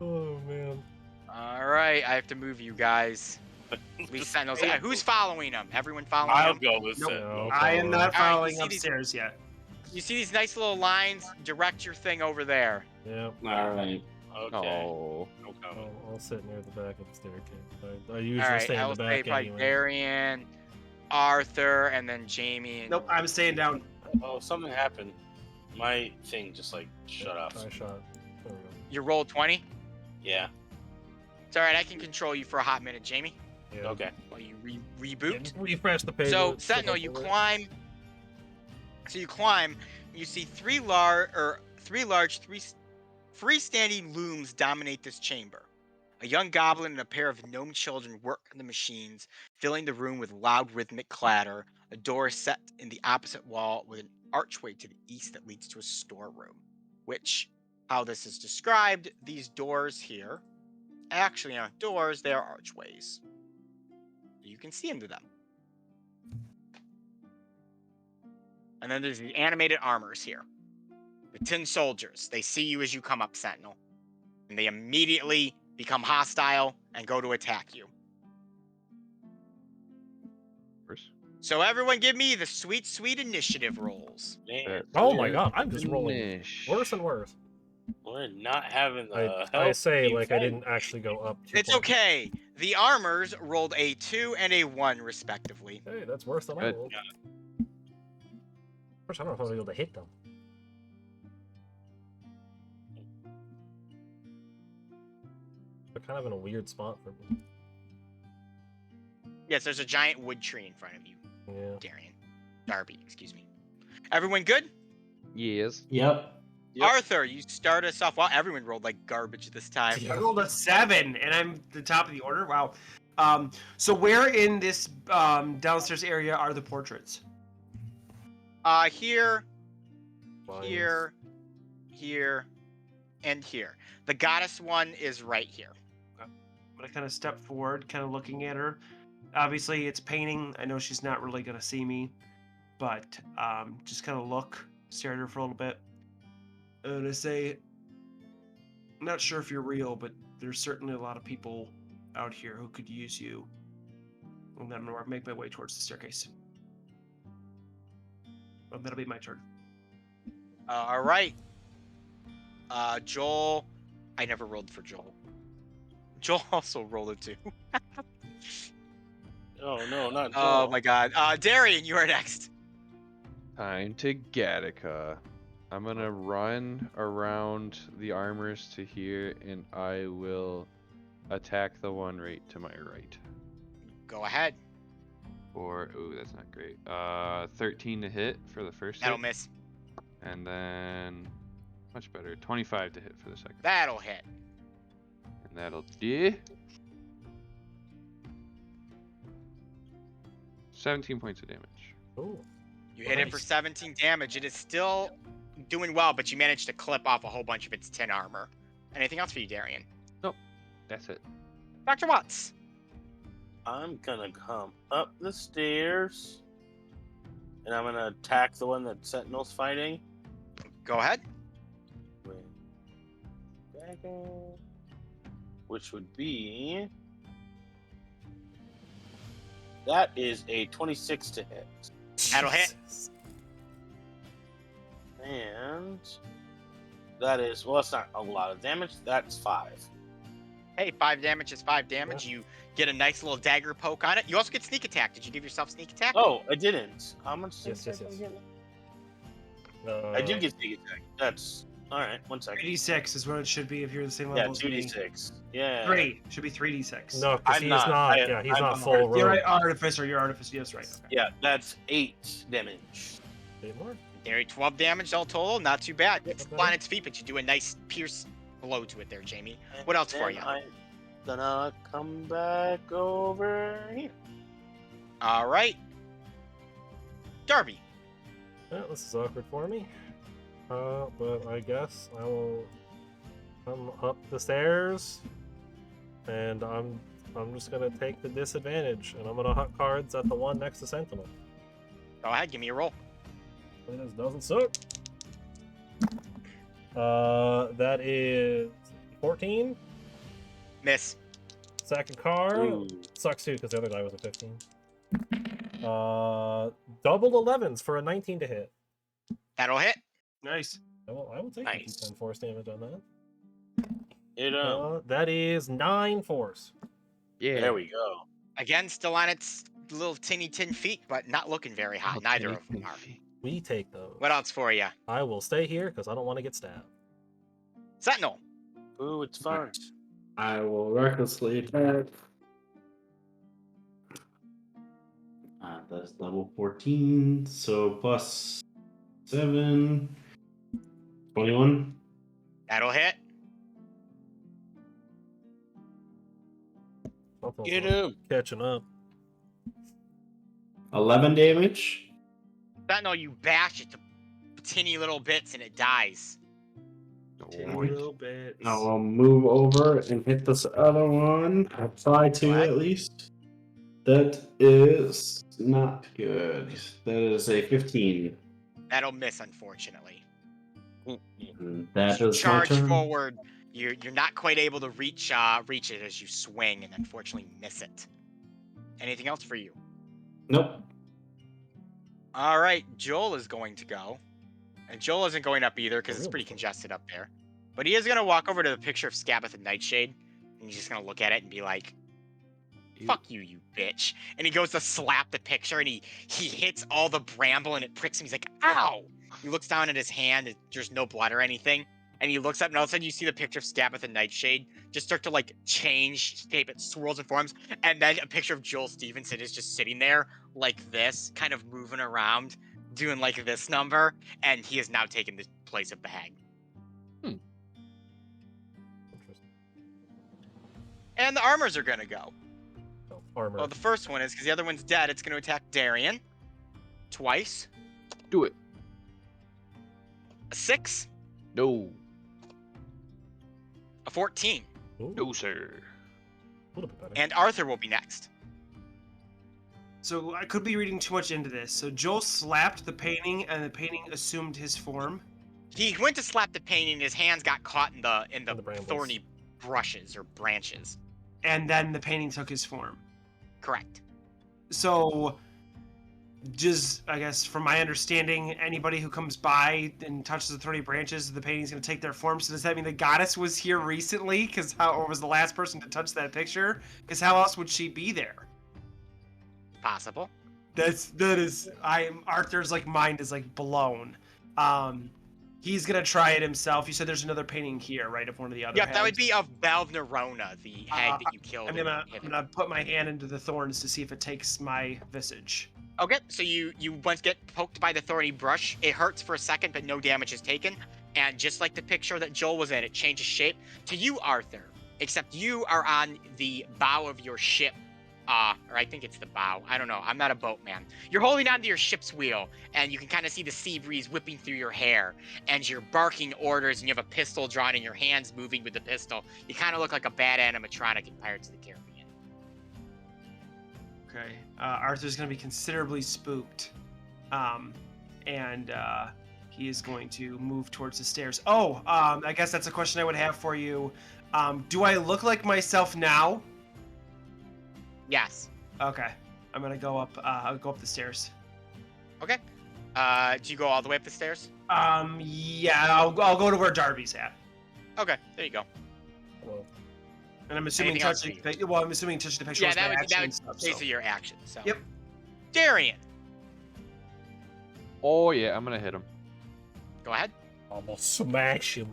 A: oh man.
C: All right, I have to move you guys. At least Sentinel's. Who's following him? Everyone following
D: I'll
C: him?
D: go with
E: Nope.
D: Sentinel.
E: I am not
C: All right,
E: following
C: you see these-
E: upstairs yet.
C: You see these nice little lines? Direct your thing over there.
A: Yeah.
F: All right.
D: Okay.
B: Oh.
D: No comment.
A: I'll sit near the back of the staircase. I usually
C: All right,
A: stay
C: I
A: in
C: will
A: the
C: say
A: back
C: probably
A: anyway.
C: Darian, Arthur, and then Jamie. And...
E: Nope, I'm staying down.
D: Oh, something happened. My thing just like shut off.
A: I shot. There we
C: You rolled 20?
D: Yeah.
C: It's alright, I can control you for a hot minute, Jamie.
A: go. Yeah.
D: Okay.
C: While you reboot.
A: Yeah, refresh the page.
C: So,
A: let's flip
C: Sentinel,
A: up
C: you
A: the way.
C: climb. So you climb. You see three large, freestanding looms dominate this chamber. A young goblin and a pair of gnome children work on the machines, filling the room with loud rhythmic clatter. A door is set in the opposite wall with an archway to the east that leads to a storeroom. Which, how this is described, these doors here, actually aren't doors, they are archways. You can see into them. And then there's the animated armors here. The tin soldiers. They see you as you come up, Sentinel. And they immediately become hostile and go to attack you. So everyone give me the sweet, sweet initiative rolls.
D: Man,
A: Oh my
D: we're-
A: god, I'm just rolling
B: Finish.
A: worse and worse.
D: We're not having the
A: I
D: help
A: say like I
D: defend.
A: didn't actually go up 2
C: It's
A: points.
C: okay. The armors rolled a 2 and a 1 respectively.
A: Hey, that's worse than I
B: Good.
A: rolled. First, I don't know if I was able to hit them. They're kind of in a weird spot for me.
C: Yes, there's a giant wood tree in front of you,
A: Yeah.
C: Darian. Darby, excuse me. Everyone good?
B: Yes.
F: Yep.
B: Yep.
C: Arthur, you start us off. Wow, everyone rolled like garbage this time.
E: I rolled a 7, and I'm the top of the order. Wow. So where in this downstairs area are the portraits?
C: Here,
A: Lions.
C: here, and here. The goddess one is right here.
E: I'm gonna kind of step forward, kind of looking at her. Obviously, it's painting. I know she's not really gonna see me, but just kind of look, stare at her for a little bit, and I say, "I'm not sure if you're real, but there's certainly a lot of people out here who could use you." And then I'm gonna make my way towards the staircase. That'll be my turn.
C: All right. Joel. I never rolled for Joel. Joel also rolled a 2.
D: Oh no, not
C: Oh
D: Joel.
C: my god. Darian, you are next.
B: Time to Gattaca. I'm gonna run around the armors to here, and I will attack the one right to my right.
C: Go ahead.
B: Ooh, that's not great. 13 to hit for the first
C: That'll
B: hit,
C: miss.
B: and then much better, 25 to hit for the second.
C: That'll hit.
B: And that'll do 17 points of damage.
A: Ooh.
C: You hit it for
A: Nice.
C: 17 damage. It is still doing well, but you managed to clip off a whole bunch of its tin armor. Anything else for you, Darian?
B: That's it.
C: Dr. Watts.
D: I'm gonna come up the stairs, and I'm gonna attack the one that Sentinel's fighting.
C: Go ahead.
D: With dagger, which would be that is a 26 to hit,
C: That'll hit.
A: Jesus.
D: and that is well, that's not a lot of damage. That's 5.
C: Hey, 5 damage is 5 damage. You get a nice little dagger poke on it. You also get sneak attack. Did you give yourself sneak attack?
D: Oh, I didn't. How much?
A: Yes,
D: sneak
A: yes,
D: attack
A: yes.
D: did I get? I do get sneak attack. That's all right. 1 second.
E: 3d6 is what it should be if you're the same
D: Yeah,
E: level as me.
D: 2d6. Yeah.
E: 3 should be 3d6.
A: No, because
D: I'm
A: he's
D: not.
A: not.
D: I-
A: Yeah, he's
D: I'm
A: not
D: not.
A: full rogue.
E: You're right, artificer. You're artificer. Yes, right. Okay.
D: Yeah, that's 8 damage.
A: 8 more.
C: There, 12 damage all total. Not too bad. It's
A: Okay.
C: on its feet, but you do a nice pierce blow to it there, Jamie.
D: And
C: What else for
D: then
C: you?
D: I'm gonna come back over here.
C: All right. Darby.
A: Yeah, this is awkward for me. But I guess I will come up the stairs, and I'm just gonna take the disadvantage, and I'm gonna hunt cards at the one next to Sentinel.
C: Go ahead. Give me a roll.
A: This doesn't suck. That is 14.
C: Miss.
A: Second card
D: Ooh.
A: sucks too because the other die was a 15. Double 11s for a 19 to hit.
C: That'll hit.
E: Nice.
A: I will take
D: Nice.
A: the 10 force damage on that. That is 9 force.
B: Yeah.
D: There we go.
C: Again, still on its little tinny tin feet, but not looking very hot. Neither of them are.
A: We take those.
C: What else for you?
A: I will stay here because I don't want to get stabbed.
C: Sentinel.
D: Ooh, it's fun.
F: I will recklessly attack. That's level 14, so plus 7. 21.
C: That'll hit.
A: Something's
D: Get
A: not
D: him.
A: catching up.
F: 11 damage.
C: Sentinel, you bash it to tinny little bits and it dies.
E: A
B: Alright.
E: little bit.
F: Now I'll move over and hit this other one. I'll try to
C: What?
F: at least. That is not good. That is a 15.
C: That'll miss, unfortunately.
F: And that
C: You
F: is my
C: charge
F: turn.
C: forward. You're not quite able to reach it as you swing and unfortunately miss it. Anything else for you?
F: Nope.
C: All right, Joel is going to go. And Joel isn't going up either because it's
A: Really?
C: pretty congested up there. But he is going to walk over to the picture of Scabbeth and Nightshade. And he's just going to look at it and be like, fuck you, you bitch. And he goes to slap the picture and he hits all the bramble and it pricks him. He's like, ow! He looks down at his hand. There's no blood or anything. And he looks up and all of a sudden you see the picture of Scabbeth and Nightshade just start to like change shape. It swirls and forms. And then a picture of Joel Stevenson is just sitting there like this, kind of moving around, doing like this number. And he has now taken the place of the hag.
A: Interesting.
C: And the armors are going to go.
A: Oh, armor.
C: Well, the first one is because the other one's dead. It's going to attack Darian twice.
B: Do it.
C: A 6,
B: No.
C: a 14,
A: Ooh,
B: No, sir.
A: a little bit better.
C: and Arthur will be next.
E: So I could be reading too much into this. So Joel slapped the painting, and the painting assumed his form.
C: He went to slap the painting. His hands got caught in the
A: the brambles.
C: thorny brushes or branches.
E: And then the painting took his form.
C: Correct.
E: So, just I guess from my understanding, anybody who comes by and touches the 30 branches, the painting's going to take their form. So does that mean the goddess was here recently? Or was the last person to touch that picture? Because how else would she be there?
C: Possible.
E: Arthur's like mind is like blown. He's gonna try it himself. You said there's another painting here, right? Of one of the other.
C: Yep, that would
E: hags.
C: be of Valve Nerona, the hag that you killed.
E: I'm
C: in
E: gonna
C: Piven.
E: put my hand into the thorns to see if it takes my visage.
C: Okay, so you once get poked by the thorny brush, it hurts for a second, but no damage is taken. And just like the picture that Joel was in, it changes shape to you, Arthur. Except you are on the bow of your ship. Or I think it's the bow. I don't know. I'm not a boatman. You're holding onto your ship's wheel, and you can kind of see the sea breeze whipping through your hair. And you're barking orders, and you have a pistol drawn, and your hands moving with the pistol. You kind of look like a bad animatronic in Pirates of the Caribbean.
E: Okay. Arthur's gonna be considerably spooked, and he is going to move towards the stairs. Oh, I guess that's a question I would have for you. Do I look like myself now?
C: Yes.
E: Okay. I'm gonna go up. I'll go up the stairs.
C: Okay. Do you go all the way up the stairs?
E: Yeah. I'll go to where Darby's at.
C: Okay, there you go.
A: Well,
E: And I'm assuming
C: Anything else
E: touching.
C: for you?
E: Well, I'm assuming touching the picture
C: Yeah,
E: was my
C: that
E: action
C: would
E: and stuff. So.
C: basically your action. So.
E: Yep.
C: Darian,
B: Oh, yeah, I'm going to hit him.
C: go ahead.
A: almost smash him.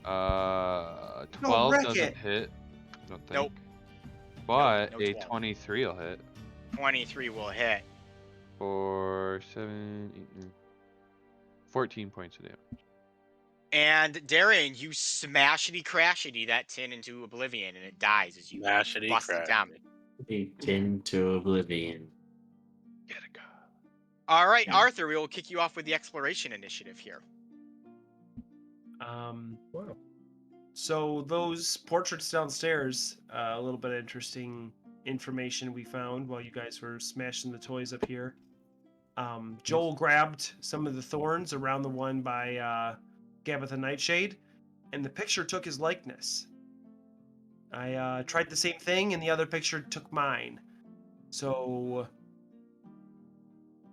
B: 12
E: wreck
B: doesn't
E: it.
B: hit. I don't think.
C: Nope.
B: But
C: no
B: a
C: 12.
B: 23 will hit
C: 23 will hit.
B: for 14 points of damage.
C: And Darian, you smashity crashity that tin into oblivion, and it dies as you
D: Smashity
C: bust it down.
F: Into oblivion.
B: Get a go.
C: All right,
F: Yeah.
C: Arthur, we will kick you off with the exploration initiative here.
A: Wow.
E: So those portraits downstairs, a little bit of interesting information we found while you guys were smashing the toys up here. Joel grabbed some of the thorns around the one by Gabbatha Nightshade, and the picture took his likeness. I tried the same thing, and the other picture took mine. So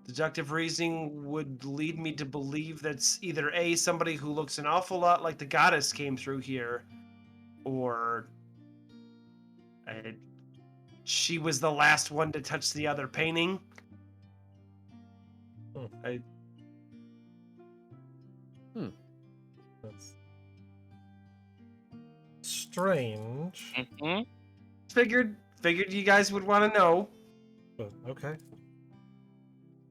E: deductive reasoning would lead me to believe that's either A, somebody who looks an awful lot like the goddess came through here, or she was the last one to touch the other painting.
A: That's strange.
D: Mhm.
E: Figured you guys would want to know.
A: But okay.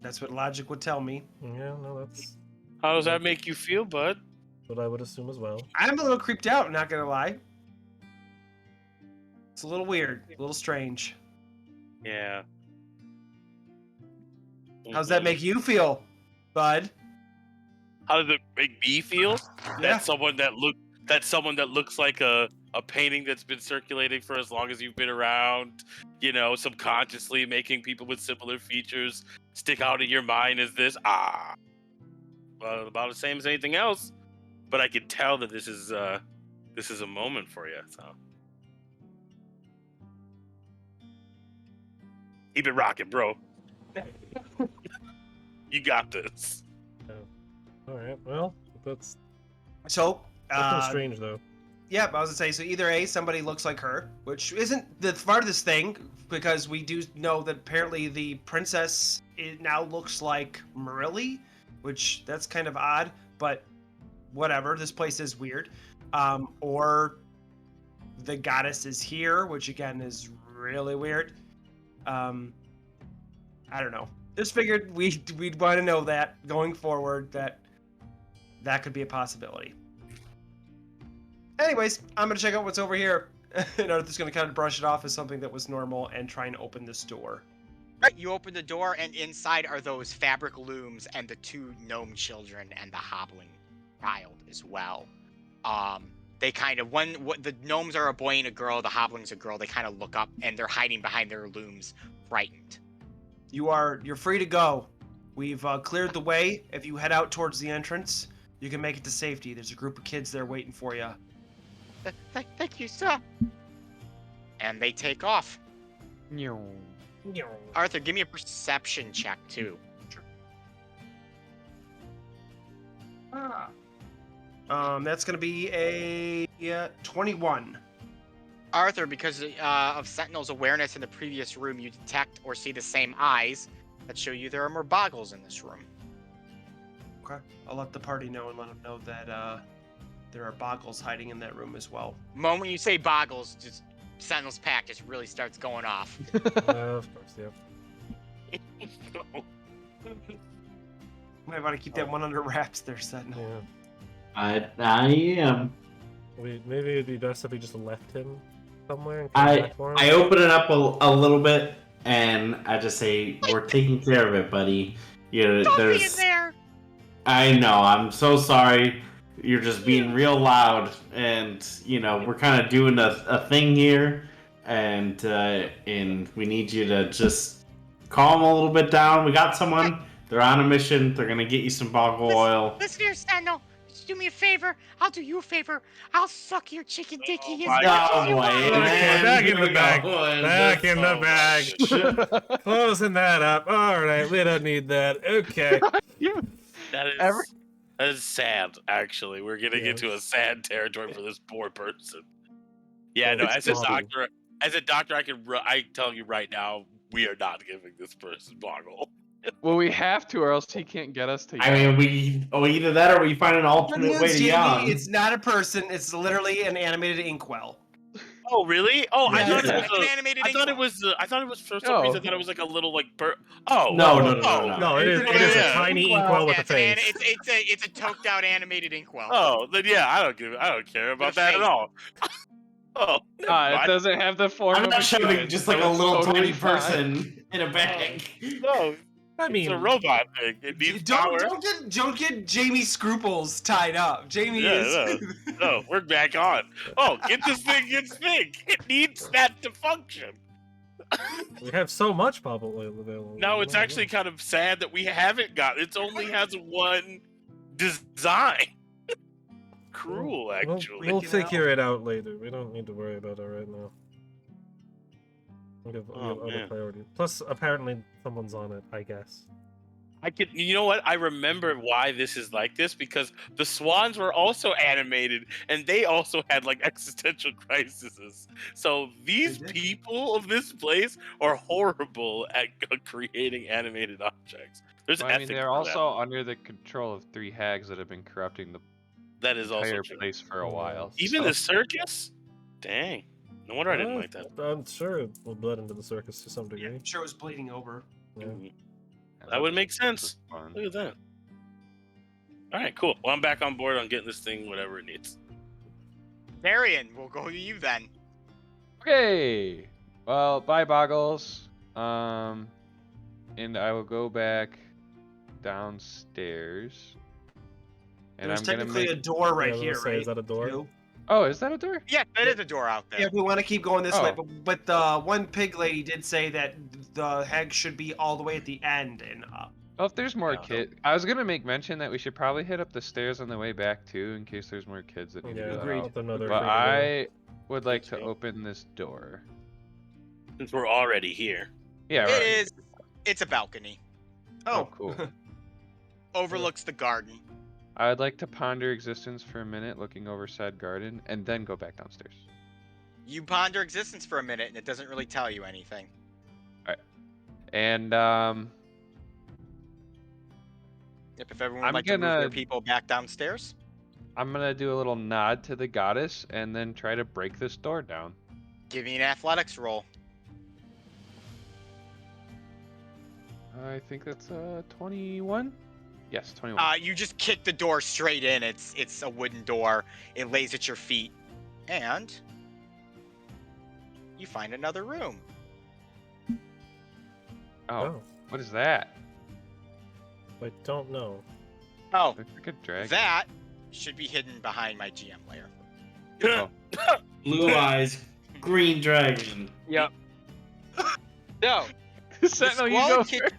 E: That's what logic would tell me.
A: Yeah, no, that's
D: How does that make you feel, bud?
A: what I would assume as well.
E: I'm a little creeped out, not gonna lie. It's a little weird, a little strange.
D: Yeah.
E: How's that
D: Mhm.
E: make you feel, bud?
D: How does it make me feel?
E: Yeah.
D: That's someone that looks like a painting that's been circulating for as long as you've been around, you know, subconsciously making people with similar features stick out in your mind as this. Well, about the same as anything else. But I can tell that this is a moment for you, so keep it rocking, bro. You got this.
A: All right. Well, that's
E: So,
A: nothing strange though.
E: yeah, I was gonna say, so either A, somebody looks like her, which isn't the farthest thing, because we do know that apparently the princess now looks like Marilli, which that's kind of odd, but whatever, this place is weird. Or the goddess is here, which again is really weird. I don't know. Just figured we'd want to know that going forward, that could be a possibility. Anyways, I'm gonna check out what's over here. And Arthur's gonna kind of brush it off as something that was normal and try and open this door.
C: Right, you open the door, and inside are those fabric looms and the 2 gnome children and the hobbling child as well. They kind of the gnomes are a boy and a girl, the hobbling's a girl. They kind of look up and they're hiding behind their looms, frightened.
E: You're free to go. We've cleared the way. If you head out towards the entrance, you can make it to safety. There's a group of kids there waiting for you.
C: Thank you, sir. And they take off. Arthur, give me a perception check too.
E: That's gonna be a 21.
C: Arthur, because of Sentinel's awareness in the previous room, you detect or see the same eyes that show you there are more boggles in this room.
E: Okay, I'll let the party know and let them know that there are boggles hiding in that room as well.
C: Moment you say boggles, just Sentinel's pack just really starts going off.
A: Of course, yeah.
E: Might want to keep that one under wraps there, Sentinel.
A: Yeah.
F: I am.
A: Maybe it'd be best if we just left him somewhere and come back for him.
F: I open it up a little bit and I just say, "We're taking care of it, buddy."
C: Don't be in
F: There's.
C: there!
F: I know. I'm so sorry. You're just being real loud, and we're kind of doing a thing here, and we need you to just calm a little bit down. We got someone. They're on a mission. They're gonna get you some boggle oil.
C: Listen here, Sentinel. Just do me a favor. I'll do you a favor. I'll suck your chicken dicky as
D: my
C: much
D: God.
C: as you want.
A: Okay, back in the bag. Back in the
F: bag.
A: bag. Closing that up. All right, we don't need that. Okay.
D: That is sad, actually. We're getting into a sad territory for this poor person. Yeah, no, as a doctor, I tell you right now, we are not giving this person boggle.
B: Well, we have to, or else he can't get us to.
F: I mean, either that or we find an alternate way to
E: Jamie,
F: yawn.
E: it's not a person. It's literally an animated inkwell.
D: Oh, really? Oh, I
E: Yeah.
D: thought it was.
C: An animated
D: I thought it
C: inkwell.
D: was. I thought it was for some reason. I thought it was like a little like bird. Oh
F: No.
A: No, it is a tiny inkwell with a face.
C: It's a toked out animated inkwell.
D: Oh, then yeah, I don't care about that at all. Oh,
B: It doesn't have the form
F: I'm
B: of
F: not
B: a
F: shoving
B: human,
F: just
B: so
F: like a
B: it's
F: little
B: totally
F: tiny
B: fine.
F: person in a bag.
D: no,
A: I
D: it's
A: mean,
D: a robot thing. It needs power.
E: Don't get Jamie's scruples tied up. Jamie is.
D: No, we're back on. Oh, get this thing gets big. It needs that to function.
A: we have so much bubble oil available.
D: No, it's actually kind of sad that we haven't got. It only has one design. Cruel, actually.
A: We'll figure it out later. We don't need to worry about it right now. We have other priorities. Plus, apparently, someone's on it, I guess.
D: You know what? I remember why this is like this, because the swans were also animated and they also had like existential crises. So these people of this place are horrible at creating animated objects. There's
B: Well, I mean,
D: ethics
B: they're
D: for
B: also under the control of 3 hags that have been corrupting the
D: that is also
B: entire
D: true.
B: place for a while.
D: Even
B: so.
D: the circus? Dang. No wonder I didn't like that.
A: I'm sure it will bled into the circus to some degree.
E: I'm sure it was bleeding over.
A: Yeah.
D: That would make sense.
B: Fun.
D: Look at that. Alright, cool. Well, I'm back on board on getting this thing whatever it needs.
C: Darian, we'll go to you then.
B: Okay. Well, bye, Boggles. And I will go back downstairs. And
E: There's
B: I'm gonna
E: technically
B: make.
E: a door right
A: Yeah, I was
E: here,
A: gonna say,
E: right?
A: is that a door?
E: Too?
B: Oh, is that a door?
C: Yeah, that is a door out there.
E: Yeah, we want to keep going this way,
B: Oh.
E: but the one pig lady did say that the hag should be all the way at the end and up.
B: Well, if there's more
E: Yeah.
B: kids, I was gonna make mention that we should probably hit up the stairs on the way back too, in case there's more kids that need to
A: Yeah,
B: go
E: Agreed.
B: out.
A: with another
B: But
A: creature.
B: I would like to
D: Okay.
B: open this door.
D: Since we're already here.
B: Yeah,
C: It
B: right.
C: is. It's a balcony.
B: Oh, cool.
C: overlooks the garden.
B: I would like to ponder existence for a minute, looking over said garden, and then go back downstairs.
C: You ponder existence for a minute, and it doesn't really tell you anything.
B: And
C: Yep, if everyone would
B: I'm
C: like to move their
B: gonna-
C: people back downstairs.
B: I'm gonna do a little nod to the goddess, and then try to break this door down.
C: Give me an athletics roll.
B: I think that's 21. Yes, 21.
C: You just kick the door straight in. It's a wooden door. It lays at your feet, and you find another room.
B: Oh, what is that?
A: I don't know.
C: Oh,
B: Looks like a dragon.
C: that should be hidden behind my GM layer.
B: Oh,
F: Blue eyes, green dragon.
C: Yep. No.
B: Sentinel, you go
C: squalid ki-
B: first.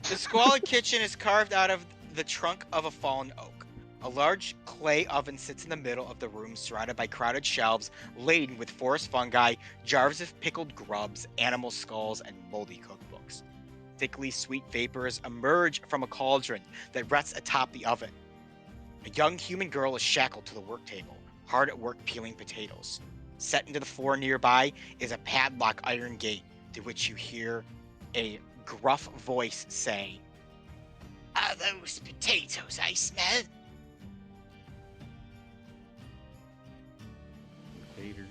C: The squalid kitchen is carved out of the trunk of a fallen oak. A large clay oven sits in the middle of the room, surrounded by crowded shelves laden with forest fungi, jars of pickled grubs, animal skulls, and moldy cookbooks. Thickly sweet vapors emerge from a cauldron that rests atop the oven. A young human girl is shackled to the work table, hard at work peeling potatoes. Set into the floor nearby is a padlock iron gate, through which you hear a gruff voice say, "Are those potatoes I smell?"
B: Haters.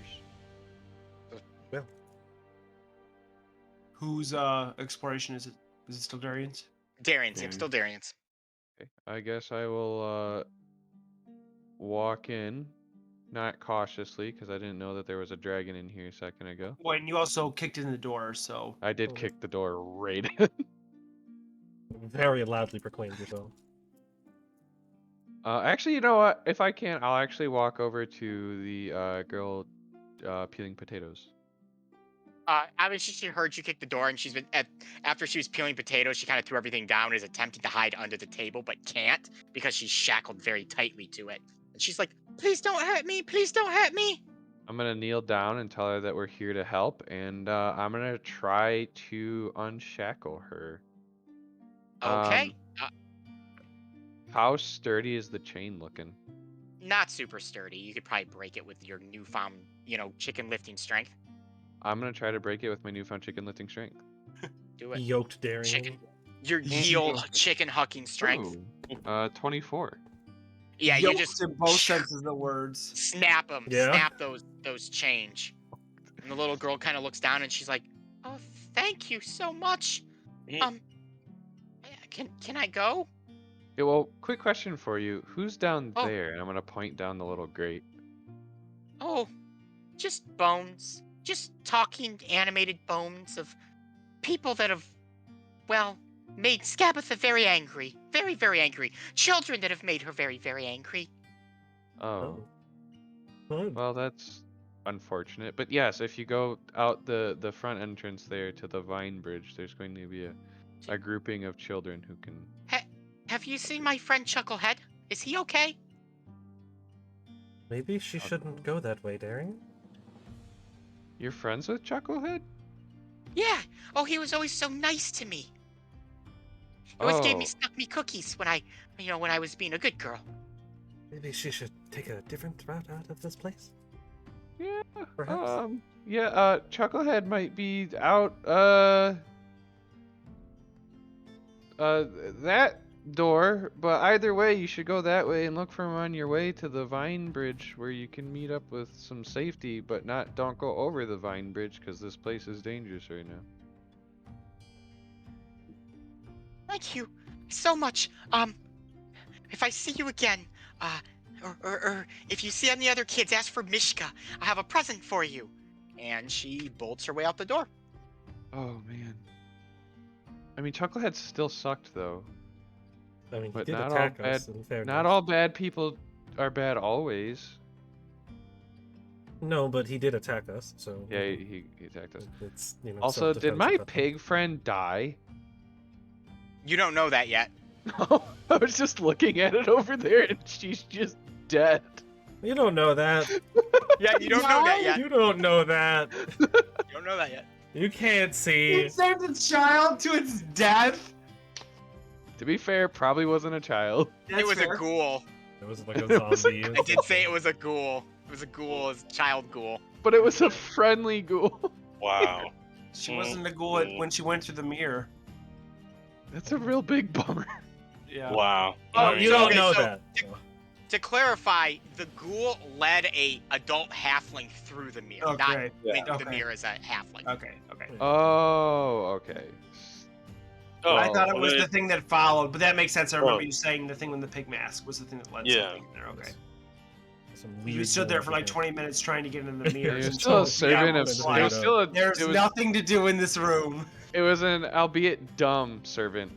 E: Whose exploration is it? Is it still Darian's?
C: Darian's, yep, still Darian's.
B: Okay. I guess I will walk in, not cautiously, because I didn't know that there was a dragon in here a second ago.
E: Wait, and you also kicked in the door, so
B: I did
A: Oh.
B: kick the door right in.
A: Very loudly proclaimed yourself.
B: Actually, you know what? If I can, I'll actually walk over to the girl peeling potatoes.
C: Obviously, she heard you kick the door, and she's been after she was peeling potatoes. She kind of threw everything down, and is attempting to hide under the table, but can't because she's shackled very tightly to it. And she's like, "Please don't hurt me! Please don't hurt me!"
B: I'm gonna kneel down and tell her that we're here to help, and I'm gonna try to unshackle her.
C: Okay,
B: How sturdy is the chain looking?
C: not super sturdy. You could probably break it with your newfound, chicken lifting strength.
B: I'm gonna try to break it with my newfound chicken lifting strength.
C: Do it.
A: Yoked Darian.
C: Chicken. Your yield chicken hucking strength.
B: Ooh, 24.
C: Yeah, you
E: Yoked
C: just
E: in both senses of the words.
C: snap them.
A: Yeah.
C: Snap those change. And the little girl kind of looks down and she's like, "Oh, thank you so much.
D: Yeah.
C: Can I go?"
B: Yeah, well, quick question for you. Who's down
C: Oh.
B: there? And I'm gonna point down the little grate.
C: "Oh, just bones. Just talking animated bones of people that have, well, made Skabatha very angry. Very, very angry. Children that have made her very, very angry."
B: Oh,
A: Oh.
B: well, that's unfortunate. But yes, if you go out the front entrance there to the Vine Bridge, there's going to be a grouping of children who can.
C: Have you seen my friend Chucklehead? Is he okay?
A: Maybe she shouldn't go that way, Darian.
B: You're friends with Chucklehead?
C: Yeah. Oh, he was always so nice to me. He always gave me
B: Oh.
C: snuck me cookies when I was being a good girl.
A: Maybe she should take a different route out of this place.
B: Yeah.
A: Perhaps.
B: Chucklehead might be out. That door. But either way, you should go that way and look for him on your way to the Vine Bridge, where you can meet up with some safety. But don't go over the Vine Bridge, because this place is dangerous right now.
C: Thank you so much. If I see you again, or if you see any other kids, ask for Mishka. I have a present for you. And she bolts her way out the door.
B: Oh man. I mean, Chucklehead still sucked though.
A: I mean, he
B: But
A: did
B: not all
A: attack
B: bad-
A: us, in fairness.
B: Not all bad people are bad always.
A: No, but he did attack us, so...
B: Yeah, he attacked us.
A: It's,
B: Also, did
A: self-defense
B: my
A: at that point.
B: pig friend die?
C: You don't know that yet.
B: No, I was just looking at it over there, and she's just dead.
A: You don't know that.
C: Yeah, you don't know that yet.
A: You don't know that.
C: You don't know that yet.
A: You can't
E: He
A: see.
E: sent its child to its death.
B: To be fair, probably wasn't a child.
C: It was a ghoul.
A: It was like a
B: It was a
A: zombie.
C: I did say it was a ghoul. It was a ghoul, it was a child ghoul.
B: But it was a friendly ghoul.
D: Wow.
E: She wasn't a ghoul when she went through the mirror.
B: That's a real big bummer.
E: Yeah.
D: Wow.
A: Oh,
D: Alright.
A: you don't
C: Okay,
A: know
C: so-
A: that.
C: To clarify, the ghoul led a adult halfling through the mirror, not
E: Okay.
C: went through the
E: Okay.
C: mirror as a halfling.
E: Okay.
B: Oh, okay.
D: Oh,
E: I thought it
D: well,
E: was
D: then-
E: the thing that followed, but that makes sense. I remember
D: Oh.
E: you saying the thing with the pig mask was the thing that led
D: Yeah.
E: something in there. Okay.
A: Some
E: You
A: weird
E: stood there
A: ghoul
E: for like
A: thing.
E: 20 minutes trying to get into the
B: Yeah,
E: mirrors.
B: you're still a
E: until
B: servant
E: the
B: of.
E: hour was
A: It
B: It
E: like,
B: was still a.
E: There's
B: it was,
E: nothing to do in this room.
B: It was an albeit dumb servant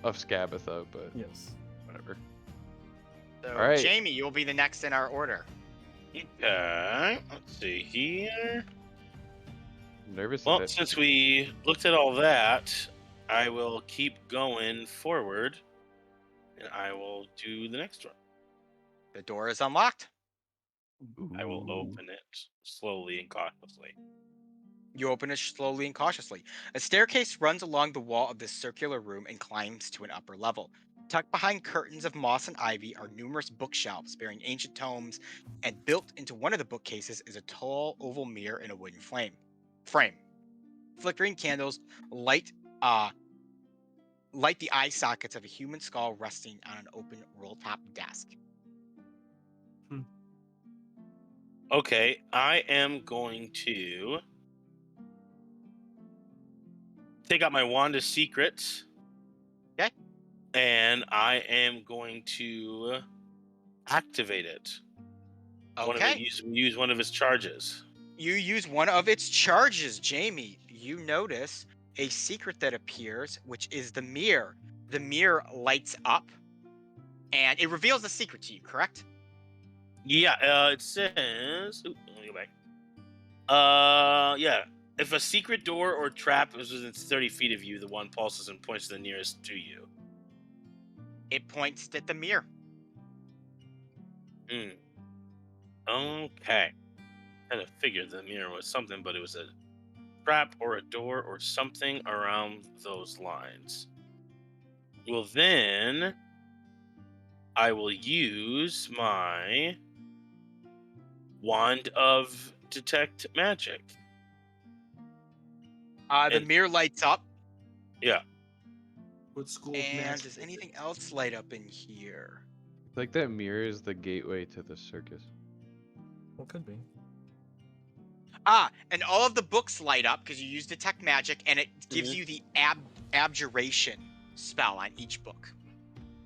B: of Scabatha, but
A: Yes.
B: whatever.
C: So,
B: All right.
C: Jamie, you'll be the next in our order.
D: Okay. Let's see here.
B: I'm nervous.
D: Well,
B: a bit.
D: since we looked at all that, I will keep going forward, and I will do the next one.
C: The door is unlocked.
D: I will
B: Ooh.
D: open it slowly and cautiously.
C: You open it slowly and cautiously. A staircase runs along the wall of this circular room and climbs to an upper level. Tucked behind curtains of moss and ivy are numerous bookshelves bearing ancient tomes, and built into one of the bookcases is a tall oval mirror in a wooden frame. Flickering candles light the eye sockets of a human skull resting on an open roll-top desk.
D: Okay, I am going to take out my wand of secrets.
C: Okay.
D: And I am going to activate it.
C: Okay.
D: Use one of his charges.
C: You use one of its charges, Jamie. You notice a secret that appears, which is the mirror. The mirror lights up, and it reveals the secret to you, correct?
D: Yeah, it says. Ooh, let me go back. Yeah. If a secret door or trap is within 30 feet of you, the one pulses and points the nearest to you.
C: It points at the mirror.
D: Okay. Kind of figured the mirror was something, but it was a trap or a door or something around those lines. Well, then I will use my wand of detect magic.
C: The
D: And-
C: mirror lights up,
D: Yeah.
E: What school? of
C: and
E: magic
C: does
E: is
C: anything
E: it?
C: else light up in here?
B: It's like that mirror is the gateway to the circus.
A: Well, could be.
C: And all of the books light up because you use detect magic, and it gives
D: Mhm.
C: you the abjuration spell on each book.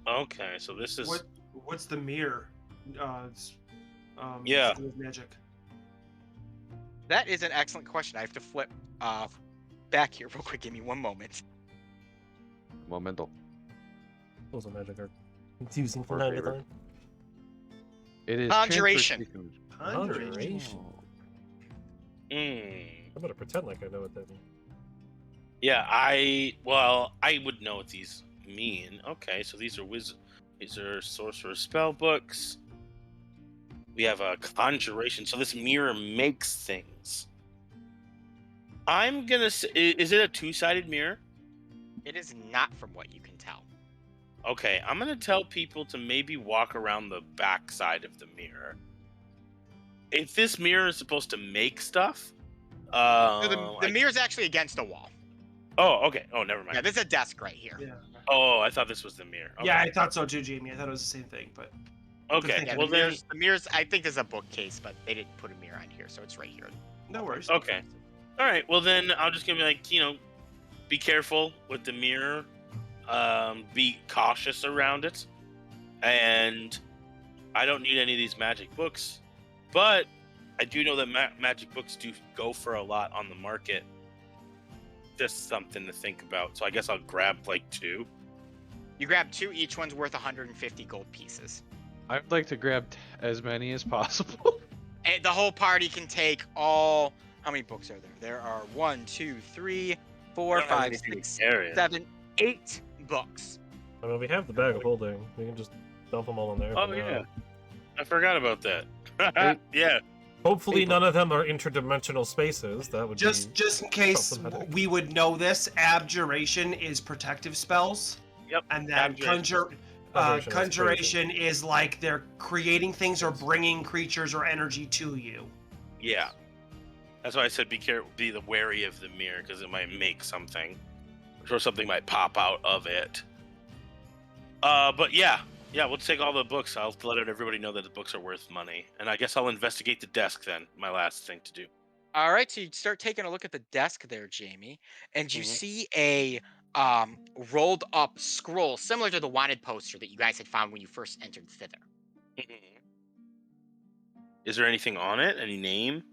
D: Okay, so this is.
E: What's the mirror?
D: Yeah.
E: School of magic.
C: That is an excellent question. I have to flip back here real quick. Give me one moment.
B: Momental.
A: Those are magic are confusing from
B: Or
A: time to
B: favorite.
A: time.
B: It is
C: Conjuration.
B: transfer
A: Conjuration.
B: Oh.
A: I better pretend like I know what that means.
D: Yeah, I would know what these mean. Okay, so these are sorcerer spell books. We have a conjuration. So this mirror makes things. I'm gonna say, is it a two-sided mirror?
C: It is not, from what you can tell.
D: Okay, I'm gonna tell people to maybe walk around the back side of the mirror. If this mirror is supposed to make stuff,
C: So the mirror's actually against a wall.
D: Oh, okay. Oh, never mind.
C: Yeah, there's a desk right here.
E: Yeah.
D: Oh, I thought this was the mirror. Okay.
E: Yeah, I thought so too, Jamie. I thought it was the same thing, but
D: Okay.
C: Yeah,
D: Well then.
C: the mirror's. I think there's a bookcase, but they didn't put a mirror on here, so it's right here.
E: no worries.
D: Okay. All right. Well then, I'm just gonna be like, be careful with the mirror. Be cautious around it, and I don't need any of these magic books, but I do know that magic books do go for a lot on the market. Just something to think about. So I guess I'll grab like 2.
C: You grab 2. Each one's worth 150 gold pieces.
B: I'd like to grab as many as possible.
C: And the whole party can take all. How many books are there? There are 1, 2, 3, 4, 5, 6, 7, 8 books.
A: I mean, we have the bag of holding. We can just dump them all in there.
D: Oh
A: for
D: yeah,
A: now.
D: I forgot about that.
B: Hey.
D: Yeah.
A: Hopefully,
B: People.
A: none of them are interdimensional spaces. That would
E: Just
A: be
E: in case
A: problematic.
E: we would know this, abjuration is protective spells.
D: Yep.
E: And then
D: Conjuration.
E: conjuration is like they're creating things or bringing creatures or energy to you.
D: Yeah. That's why I said be wary of the mirror, because it might make something. Or something might pop out of it. But yeah, we'll take all the books. I'll let everybody know that the books are worth money. And I guess I'll investigate the desk then. My last thing to do.
C: All right, so you start taking a look at the desk there, Jamie, and you
D: Mhm.
C: see a rolled up scroll similar to the wanted poster that you guys had found when you first entered thither.
D: Is there anything on it? Any name?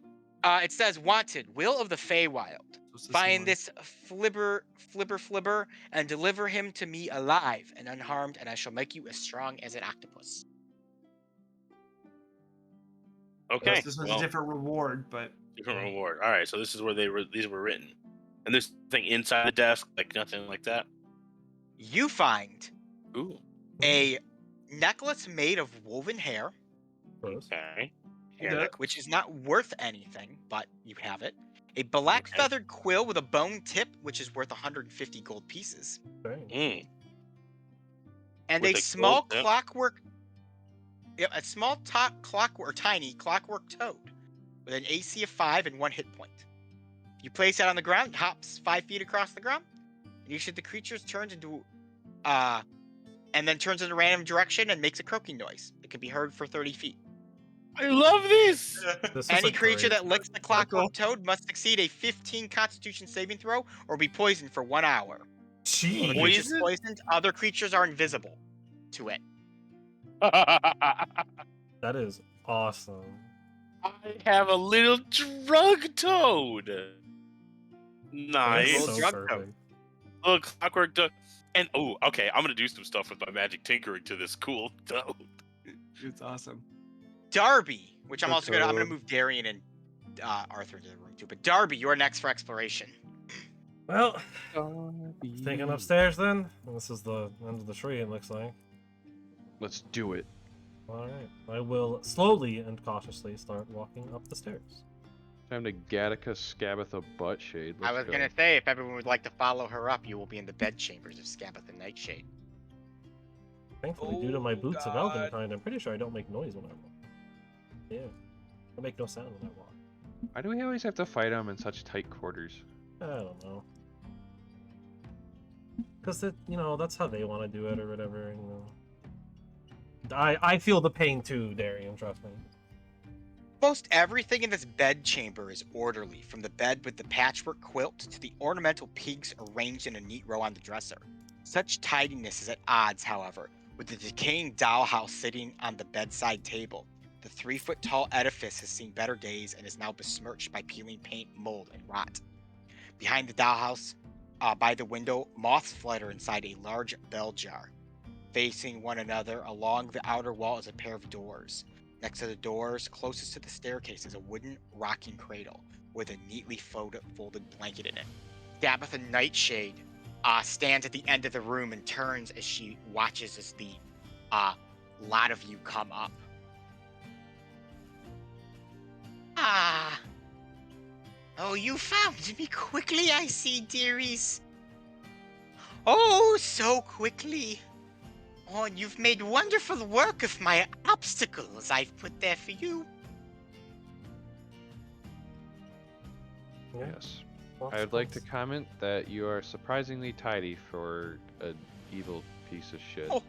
C: It says, "Wanted, Will of the Feywild.
E: What's this
C: Find
E: one?
C: this flibber, and deliver him to me alive and unharmed, and I shall make you as strong as an octopus."
D: Okay.
E: This was
D: well,
E: a different reward, but
D: different reward. All right. So this is where these were written. And there's nothing inside the desk, like nothing like that.
C: You find
D: Ooh.
C: a necklace made of woven hair,
A: Gross.
D: Okay.
E: Yeah.
D: Hair necklace.
C: which is not worth anything, but you have it. A black
D: Okay.
C: feathered quill with a bone tip, which is worth 150 gold pieces.
A: Dang.
C: And
D: With
C: a
D: a
C: small
D: gold tip?
C: clockwork. Yeah, a small tiny clockwork toad with an AC of 5 and 1 hit point. If you place it on the ground, it hops 5 feet across the ground. And usually the creature turns into and then turns in a random direction and makes a croaking noise. It can be heard for 30 feet.
D: I love this.
A: This is
C: Any
A: a
C: creature
A: great-
C: that licks the clockwork toad must succeed a 15 Constitution saving throw or be poisoned for 1 hour. When the
A: Jeez.
C: creature's
D: Poison?
C: poisoned, other creatures are invisible to it.
A: That is awesome.
D: I have a little drug toad.
A: That
D: Nice.
A: is
C: Little
A: so
C: drug
A: perfect.
C: toad.
D: Little clockwork toad. And okay, I'm gonna do some stuff with my magic tinkering to this cool toad.
E: it's awesome.
C: Darby, which I'm
B: The
C: also gonna
B: toad.
C: move Darian and Arthur into the room too. But Darby, you're next for exploration.
A: Well, thinking upstairs then. This is the end of the tree. It looks like.
B: Let's do it.
A: All right. I will slowly and cautiously start walking up the stairs.
B: Time to Gattaca Scabatha Buttshade.
C: I was gonna say, if everyone would like to follow her up, you will be in the bedchambers of Scabath and Nightshade.
A: Thankfully, due to my
C: Oh,
A: boots of
C: God.
A: Elvenkind, I'm pretty sure I don't make noise when I walk. Yeah, I make no sound when I walk.
B: Why do we always have to fight them in such tight quarters?
A: I don't know. Because that's how they want to do it or whatever. I feel the pain too, Darian. Trust me.
C: Most everything in this bedchamber is orderly, from the bed with the patchwork quilt to the ornamental pigs arranged in a neat row on the dresser. Such tidiness is at odds, however, with the decaying dollhouse sitting on the bedside table. The 3-foot-tall edifice has seen better days and is now besmirched by peeling paint, mold, and rot. Behind the dollhouse, by the window, moths flutter inside a large bell jar. Facing one another along the outer wall is a pair of doors. Next to the doors, closest to the staircase, is a wooden rocking cradle with a neatly folded blanket in it. Scabatha Nightshade stands at the end of the room and turns as she watches as the lot of you come up. Ah. Oh, you found me quickly, I see, dearies. Oh, so quickly. Oh, and you've made wonderful work of my obstacles I've put there for you.
A: Yeah.
B: Yes.
A: Well,
B: I would like to
A: thanks.
B: comment that you are surprisingly tidy for an evil piece of shit.
C: Oh.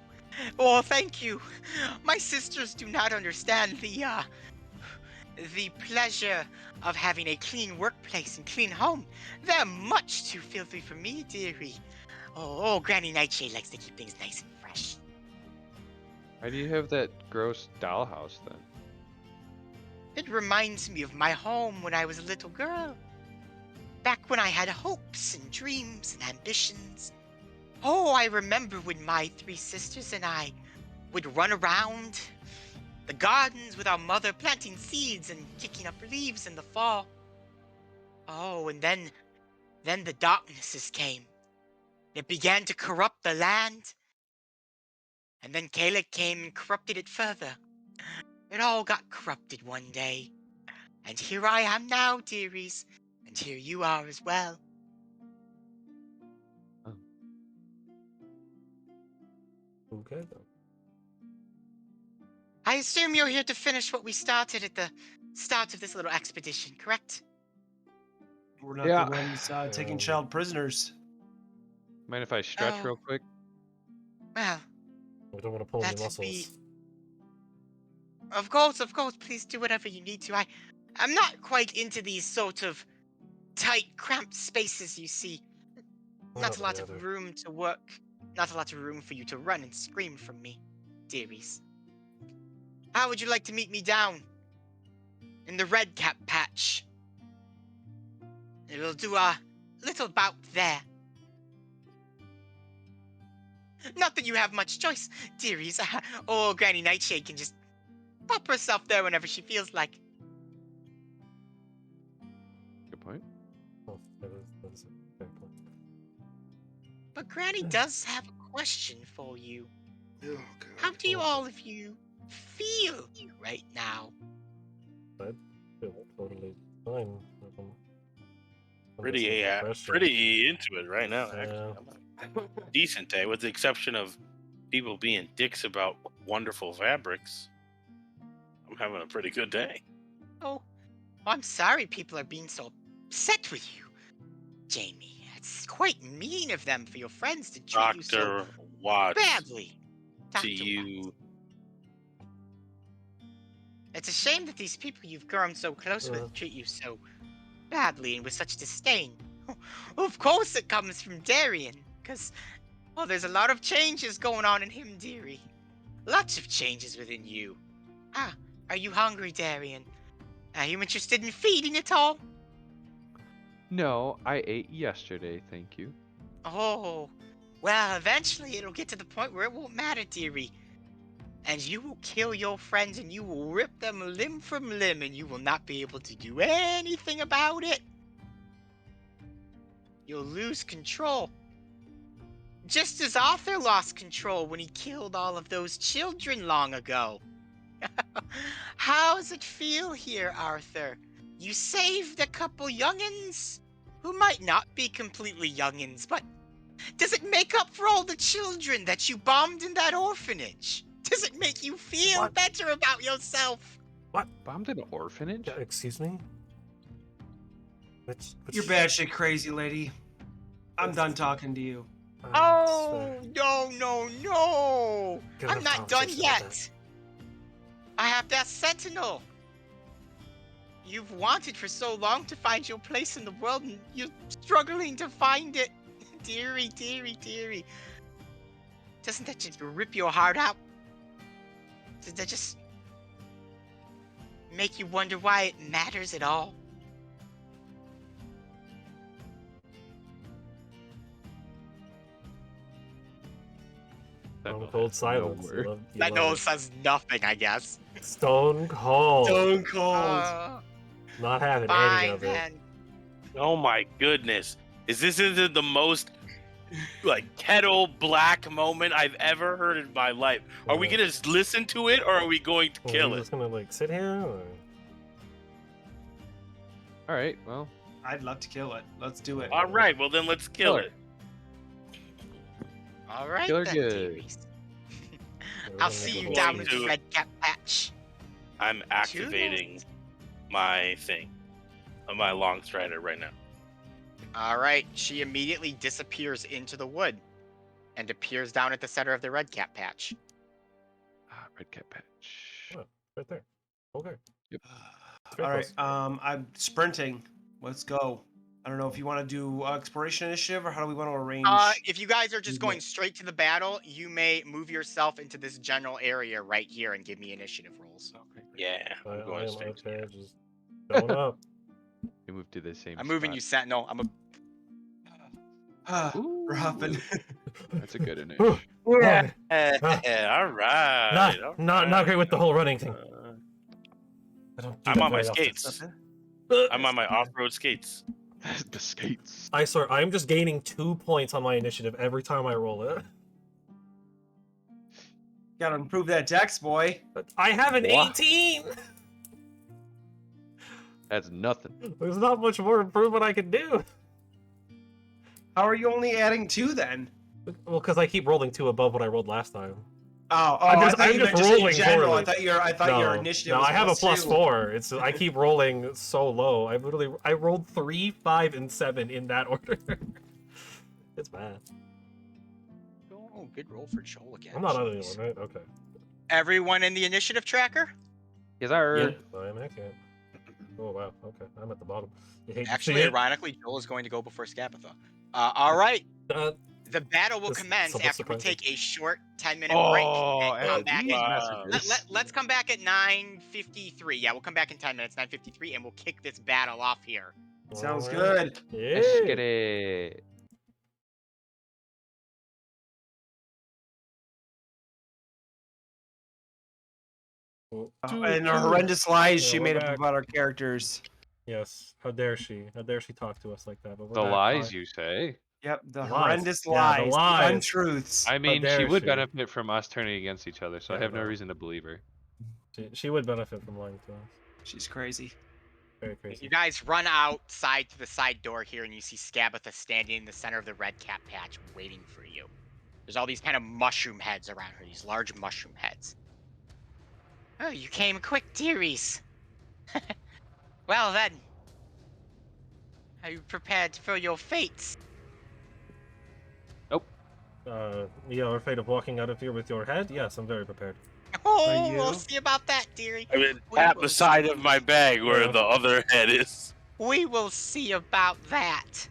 C: Oh, thank you. My sisters do not understand the pleasure of having a clean workplace and clean home. They're much too filthy for me, dearie. Oh, Granny Nightshade likes to keep things nice and fresh.
B: Why do you have that gross dollhouse then?
C: It reminds me of my home when I was a little girl. Back when I had hopes and dreams and ambitions. Oh, I remember when my 3 sisters and I would run around the gardens with our mother, planting seeds and kicking up leaves in the fall. Oh, and then the darknesses came. It began to corrupt the land. And then Caleb came and corrupted it further. It all got corrupted one day. And here I am now, dearies. And here you are as well.
A: Okay then.
C: I assume you're here to finish what we started at the start of this little expedition, correct?
E: We're not
B: Yeah.
E: the ones taking child prisoners.
B: Mind if I stretch
C: Oh.
B: real quick?
C: Well,
A: We don't want to pull any
C: that would be...
A: muscles.
C: Of course, please do whatever you need to. I'm not quite into these sort of tight, cramped spaces, you see. Not a lot of room to work. Not a lot of room for you to run and scream from me, dearies. How would you like to meet me down in the red cap patch? We'll do a little bout there. Not that you have much choice, dearies. Oh, Granny Nightshade can just pop herself there whenever she feels like.
B: Good point.
A: Oh, that is a fair point.
C: But Granny does have a question for you.
E: Oh, God.
C: How do you all of you feel right now?
A: I feel totally fine.
D: Pretty into it right now.
A: Yeah.
D: Actually. Decent day, with the exception of people being dicks about wonderful fabrics. I'm having a pretty good day.
C: Oh, I'm sorry people are being so upset with you, Jamie. It's quite mean of them for your friends to treat you so
D: Dr. Watts,
C: badly. Dr.
D: to you.
C: Watts. It's a shame that these people you've grown so close with treat you so badly and with such disdain. Of course it comes from Darian, because, well, there's a lot of changes going on in him, dearie. Lots of changes within you. Are you hungry, Darian? Are you interested in feeding at all?
B: No, I ate yesterday, thank you.
C: Oh, well, eventually it'll get to the point where it won't matter, dearie. And you will kill your friends and you will rip them limb from limb and you will not be able to do anything about it. You'll lose control. Just as Arthur lost control when he killed all of those children long ago. How's it feel here, Arthur? You saved a couple youngins who might not be completely youngins, but does it make up for all the children that you bombed in that orphanage? Does it make you feel better about yourself?
B: Bombed an orphanage?
A: Yeah, excuse me?
E: You're batshit crazy, lady. I'm done talking to you.
C: Oh, no.
A: Good
C: I'm
A: enough
C: not done
A: conversation about
C: yet. I have that sentinel. You've wanted for so long to find your place in the world and you're struggling to find it. Dearie. Doesn't that just rip your heart out? Does that just make you wonder why it matters at all?
A: Stone cold silence.
C: That no says nothing, I guess.
A: Stone cold.
E: Stone cold.
A: Not having any
C: Fine
A: of it.
C: then.
D: Oh my goodness. Is this the most kettle black moment I've ever heard in my life? Are we gonna just listen to it or are we going to kill
A: Are we
D: it?
A: just gonna sit here? Or...
B: Alright, well.
E: I'd love to kill it. Let's do it.
D: All right, well then let's kill it.
C: All right
B: Killer
C: then,
B: good.
C: dearies. I'll see you down in the red cap patch.
D: I'm activating my thing. My long strider right now.
C: All right, she immediately disappears into the wood and appears down at the center of the red cap patch.
B: Red cap patch.
A: Oh, right there. Okay.
B: Yep.
E: All right. I'm sprinting. Let's go. I don't know if you want to do exploration initiative or how do we want to arrange?
C: If you guys are just going straight to the battle, you may move yourself into this general area right here and give me initiative rolls.
B: Okay.
D: Yeah, I'm going
A: I'm
D: straight.
A: okay, just going up.
B: We moved to the same
C: I'm moving you, Sentinel.
E: Robin.
B: That's a good initiative.
A: Yeah.
D: All right.
A: Not great with the whole running thing.
D: I'm on my skates. I'm on my off-road skates.
B: The skates.
A: I swear, I'm just gaining 2 points on my initiative every time I roll it.
E: Gotta improve that dex, boy.
A: I have an
B: What?
A: 18!
B: That's nothing.
A: There's not much more improvement I can do.
E: How are you only adding 2 then?
A: Well, because I keep rolling 2 above what I rolled last time. I'm just rolling
E: general.
A: poorly.
E: I thought your initiative.
A: No,
E: was
A: I have a
E: +2.
A: +4. I keep rolling so low. I rolled 3, 5, and 7 in that order. It's bad.
C: Oh, good roll for Joel again.
A: I'm not on
C: Jeez.
A: anyone, right? Okay.
C: Everyone in the initiative tracker?
B: Yes, sir.
A: I am. I can't. Oh wow. Okay, I'm at the bottom. You hate to
C: Actually,
A: see it.
C: ironically, Joel is going to go before Scabatha. All right. The battle will
A: This-
C: commence
A: somewhat
C: after we
A: surprising.
C: take a short 10-minute break.
B: Oh,
C: And come back
B: messages.
C: let's come back at 9:53. Yeah, we'll come back in 10 minutes, 9:53, and we'll kick this battle off here.
E: Sounds
A: Alright.
E: good.
A: Yeah.
B: Let's get it.
E: And the horrendous lies
A: Yeah,
E: she
A: we're
E: made
A: back.
E: up about our characters.
A: Yes. How dare she? How dare she talk to us like that? But we're
B: The
A: back.
B: lies,
A: Fine.
B: you say?
E: Yep, the
A: Lies.
E: horrendous
A: Yeah, the
E: lies, the
A: lies.
E: untruths.
B: I mean, she
A: dare
B: would
A: she?
B: benefit from us turning against each other, so I
A: Yeah,
B: have no
A: no.
B: reason to believe her.
A: She would benefit from lying to us.
E: She's crazy.
A: Very crazy.
C: You guys run outside to the side door here, and you see Scabatha standing in the center of the red cap patch waiting for you. There's all these kind of mushroom heads around her, these large mushroom heads. Oh, you came quick, dearies. Well then, are you prepared for your fates?
A: You're afraid of walking out of here with your head? Yes, I'm very prepared.
C: Oh,
E: you?
C: we'll see about that, dearie.
D: I mean,
C: We
D: tap
C: will
D: the side of my bag where
A: Yeah.
D: the other head is.
C: We will see about that.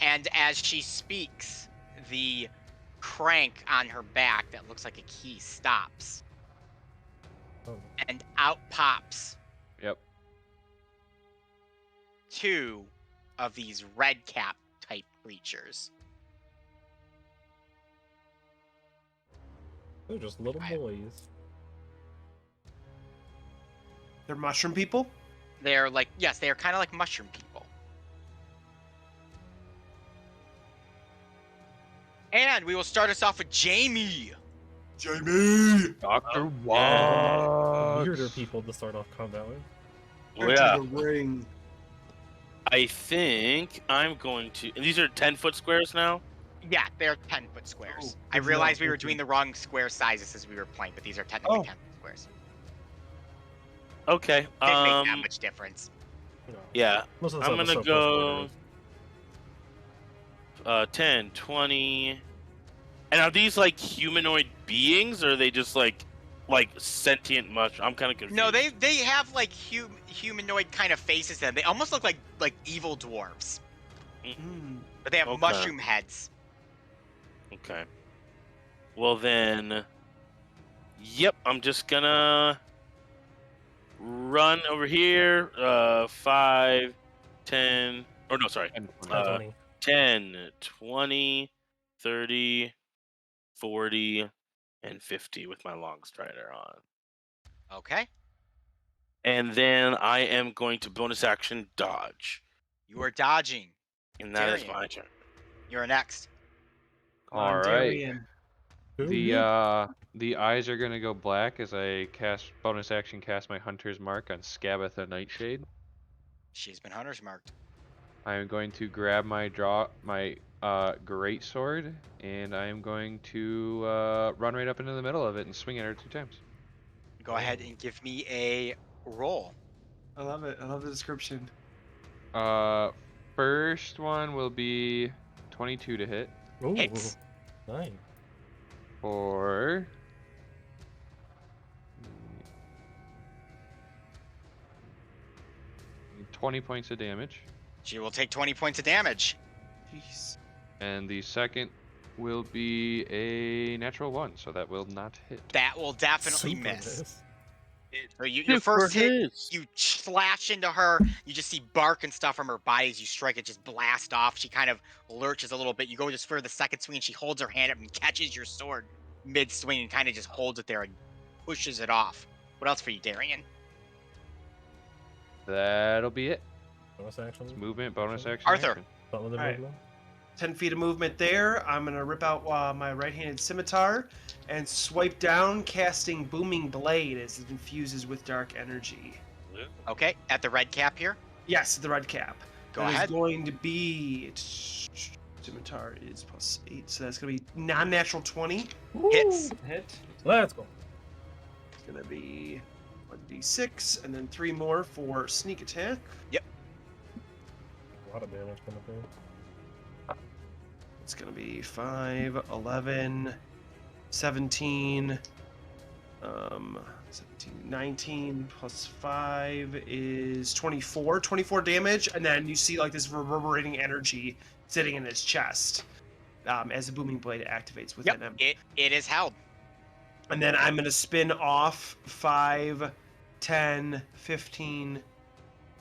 C: And as she speaks, the crank on her back that looks like a key stops.
A: Oh.
C: And out pops
B: Yep.
C: 2 of these red cap type creatures.
A: They're just little boys.
E: They're mushroom people?
C: They're like, yes, they are kind of like mushroom people. And we will start us off with Jamie.
E: Jamie!
B: Dr.
A: Yeah.
B: Wax.
A: Weirder people to start off combat with.
D: Oh, yeah.
E: The ring.
D: I think I'm going to. And these are 10-foot squares now?
C: Yeah, they're 10-foot squares.
E: Oh,
C: I
E: good
C: realized
E: job,
C: we were
E: good
C: doing
E: job.
C: the wrong square sizes as we were playing, but these are technically
E: Oh.
C: 10-foot squares.
D: Okay.
C: Didn't make that much difference.
A: No.
D: Yeah.
A: Most of the
D: I'm
A: stuff is
D: gonna
A: so close
D: go
A: quarters.
D: 10, 20. And are these like humanoid beings or are they just like sentient mush? I'm kind of confused.
C: No, they have like humanoid kind of faces. To them. They almost look like evil dwarves,
E: Mm.
C: but they have
D: Okay.
C: mushroom heads.
D: Okay. Well then. Yep. I'm just gonna run over here. 5, 10. Or no, sorry.
A: 20.
D: 10, 20, 30, 40, and 50 with my long strider on.
C: Okay,
D: And then I am going to bonus action dodge.
C: you are dodging.
D: And that is
C: Darian.
D: my turn.
C: You're next.
E: Come on,
B: All right.
E: Darian.
B: The eyes are gonna go black as I bonus action cast my Hunter's Mark on Scabatha Nightshade.
C: She's been hunter's marked.
B: I am going to grab my great sword, and I am going to run right up into the middle of it and swing at her 2 times.
C: Go ahead and give me a roll.
E: I love it. I love the description.
B: First one will be 22 to hit
A: Ooh,
C: Hits.
A: nice.
B: for 20 points of damage,
C: She will take 20 points of damage.
E: Jeez.
B: and the second will be a natural 1, so that will not hit.
C: That will definitely
A: Super
C: miss.
A: miss.
C: So your first hit, you slash into her. You just see bark and stuff from her body as you strike it, just blast off. She kind of lurches a little bit. You go just for the second swing, and she holds her hand up and catches your sword mid-swing and kind of just holds it there and pushes it off. What else for you, Darian?
B: That'll be it.
A: Bonus action.
B: Movement, bonus action.
C: Arthur.
B: action.
A: Unlimited
E: Alright.
A: movement.
E: 10 feet of movement there. I'm going to rip out my right-handed scimitar and swipe down, casting Booming Blade as it infuses with dark energy.
C: Okay, at the red cap here.
E: Yes, the red cap.
C: Go
E: That is
C: ahead.
E: going to be Scimitar is +8, so that's gonna be non-natural 20.
C: Hits.
E: Hit.
A: Let's go.
E: It's gonna be 1d6, and then 3 more for sneak attack.
A: A lot of damage coming through.
E: It's gonna be 5, 11, 17, 17, 19 plus 5 is 24. 24 damage, and then you see like this reverberating energy sitting in his chest as the booming blade activates within him.
C: It is held.
E: And then I'm gonna spin off 5, 10, 15.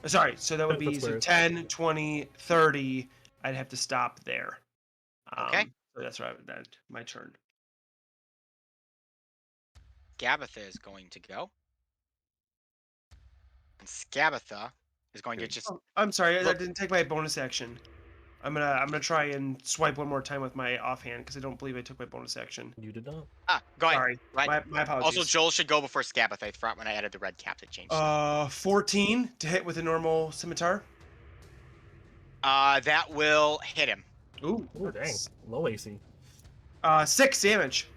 E: Sorry, so that would be
A: That's
E: so
A: weird.
E: 10, 20, 30. I'd have to stop there.
C: Okay.
E: So that's right. That my turn.
C: Gabatha is going to go. And Scabatha is going to just
E: Oh, I'm sorry, I
C: look-
E: didn't take my bonus action. I'm gonna try and swipe one more time with my offhand because I don't believe I took my bonus action.
A: You did not.
C: go ahead.
E: Sorry,
C: Right.
E: my apologies.
C: Also, Joel should go before Scabatha. I forgot when I added the red cap that changed.
E: 14 to hit with a normal scimitar.
C: That will hit him.
E: Ooh,
A: Oh dang, low AC.
E: 6 damage.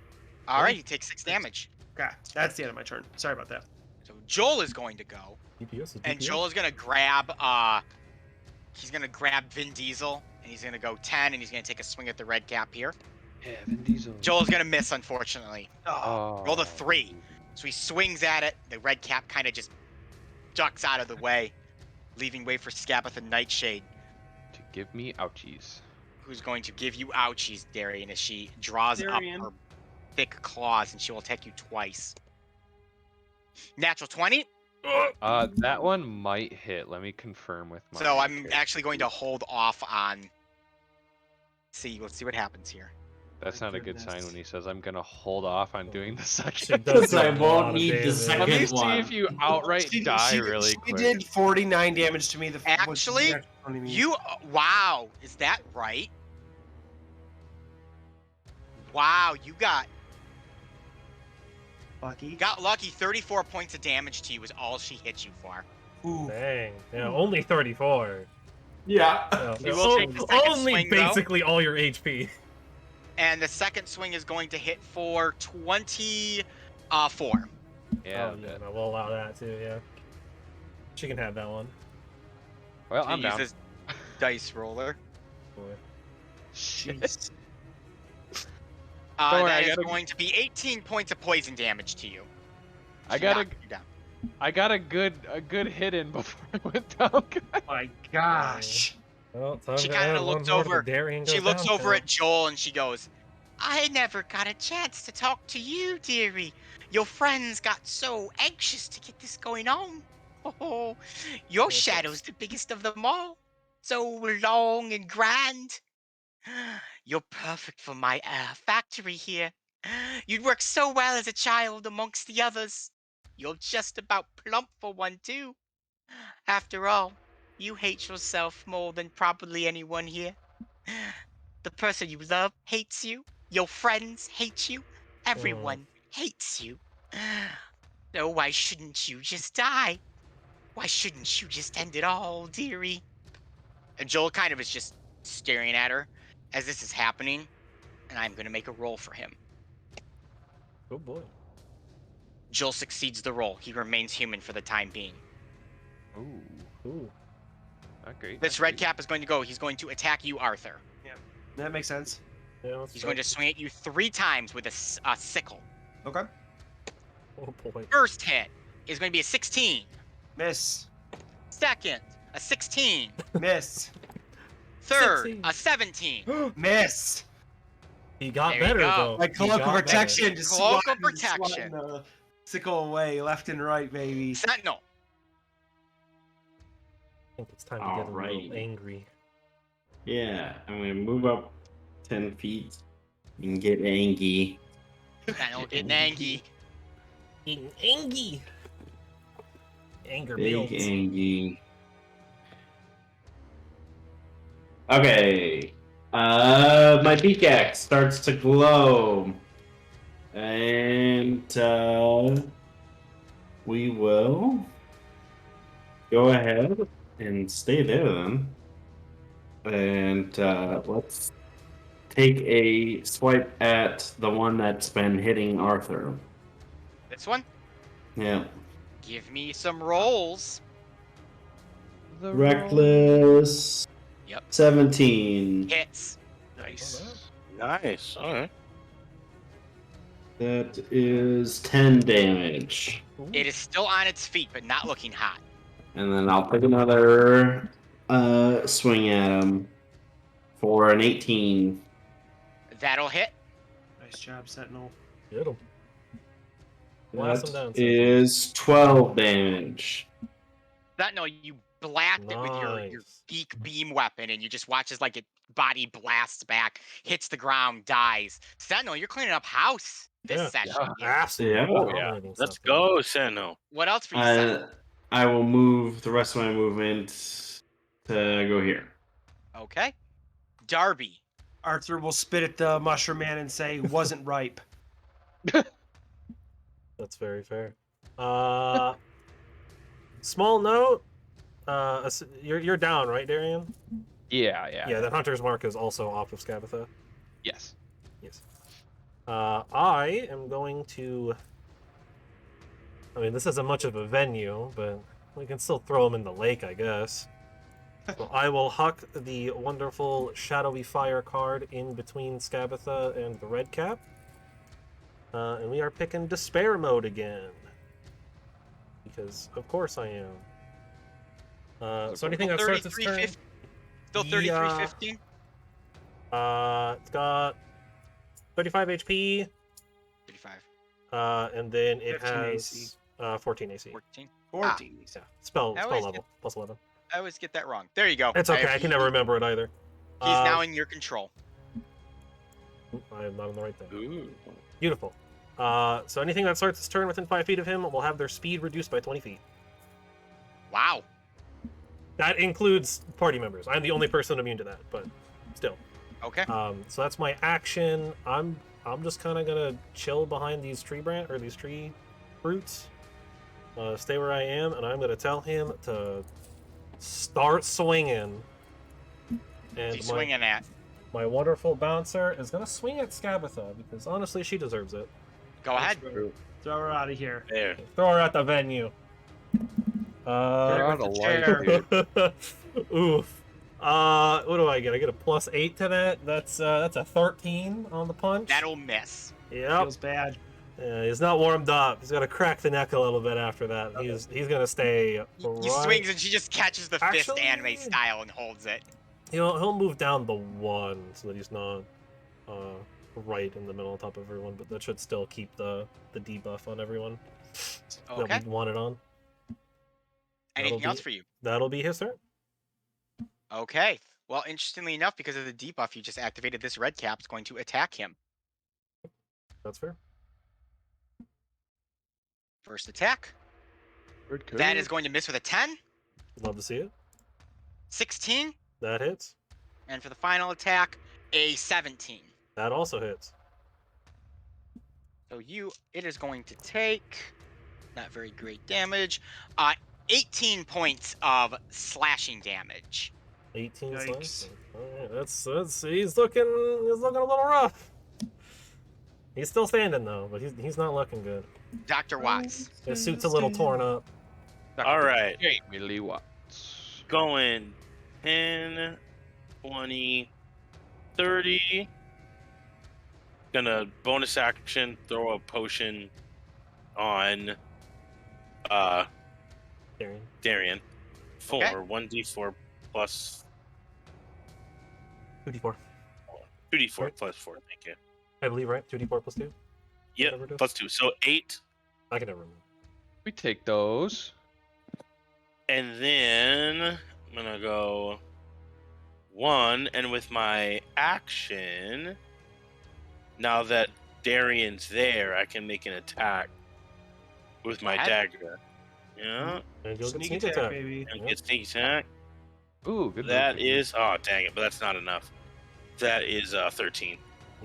C: All right, he takes 6 damage.
E: Okay, that's the end of my turn. Sorry about that.
C: So Joel is going to go,
A: DPS is
C: and
A: DPS.
C: Joel is gonna grab he's gonna grab Vin Diesel, and he's gonna go 10, and he's gonna take a swing at the red cap here.
B: Yeah, Vin Diesel.
C: Joel's gonna miss, unfortunately.
B: Oh.
C: Roll the 3. So he swings at it. The red cap kind of just ducks out of the way, leaving way for Scabatha Nightshade,
B: To give me ouchies.
C: who's going to give you ouchies, Darian, as she draws
E: Darian.
C: up her thick claws, and she will attack you twice. Natural 20.
B: That one might hit. Let me confirm with my.
C: So I'm
B: character.
C: actually going to hold off on. Let's see what happens here.
B: That's
E: My
B: not a good sign
E: goodness.
B: when he says I'm gonna hold off on doing the
A: She
B: second.
A: does
F: Because I
A: a lot
F: won't
A: of
F: need the
A: damage.
F: second
B: Let me see
F: one.
B: if you outright die really
E: she
B: quick.
E: did 49 damage to me.
C: Actually, wow, is that right? Wow, you got
E: lucky.
C: lucky. 34 points of damage to you is all she hit you for.
E: Ooh.
A: Dang. Yeah, only 34.
F: Yeah.
A: Yeah,
C: You will take the second
A: only
C: swing, though.
A: basically all your HP.
C: And the second swing is going to hit for 24.
B: Yeah.
A: Oh,
B: yeah.
A: no, we'll allow that too. Yeah. She can have that one.
B: Well,
C: So
B: I'm
C: he
B: down.
C: uses dice roller.
A: Boy.
E: Jeez.
B: Don't worry,
C: That
B: I
C: is
B: gotta-
C: going to be 18 points of poison damage to you.
B: I
C: She
B: got
C: knocked you down.
B: I got a good hit in before I went down.
E: My gosh.
A: Well, time
C: She
A: to
C: kinda
A: add one
C: looks
A: more to the
C: over-
A: Darian
C: She
A: goes
C: looks
A: down
C: over
A: count.
C: at Joel and she goes, I never got a chance to talk to you, dearie. Your friends got so anxious to get this going on. Oh, your
A: Yes,
C: shadow's the biggest of them all. So long and grand. You're perfect for my factory here. You'd work so well as a child amongst the others. You're just about plump for one, too. After all, you hate yourself more than probably anyone here. The person you love hates you. Your friends hate you. Everyone hates you. So why shouldn't you just die? Why shouldn't you just end it all, dearie? And Joel kind of is just staring at her as this is happening, and I'm going to make a roll for him.
A: Oh boy.
C: Joel succeeds the roll. He remains human for the time being.
B: Ooh,
A: Ooh.
B: not great.
C: This
B: not
C: red
B: great.
C: cap is going to go. He's going to attack you, Arthur.
E: That makes sense.
A: Yeah, let's
C: He's going to swing at you 3 times with a sickle.
E: Okay.
A: Oh boy.
C: First hit is going to be a 16.
E: Miss.
C: Second, a 16.
E: Miss.
C: Third,
A: 16.
C: a 17.
E: Miss.
A: He got
C: There you
A: better
C: go.
A: though.
E: My
A: He
E: cloak of
A: got better.
E: protection just
C: Cloak of
E: swatting
C: protection.
E: the sickle away left and right, baby.
C: Sentinel.
A: I think it's time to get a little
F: Alright.
A: angry.
F: Yeah, I'm gonna move up 10 feet and get angry.
C: Sentinel getting angry.
A: Getting angry. Anger
F: Big
A: builds.
F: angry. Okay. My pickaxe starts to glow. And we will go ahead and stay there then. And let's take a swipe at the one that's been hitting Arthur.
C: This one?
F: Yeah.
C: Give me some rolls.
B: The
F: Reckless.
C: Yep.
F: 17.
C: Hits.
B: Nice.
D: Nice. All right.
F: That is 10 damage.
C: It is still on its feet, but not looking hot.
F: And then I'll take another swing at him for an 18.
C: That'll hit.
E: Nice job, Sentinel.
A: Get him. Blast him
F: That
A: down.
F: is 12 damage.
C: No, you blast it with your
A: Nice.
C: geek beam weapon, and you just watch as like its body blasts back, hits the ground, dies. Sentinel, you're cleaning up house this
A: Yeah.
C: session.
B: Yeah.
C: here.
A: Absolutely.
F: Yeah.
D: Oh,
B: yeah.
A: dominating
D: Let's
A: stuff there.
D: go, Senno.
C: What else for you, Sentinel?
F: I will move the rest of my movement to go here.
C: Okay. Darby.
E: Arthur will spit at the mushroom man and say, "Wasn't ripe."
A: That's very fair. Small note. You're down, right, Darian?
B: Yeah.
A: Yeah, that Hunter's Mark is also off of Scabatha.
B: Yes.
A: Yes. I am going to. I mean, this isn't much of a venue, but we can still throw him in the lake, I guess. So I will huck the wonderful Shadowy Fire card in between Scabatha and the Red Cap. And we are picking Despair Mode again. Because, of course, I am. So anything that starts its turn...
C: Still 3315?
A: It's got 35 HP,
C: 35.
A: and then it
E: 15
A: has
E: AC.
A: 14 AC.
C: 14.
E: 14.
A: Yeah, spell
C: I always
A: level, plus 11.
C: I always get that wrong. There you go.
A: It's okay, I can never remember it either.
C: He's now in your control.
A: I am not on the right thing.
D: Ooh.
A: Beautiful. So anything that starts its turn within 5 feet of him will have their speed reduced by 20 feet.
C: Wow.
A: That includes party members. I'm the only person immune to that, but still.
C: Okay.
A: So that's my action. I'm just kind of gonna chill behind these tree roots. Stay where I am, and I'm gonna tell him to start swinging. And
C: He's swinging at.
A: my wonderful bouncer is gonna swing at Scabatha because honestly, she deserves it.
C: Go ahead.
E: Throw her out of here.
D: There.
A: Throw her at the venue.
B: You're out of life, dude.
A: Oof. What do I get? I get a +8 to that. That's a 13 on the punch.
C: That'll miss.
A: Yep.
E: Feels bad.
A: He's not warmed up. He's got to crack the neck a little bit after that. He's gonna stay.
C: He swings and she just catches the fist
A: Actually-
C: anime style and holds it.
A: He'll move down the 1 so that he's not right in the middle on top of everyone, but that should still keep the debuff on everyone
C: Okay.
A: that we want it on.
C: Anything
A: that'll
C: else
A: be-
C: for you?
A: That'll be his turn.
C: Okay. Well, interestingly enough, because of the debuff you just activated, this red cap's going to attack him.
A: That's fair.
C: First attack. That is going to miss with a 10,
A: Love to see it.
C: 16,
A: That hits.
C: and for the final attack, a 17.
A: That also hits.
C: So it is going to take, not very great damage, 18 points of slashing damage.
A: 18
E: Yikes.
A: slice. Alright, that's he's looking a little rough. He's still standing though, but he's not looking good.
C: Dr. Watts.
A: His suit's a little torn up.
D: All right.
B: Millie Watts.
D: Going 10, 20, 30. Gonna bonus action throw a potion on Darian for
C: Okay.
D: 1d4 plus
A: 2d4.
D: 2d4
A: Right.
D: plus 4. Thank you.
A: I believe, right? 2d4 plus 2?
D: Yep,
A: Whatever it is.
D: plus 2. So 8.
A: I can never remember.
B: We take those.
D: And then I'm gonna go 1, and with my action, now that Darian's there, I can make an attack with my
C: What?
D: dagger. Yeah,
A: And you'll get
E: Sneak
A: sneak
E: attack,
A: attack.
E: baby.
D: and
A: Yep.
D: get sneak attack.
B: Ooh, good.
D: That
B: move.
D: is, oh dang it, but that's not enough. That is 13.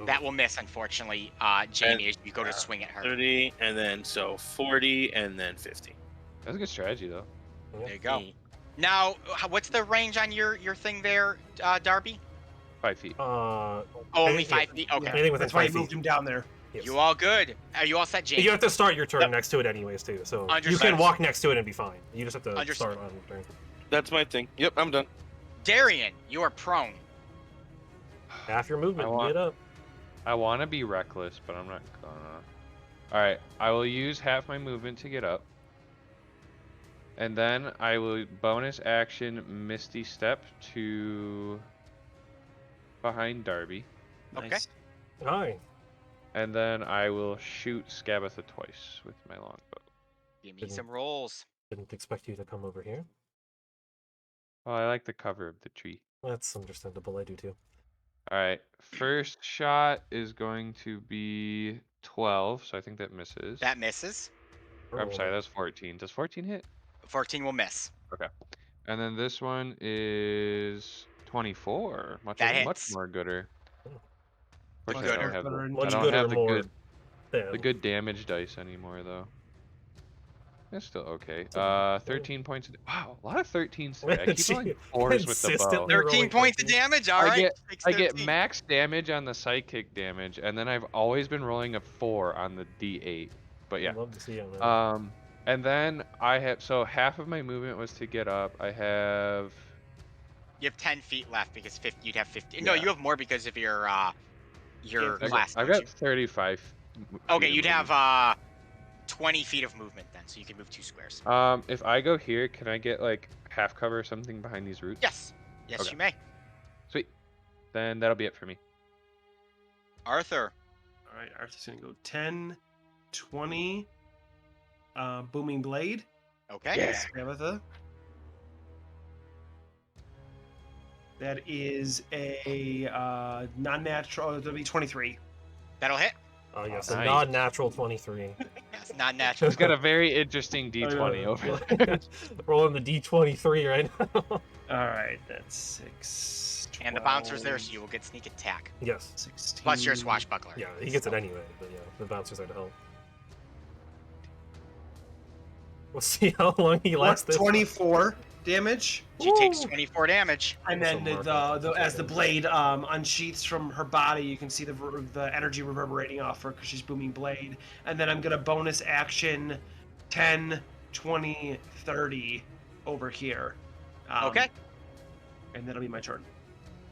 C: That will miss, unfortunately, Jamie, as you go to swing at her.
D: 30, and then so 40, and then 50.
B: That's a good strategy, though.
C: There you go. Now, what's the range on your thing there, Darby?
B: 5 feet.
C: Only 5 feet. Okay.
A: Anything within
E: That's why
A: 5
E: you moved
A: feet.
E: him down there.
A: Yes.
C: You all good? Are you all set, James?
A: You have to start your turn
D: Yep.
A: next to it anyways too, so you
C: Understood.
A: can walk next to it and be fine. You just have to
C: Understood.
A: start on your turn.
D: That's my thing. Yep, I'm done.
C: Darian, you are prone.
A: Half your movement,
B: I
A: you
B: want-
A: get up.
B: I want to be reckless, but I'm not gonna. Alright, I will use half my movement to get up. And then I will bonus action Misty Step to behind Darby.
C: Okay.
E: Nice.
A: Hi.
B: And then I will shoot Scabatha twice with my longbow.
C: Give me some rolls.
A: Didn't expect you to come over here.
B: Oh, I like the cover of the tree.
A: That's understandable. I do too.
B: Alright, first shot is going to be 12, so I think that misses.
C: That misses.
B: I'm sorry, that's 14. Does 14 hit?
C: 14 will miss.
B: Okay. And then this one is 24. Much
C: That
B: much
C: hits.
B: more gooder.
C: Much
B: Unfortunately, I
C: gooder.
B: don't have
E: Better
B: the,
A: Much
B: I don't
A: gooder,
B: have the
A: more
B: good
A: than.
B: the good damage dice anymore though. That's still okay.
A: okay.
B: 13 points. Wow, a lot of 13s today. I keep
A: She
B: rolling 4s with the bow.
A: consistently
C: 13
A: rolling
C: points of
A: 13.
C: damage. All right.
B: I get
C: 13.
B: max damage on the psychic damage, and then I've always been rolling a 4 on the D8. But yeah.
A: I'd love to see on that.
B: And then I have half of my movement was to get up. I have
C: You have 10 feet left because 50. You'd have 50. No,
B: Yeah.
C: you have more because of your class.
B: I've
C: don't
B: got 35.
C: you? Okay,
B: feet
C: you'd
B: of
C: have 20 feet of movement then, so you can move 2 squares.
B: movement. If I go here, can I get like half cover or something behind these roots?
C: Yes. Yes,
B: Okay.
C: you may.
B: Sweet. Then that'll be it for me.
C: Arthur.
E: All right, Arthur's gonna go 10, 20. Booming blade.
C: Okay.
B: Yeah.
E: Scabatha. That is a non-natural. That'll be 23.
C: That'll hit.
A: Oh yes,
B: nice.
A: a non-natural 23.
C: Yes, not natural.
B: It's got a very interesting D20 over there.
A: Rolling the D23 right now.
E: All right, that's 6.
C: And the bouncer's there, so you will get sneak attack.
A: Yes.
E: 16.
C: Plus your swashbuckler.
A: Yeah, he gets it anyway, but yeah, the bouncer's there to help. We'll see how long he lasts this.
E: 24 damage.
C: She takes 24 damage.
E: And then
A: Some mark.
E: as the blade unsheaths from her body, you can see the energy reverberating off her because she's booming blade. And then I'm gonna bonus action 10, 20, 30 over here.
C: Okay.
E: And that'll be my turn.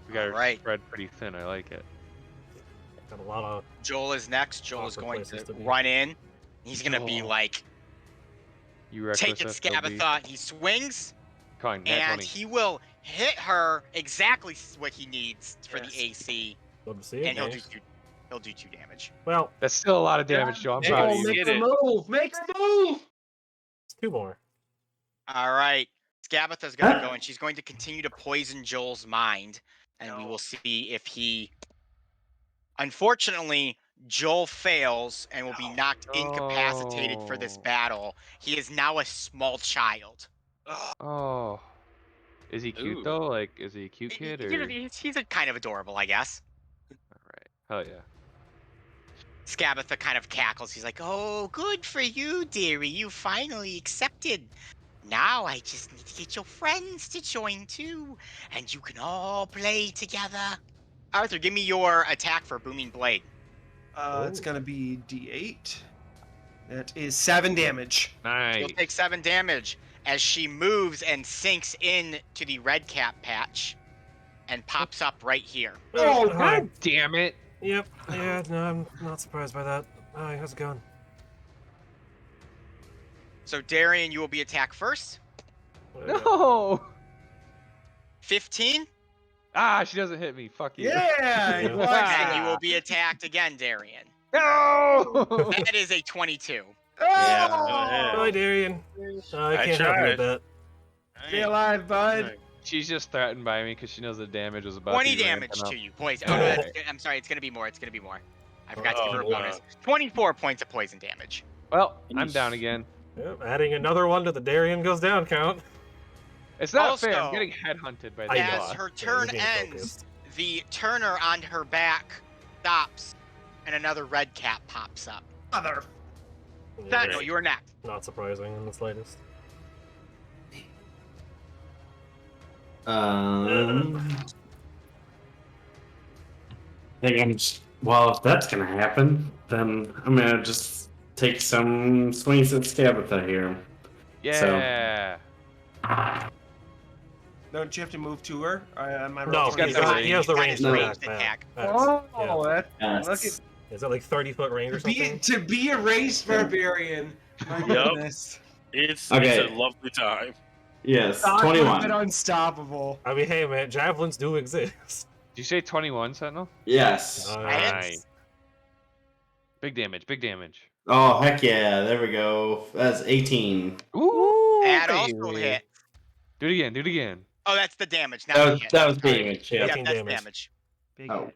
B: We got it
C: Alright.
B: spread pretty thin. I like it.
A: Got a lot of.
C: Joel is next. Joel is
A: Awkward
C: going
A: places
C: to
A: to be.
C: run in. He's gonna be
B: Joel.
C: like,
B: You reckless
C: take it,
B: SLB.
C: Scabatha. He swings,
B: Calling nat
C: and
B: 20.
C: he will hit her exactly what he needs for
E: Yes.
C: the AC,
A: Love to see it.
C: and he'll
A: Nice.
C: do 2 damage.
A: Well,
B: That's still a lot of damage, Joe. I'm proud of you.
D: Make
E: Make
D: the
E: the move! Make the move!
A: it's 2 more.
C: All right, Scabatha's gonna go, and she's going to continue to poison Joel's mind, and we will see if he. Unfortunately, Joel fails and will be knocked incapacitated for this
B: No.
C: battle. He is now a small child.
B: Oh. Is he cute
D: Ooh.
B: though? Like, is he a cute kid or?
C: He's a kind of adorable, I guess.
B: Alright. Hell yeah.
C: Scabatha kind of cackles. He's like, "Oh, good for you, dearie. You finally accepted. Now I just need to get your friends to join too, and you can all play together." Arthur, give me your attack for Booming Blade.
E: It's gonna be D8. That is 7 damage.
B: Nice.
C: She'll take 7 damage as she moves and sinks in to the red cap patch and pops up right here.
A: Oh,
B: God damn it.
A: Yep. Yeah, no, I'm not surprised by that. Hi, how's it going?
C: So Darian, you will be attacked first.
B: No.
C: 15,
B: Ah, she doesn't hit me. Fuck you.
E: Yeah!
A: he
E: he
A: likes
E: likes
C: and you
E: that.
C: will be attacked again, Darian.
B: No.
C: That is a 22.
D: Yeah, go
E: Oh!
D: ahead.
A: Hi, Darian. I
D: I
A: can't help you with
D: tried.
A: that.
E: Stay alive, bud.
B: She's just threatened by me because she knows the damage was about
C: 20
B: to be
C: damage
B: ramping up.
C: to you. Poison. Oh, no, I'm sorry. It's gonna be more. It's gonna be more. I forgot to give her a
D: Oh,
C: bonus. 24 points of poison damage.
B: Well, I'm down again.
A: Yep, adding another one to the Darian goes down count.
B: It's not fair.
C: Also,
B: I'm getting headhunted by
A: I
B: the
A: know.
C: As
B: boss.
C: her
A: Yeah,
C: turn
A: you're being
C: ends,
A: focused.
C: the turner on her back stops, and another red cap pops up.
E: Mother.
A: Yeah,
C: No, you are next.
A: not surprising in the slightest.
F: think I'm just, well, if that's gonna happen, then I'm gonna just take some swings at Scabatha here.
B: Yeah.
E: Don't you have to move to her? Am I
A: No,
B: He's got
A: he
B: the
A: has the
C: He's got
A: range
C: his
A: to
C: ranged
A: attack.
C: attack.
E: Oh,
A: Yeah.
E: that look at
F: Yes.
A: Is that like 30-foot range or something?
E: to be a race barbarian. My
D: Yep.
E: goodness.
D: It's
F: Okay.
D: a lovely time.
F: Yes,
E: Stock would have been
F: 21.
E: unstoppable.
A: I mean, hey man, javelins do exist.
B: Did you say 21, Sentinel?
F: Yes.
B: Nice. Big damage, big damage.
F: Oh, heck yeah. There we go. That's 18.
B: Ooh,
C: That also
B: baby.
C: hit.
B: Do it again, do it again.
C: Oh, that's the damage, not the hit.
F: That was
C: Sorry.
F: damage,
C: Yeah,
F: yeah.
A: 18
C: that's
A: damage.
C: damage.
E: Big
F: Oh.
E: hit.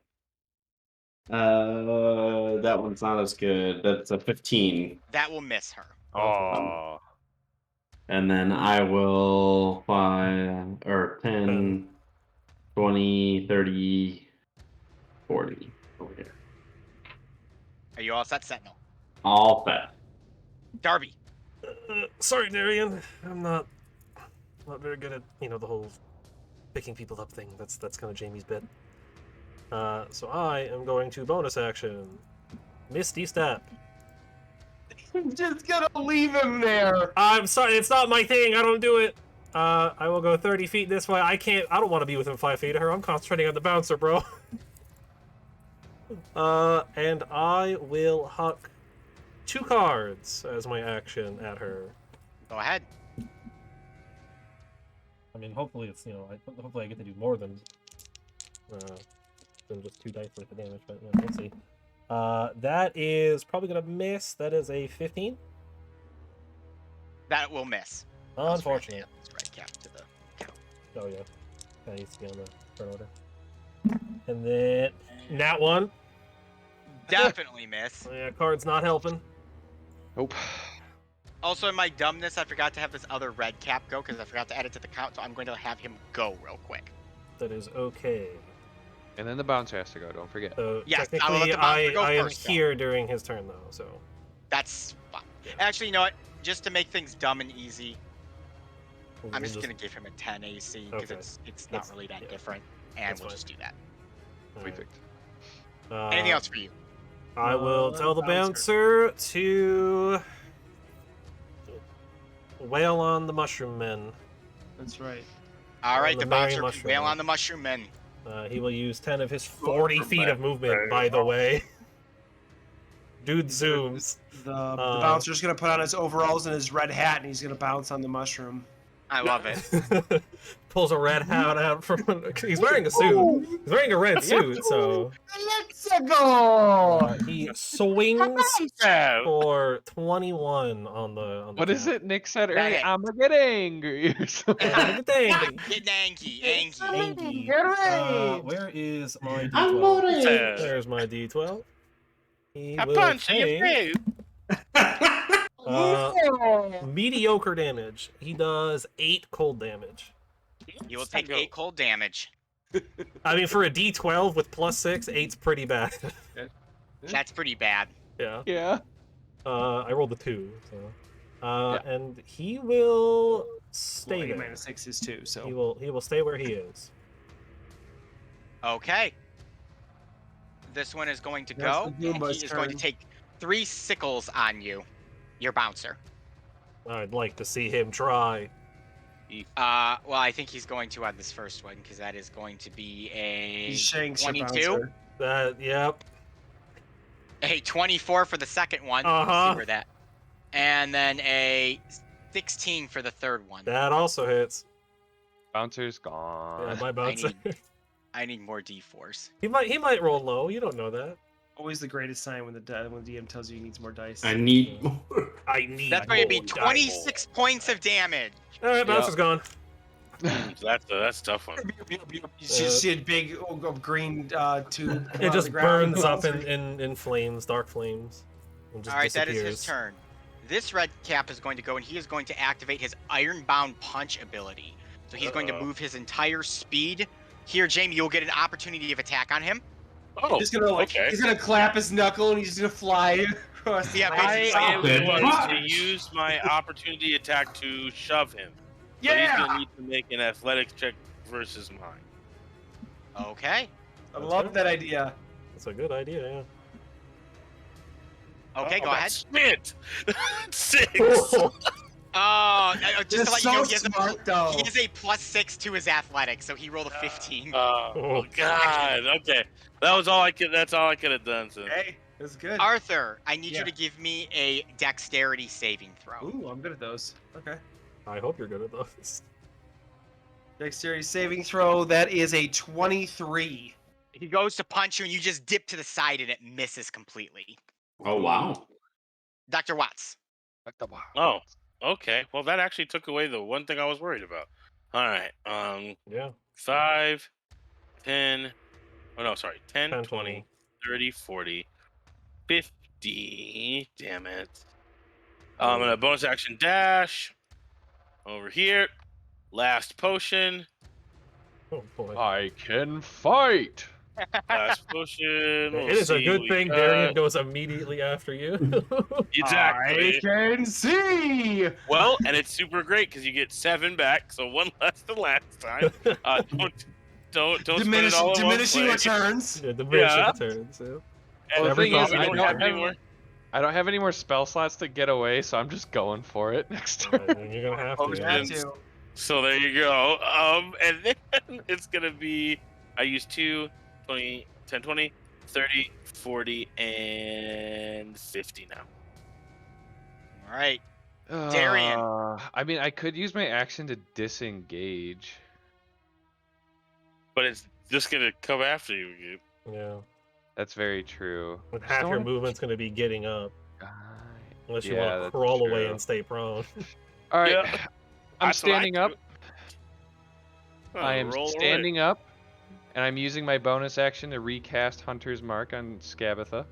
F: That one's not as good. That's a 15.
C: That will miss her.
B: Oh.
F: And then I will 10, 20, 30, 40 over here.
C: Are you all set, Sentinel?
F: All set.
C: Darby.
A: Sorry, Darian. I'm not very good at the whole picking people up thing. That's kind of Jamie's bit. So I am going to bonus action, Misty Step.
E: I'm just gonna leave him there.
A: I'm sorry, it's not my thing. I don't do it. I will go 30 feet this way. I don't want to be within 5 feet of her. I'm concentrating on the bouncer, bro. And I will huck 2 cards as my action at her.
C: Go ahead.
A: I mean, hopefully it's hopefully I get to do more than just 2 dice worth of damage, but we'll see. That is probably gonna miss. That is a 15.
C: That will miss.
A: Unfortunate.
C: Let's right cap to the count.
A: Oh yeah, that needs to be on the turn order. And then nat 1.
C: Definitely miss.
A: Oh, yeah, card's not helping.
B: Nope.
C: Also, in my dumbness, I forgot to have this other red cap go because I forgot to add it to the count, so I'm going to have him go real quick.
A: That is okay.
B: And then the bouncer has to go, don't forget.
A: So
C: Yes, I will let
A: technically,
C: the bouncer go
A: I am
C: first, though.
A: here during his turn though. So
C: That's fine.
A: Yeah.
C: Actually, you know what? Just to make things dumb and easy, I'm
A: we'll
C: just going to give him a 10 AC because
A: Okay.
C: it's not
A: That's-
C: really that
A: yeah.
C: different, and
A: That's
C: we'll
A: fine.
C: just do that.
B: Perfect.
C: Anything else for you?
A: I will tell the
E: bouncer.
A: bouncer to wail on the mushroom men.
E: That's right.
C: All right,
A: the
C: the
A: merry
C: bouncer can
A: mushroom
C: wail
A: man.
C: on the mushroom men.
A: He will use 10 of his 40 feet of movement, by the way. Dude zooms.
E: The bouncer's gonna put on his overalls and his red hat, and he's gonna bounce on the mushroom.
C: I love it.
A: Pulls a red hat out from. He's wearing a suit. He's wearing a red suit, so.
E: Let's go.
A: He swings for 21 on the.
B: What is it Nick said
C: That
B: earlier?
C: hit.
B: I'm gonna get angry. or something.
A: Dang.
C: Getting angry.
A: Angie. Where is my
F: I'm
A: D12?
F: voting.
A: There's my D12. He
D: I
A: will
D: punch in your
A: take,
D: face.
A: mediocre damage. He does 8 cold damage.
C: You will take 8 cold damage.
A: I mean, for a D12 with +6, 8's pretty bad.
C: That's pretty bad.
A: Yeah.
B: Yeah.
A: I rolled a 2, so. And he will stay
E: Well,
A: there.
E: -6 is 2, so.
A: He will stay where he is.
C: Okay. This one is going to
E: That's
C: go,
E: the
C: and
E: Goomba's
C: he is going to
E: turn.
C: take 3 sickles on you, your bouncer.
A: I'd like to see him try.
C: Well, I think he's going to on this first one, because that is going to be a
E: He shanks your
C: 22,
E: bouncer.
A: Yep.
C: a 24 for the second one.
A: Uh-huh.
C: See where that, and then a 16 for the third one.
A: That also hits.
B: Bouncer's gone.
A: Yeah, my bouncer.
C: I need more D4s.
A: he might roll low. You don't know that.
E: Always the greatest sign when the DM tells you he needs more dice.
F: I need more.
A: I need.
C: That's going to be
A: more
C: 26 points of damage.
A: All right, bouncer's gone.
D: That's a tough one.
E: You just see a big green tube. come
A: It
E: out
A: just
E: of the ground.
A: burns up in flames, dark flames. And just
C: All right, that is
A: disappears.
C: his turn. This red cap is going to go, and he is going to activate his Ironbound Punch ability. So he's going to move his entire speed. Here, Jamie, you'll get an opportunity of attack on him.
D: Oh,
E: He's gonna
D: okay.
E: he's gonna clap his knuckle and he's just gonna fly across.
C: Yeah,
E: the
C: basically.
D: I am
F: Good
D: going
F: punch.
D: to use my opportunity attack to shove him. So he's
E: Yeah,
D: gonna need to make an athletics check versus mine.
C: Okay.
E: I love that idea.
A: That's a good idea, yeah.
C: Okay, go ahead.
D: Smith. 6.
C: Just to let you know, he has,
E: smart, though.
C: he has a +6 to his athletics, so he rolled a 15.
D: Oh God. Okay, that was all I could. That's all I could have done. So.
E: Hey, that's good.
C: Arthur, I need
E: Yeah.
C: you to give me a dexterity saving throw.
E: Ooh, I'm good at those. Okay.
A: I hope you're good at those.
E: Dexterity saving throw. That is a 23.
C: He goes to punch you, and you just dip to the side, and it misses completely.
F: Oh wow.
C: Dr. Watts.
D: Oh, okay. Well, that actually took away the one thing I was worried about. All right.
A: Yeah.
D: 5, 10. Oh no, sorry. 10,
A: 10,
D: 20, 30, 40, 50. Damn it. I'm gonna bonus action dash over here. Last potion.
A: Oh boy.
B: I can fight.
D: Last potion.
A: It is a good thing Darian goes immediately after you.
D: Exactly.
E: I can see.
D: Well, and it's super great because you get 7 back, so 1 less than last time. Don't spend it all in one
E: Diminishing
D: place.
E: returns.
A: Yeah, diminishing
D: Yeah.
A: returns. Yeah.
D: And
B: the
A: Every
B: thing is,
A: copy
B: I
A: don't
B: don't
A: have
B: have
D: any more.
B: I don't have any more spell slots to get away, so I'm just going for it next turn.
A: And you're gonna have to.
D: Potions.
A: Yeah.
E: Have to.
D: So there you go. And then it's gonna be I use 2, 20, 10, 20, 30, 40, and 50 now.
C: All right. Darian.
B: I mean, I could use my action to disengage.
D: But it's just gonna come after you.
A: Yeah.
B: That's very true.
A: With
B: Just
A: half
B: don't
A: your
B: wanna-
A: movement's gonna be getting up, unless you
B: Yeah,
A: want to
B: that's
A: crawl away
B: true.
A: and stay prone.
B: All right,
D: Yeah.
B: I'm
D: That's what I
B: standing up.
D: do. Oh,
B: I am
D: roll away.
B: standing up, and I'm using my bonus action to recast Hunter's Mark on Scabatha,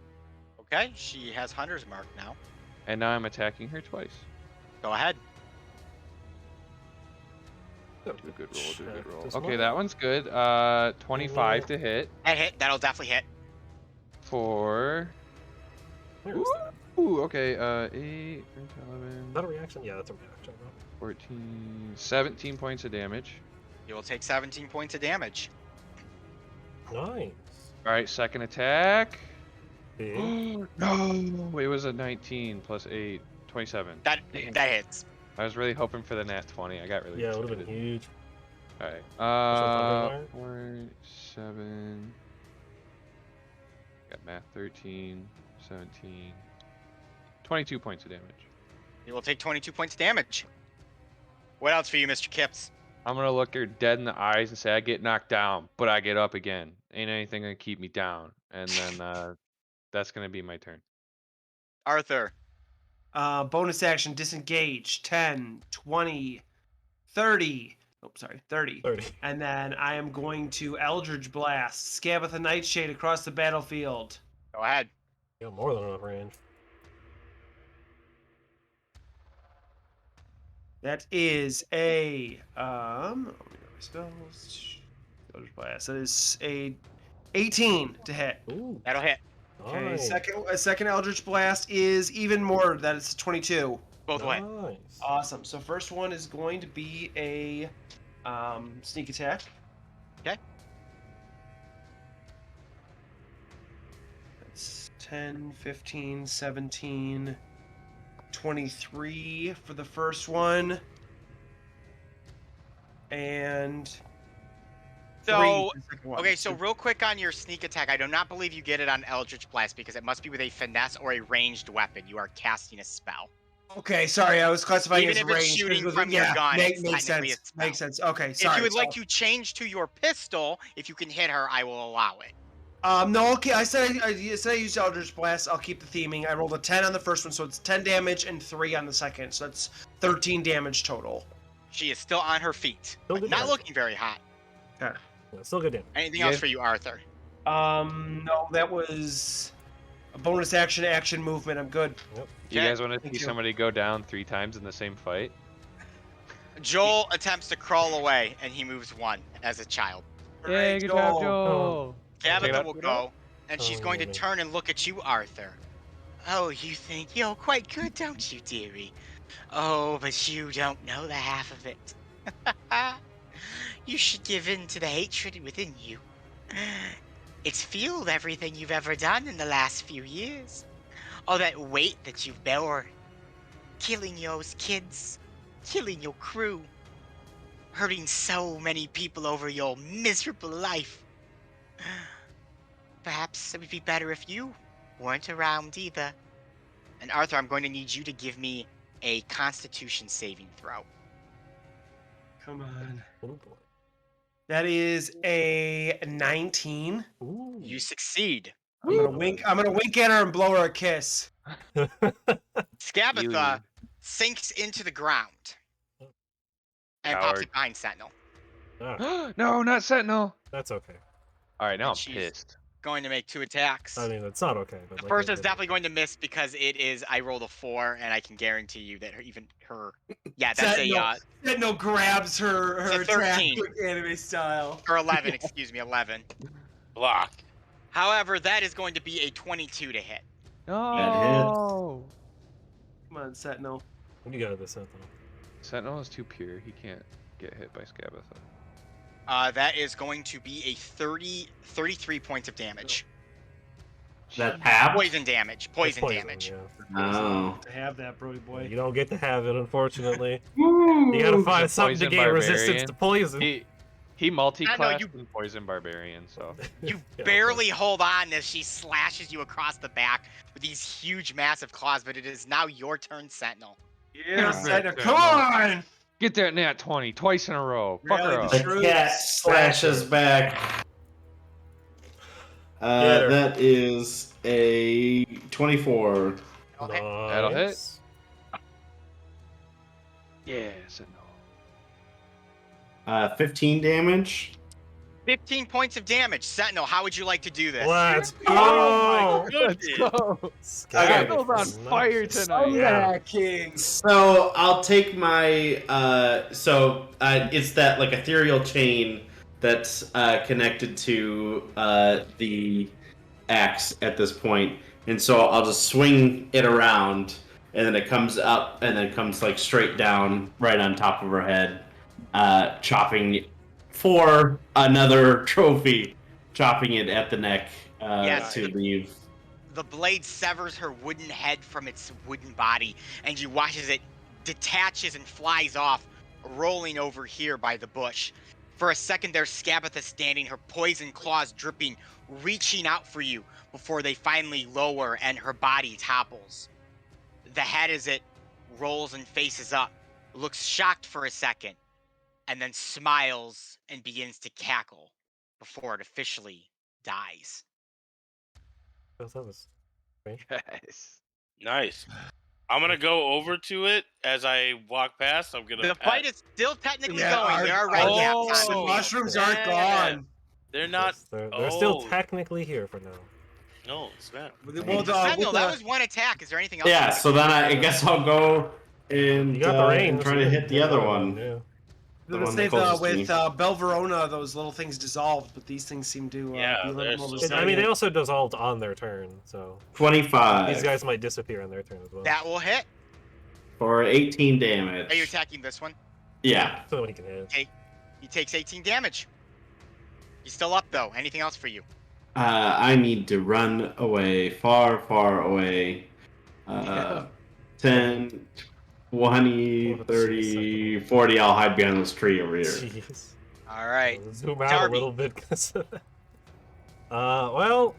C: Okay, she has Hunter's Mark now.
B: and now I'm attacking her twice.
C: Go ahead.
B: Do a good roll. Do a good
A: Check
B: roll.
A: this
B: Okay,
A: one.
B: that one's good. 25 to hit
C: That hit. That'll definitely hit.
B: for.
A: Where is that?
B: Ooh, okay. 8, 11,
A: Is that a reaction? Yeah, that's a reaction.
B: 14, 17 points of damage.
C: You will take 17 points of damage.
A: Nice.
B: All right, second attack.
A: Big.
B: No, it was a 19 plus 8, 27.
C: That
B: Damn.
C: that hits.
B: I was really hoping for the nat 20. I got really
A: Yeah, it would have been
B: excited.
A: huge.
B: All right.
A: Thunder
B: 4, 7. Got math. 13, 17. 22 points of damage.
C: You will take 22 points of damage. What else for you, Mr. Kips?
B: I'm gonna look her dead in the eyes and say, I get knocked down, but I get up again. Ain't anything gonna keep me down. And then that's gonna be my turn.
C: Arthur.
E: Bonus action, disengage. 10, 20, 30. Oh, sorry, 30.
A: 30.
E: And then I am going to Eldridge Blast. Scabatha Nightshade across the battlefield.
C: Go ahead.
A: You got more than enough range.
E: That is a let me go to my spells. Eldritch Blast. That is a 18 to hit.
A: Ooh.
C: That'll hit.
E: Okay,
A: Nice.
E: second Eldritch Blast is even more. That is 22.
C: Both way.
A: Nice.
E: Awesome. So first one is going to be a sneak attack.
C: Okay.
E: That's 10, 15, 17, 23 for the first one. And 3
C: So,
E: for the second one.
C: okay, so real quick on your sneak attack, I do not believe you get it on Eldritch Blast because it must be with a finesse or a ranged weapon. You are casting a spell.
E: Okay, sorry, I was classifying
C: Even
E: as
C: if it's
E: range.
C: shooting
E: Because
C: from your gun,
E: makes
C: it's technically
E: sense.
C: a spell.
E: Makes sense. Okay, sorry.
C: If you would like
E: so-
C: to change to your pistol, if you can hit her, I will allow it.
E: No, okay. I said I used Eldritch Blast. I'll keep the theming. I rolled a 10 on the first one, so it's 10 damage and 3 on the second. So that's 13 damage total.
C: She is still on her feet.
A: Still
C: But
A: good
C: not
A: damage.
C: looking very hot.
A: Yeah, still good damage.
C: Anything
B: Yeah.
C: else for you, Arthur?
E: No, that was a bonus action movement. I'm good.
A: Yep.
B: Do you
C: Okay,
B: guys want to
E: thank
B: see
E: you.
B: somebody go down 3 times in the same fight?
C: Joel attempts to crawl away, and he moves 1 as a child.
E: Alright, Joel.
B: Take it
C: Tabitha
B: out.
C: will go, and she's going to
A: Oh,
C: turn and look at you, Arthur. Oh, you think you're quite good, don't you, dearie? Oh, but you don't know the half of it. You should give in to the hatred within you. It's fueled everything you've ever done in the last few years. All that weight that you've bore. Killing those kids. Killing your crew. Hurting so many people over your miserable life. Perhaps it would be better if you weren't around either. And Arthur, I'm going to need you to give me a Constitution saving throw.
E: Come on.
A: Oh boy.
E: That is a 19.
A: Ooh.
C: You succeed.
E: I'm gonna wink at her and blow her a kiss.
C: Skabatha sinks into the ground and pops
B: Coward.
C: it behind Sentinel.
A: Ah,
B: No, not Sentinel.
A: that's okay.
B: All right, now I'm
C: She's-
B: pissed.
C: Going to make 2 attacks.
A: I mean, it's not okay. But
C: The
A: like,
C: first
A: I
C: is
A: did
C: definitely
A: it.
C: going to miss because it is. I rolled a 4, and I can guarantee you that her. Yeah, that's
E: Sentinel, Sentinel grabs her
C: It's a
E: attack
C: 13.
E: like anime style.
C: or 11. Excuse me, 11.
D: Block.
C: However, that is going to be a 22 to hit.
B: No.
E: Come on, Sentinel.
A: You got this, Sentinel.
B: Sentinel is too pure. He can't get hit by Skabatha.
C: That is going to be a 33 points of damage.
F: That half?
C: Poison damage.
A: It's
C: Poison damage.
A: Yeah.
F: Oh.
E: To have that, Brody boy.
A: You don't get to have it, unfortunately. You gotta find something to
B: Poison
A: gain resistance
B: barbarian.
A: to poison.
B: He multi-classed
C: you-
B: in Poison Barbarian, so.
C: You
A: Yeah,
C: barely hold on as she slashes you across the back with these huge, massive claws, but it is now your turn, Sentinel.
E: Yeah, Sentinel.
B: Sentinel.
E: Come on!
B: Get that nat 20 twice in a row. Fuck her
E: Rally
B: up.
E: the
F: The
E: troops.
F: cat slashes back.
A: Get her.
F: That is a 24.
C: Okay.
B: That'll hit.
A: Nice.
B: Yeah, Sentinel.
F: 15 damage.
C: 15 points of damage. Sentinel, how would you like to do this?
A: Let's go!
D: Oh my
B: Let's
D: goodness.
B: go.
A: Sky
B: Sentinel's on
A: is
B: fire
A: nice.
B: tonight.
A: Yeah.
E: King.
F: So I'll take my. It's that like ethereal chain that's connected to the axe at this point, and so I'll just swing it around, and then it comes up, and then comes like straight down, right on top of her head, chopping for another trophy, chopping it at the neck
C: Yes.
F: to leave.
C: The blade severs her wooden head from its wooden body, and you watch as it detaches and flies off, rolling over here by the bush. For a second, there's Skabatha standing, her poison claws dripping, reaching out for you before they finally lower and her body topples. The head, as it rolls and faces up, looks shocked for a second, and then smiles and begins to cackle before it officially dies.
A: That was
B: Yes.
D: Nice. I'm gonna go over to it as I walk past. I'm gonna.
C: The fight is still technically
E: Yeah,
C: going. There are red
D: oh,
C: caps
E: The
C: on the
E: mushrooms aren't
D: yeah.
E: gone.
D: They're not.
A: They're still
D: Oh.
A: technically here for now.
D: No, snap.
E: Well,
C: Sentinel, that was one attack. Is there anything else?
F: Yeah, so then I guess I'll go and,
A: You got the range.
F: and try to hit the other one.
A: Yeah.
F: The
E: gonna
F: one
E: say
F: closest to
E: with
F: me.
E: Belverona, those little things dissolved, but these things seem to
D: Yeah,
E: be a
D: they're
E: little more
D: so-
A: I mean, they
E: resilient.
A: also dissolved on their turn, so
F: 25
A: these guys might disappear on their turn as well.
C: That will hit.
F: for 18 damage.
C: Are you attacking this one?
F: Yeah.
A: So he can hit.
C: He takes 18 damage. He's still up though. Anything else for you?
F: I need to run away, far, far away. 10, 20, 30, 40. I'll hide behind this tree over here.
A: Jeez.
C: All right.
A: Zoom out
C: Darby.
A: a little bit. 'Cause well,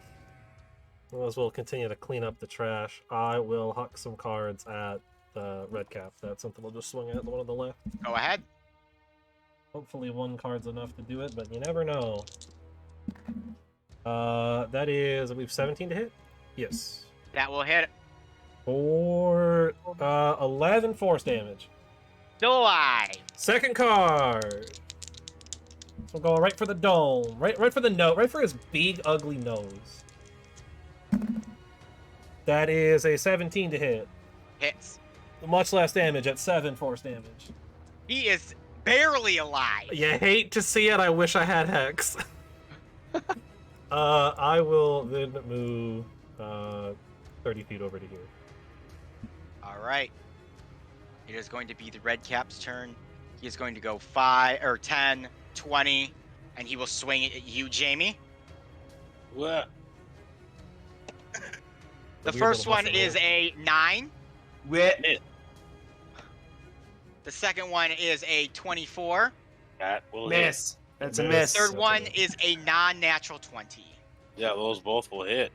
A: as we'll continue to clean up the trash, I will huck some cards at the red cap. That's something we'll just swing at the one on the left.
C: Go ahead.
A: Hopefully one card's enough to do it, but you never know. That is, I believe, 17 to hit? Yes.
C: That will hit.
A: For 11 force damage.
C: Still alive.
A: Second card. So go right for the dome. Right for the nose. Right for his big, ugly nose. That is a 17 to hit.
C: Hits.
A: Much less damage at 7 force damage.
C: He is barely alive.
A: You hate to see it. I wish I had Hex. I will then move 30 feet over to here.
C: All right. It is going to be the red cap's turn. He is going to go 5 or 10, 20, and he will swing it at you, Jamie.
D: What?
C: The
A: weird
C: first
A: little
C: one
A: mushroom
C: is
A: here.
C: a 9.
E: Wit.
C: The second one is a 24.
D: That will hit.
E: Miss. That's a
A: Miss.
E: miss.
C: Third
A: That's a
C: one
A: miss.
C: is a non-natural 20.
D: Yeah, those both will hit.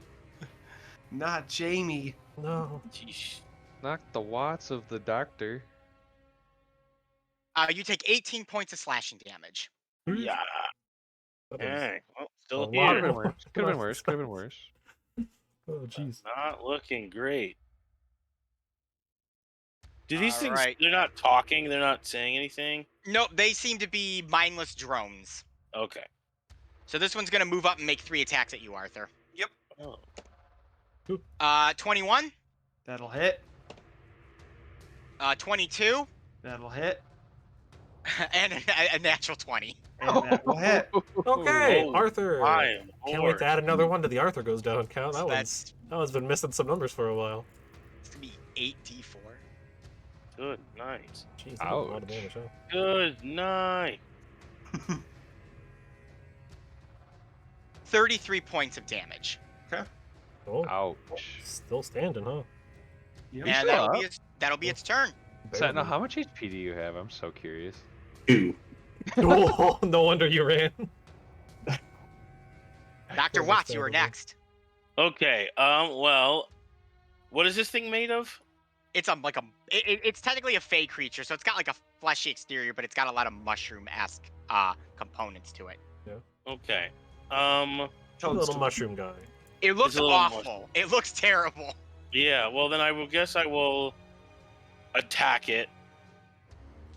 E: Not Jamie.
A: No.
D: Sheesh.
B: Knock the watts of the doctor.
C: You take 18 points of slashing damage.
D: Yeah.
A: That is
D: Dang. Well,
A: a
D: still
A: lot
B: Could
D: here.
B: have been worse. Could have been
A: Nice.
B: worse. Could have been worse.
A: Oh, jeez.
D: Not looking great. Do these things?
C: Alright.
D: They're not talking. They're not saying anything.
C: Nope, they seem to be mindless drones.
D: Okay.
C: So this one's gonna move up and make 3 attacks at you, Arthur.
D: Oh.
C: 21,
E: That'll hit.
C: 22,
E: That'll hit.
C: and a natural 20.
E: And that will hit.
A: Okay,
D: Oh,
A: Arthur.
D: my
A: Can't wait
D: lord.
A: to add another one to the Arthur goes down count.
C: So
A: That one's been missing some numbers for a while.
C: It's gonna be 8d4.
D: Good night.
A: Jeez, that's a lot of
B: Ouch.
A: damage, huh?
D: Good night.
C: 33 points of damage.
A: Oh,
B: Ouch.
A: still standing, huh?
E: Yep.
C: And
B: still
C: that'll
B: up?
C: that'll be its turn.
B: Sentinel,
A: Barely.
B: how much HP do you have? I'm so curious.
F: 2.
A: Oh, no wonder you ran.
C: Dr. Watts, you are
A: Understandable.
C: next.
D: Okay. Well, what is this thing made of?
C: It's like it's technically a fey creature, so it's got like a fleshy exterior, but it's got a lot of mushroom-esque components to it.
D: Okay.
A: A little
E: Toadstool.
A: mushroom guy.
C: It looks
D: a little
C: awful. It looks terrible.
D: Yeah. Well, then I will guess I will attack it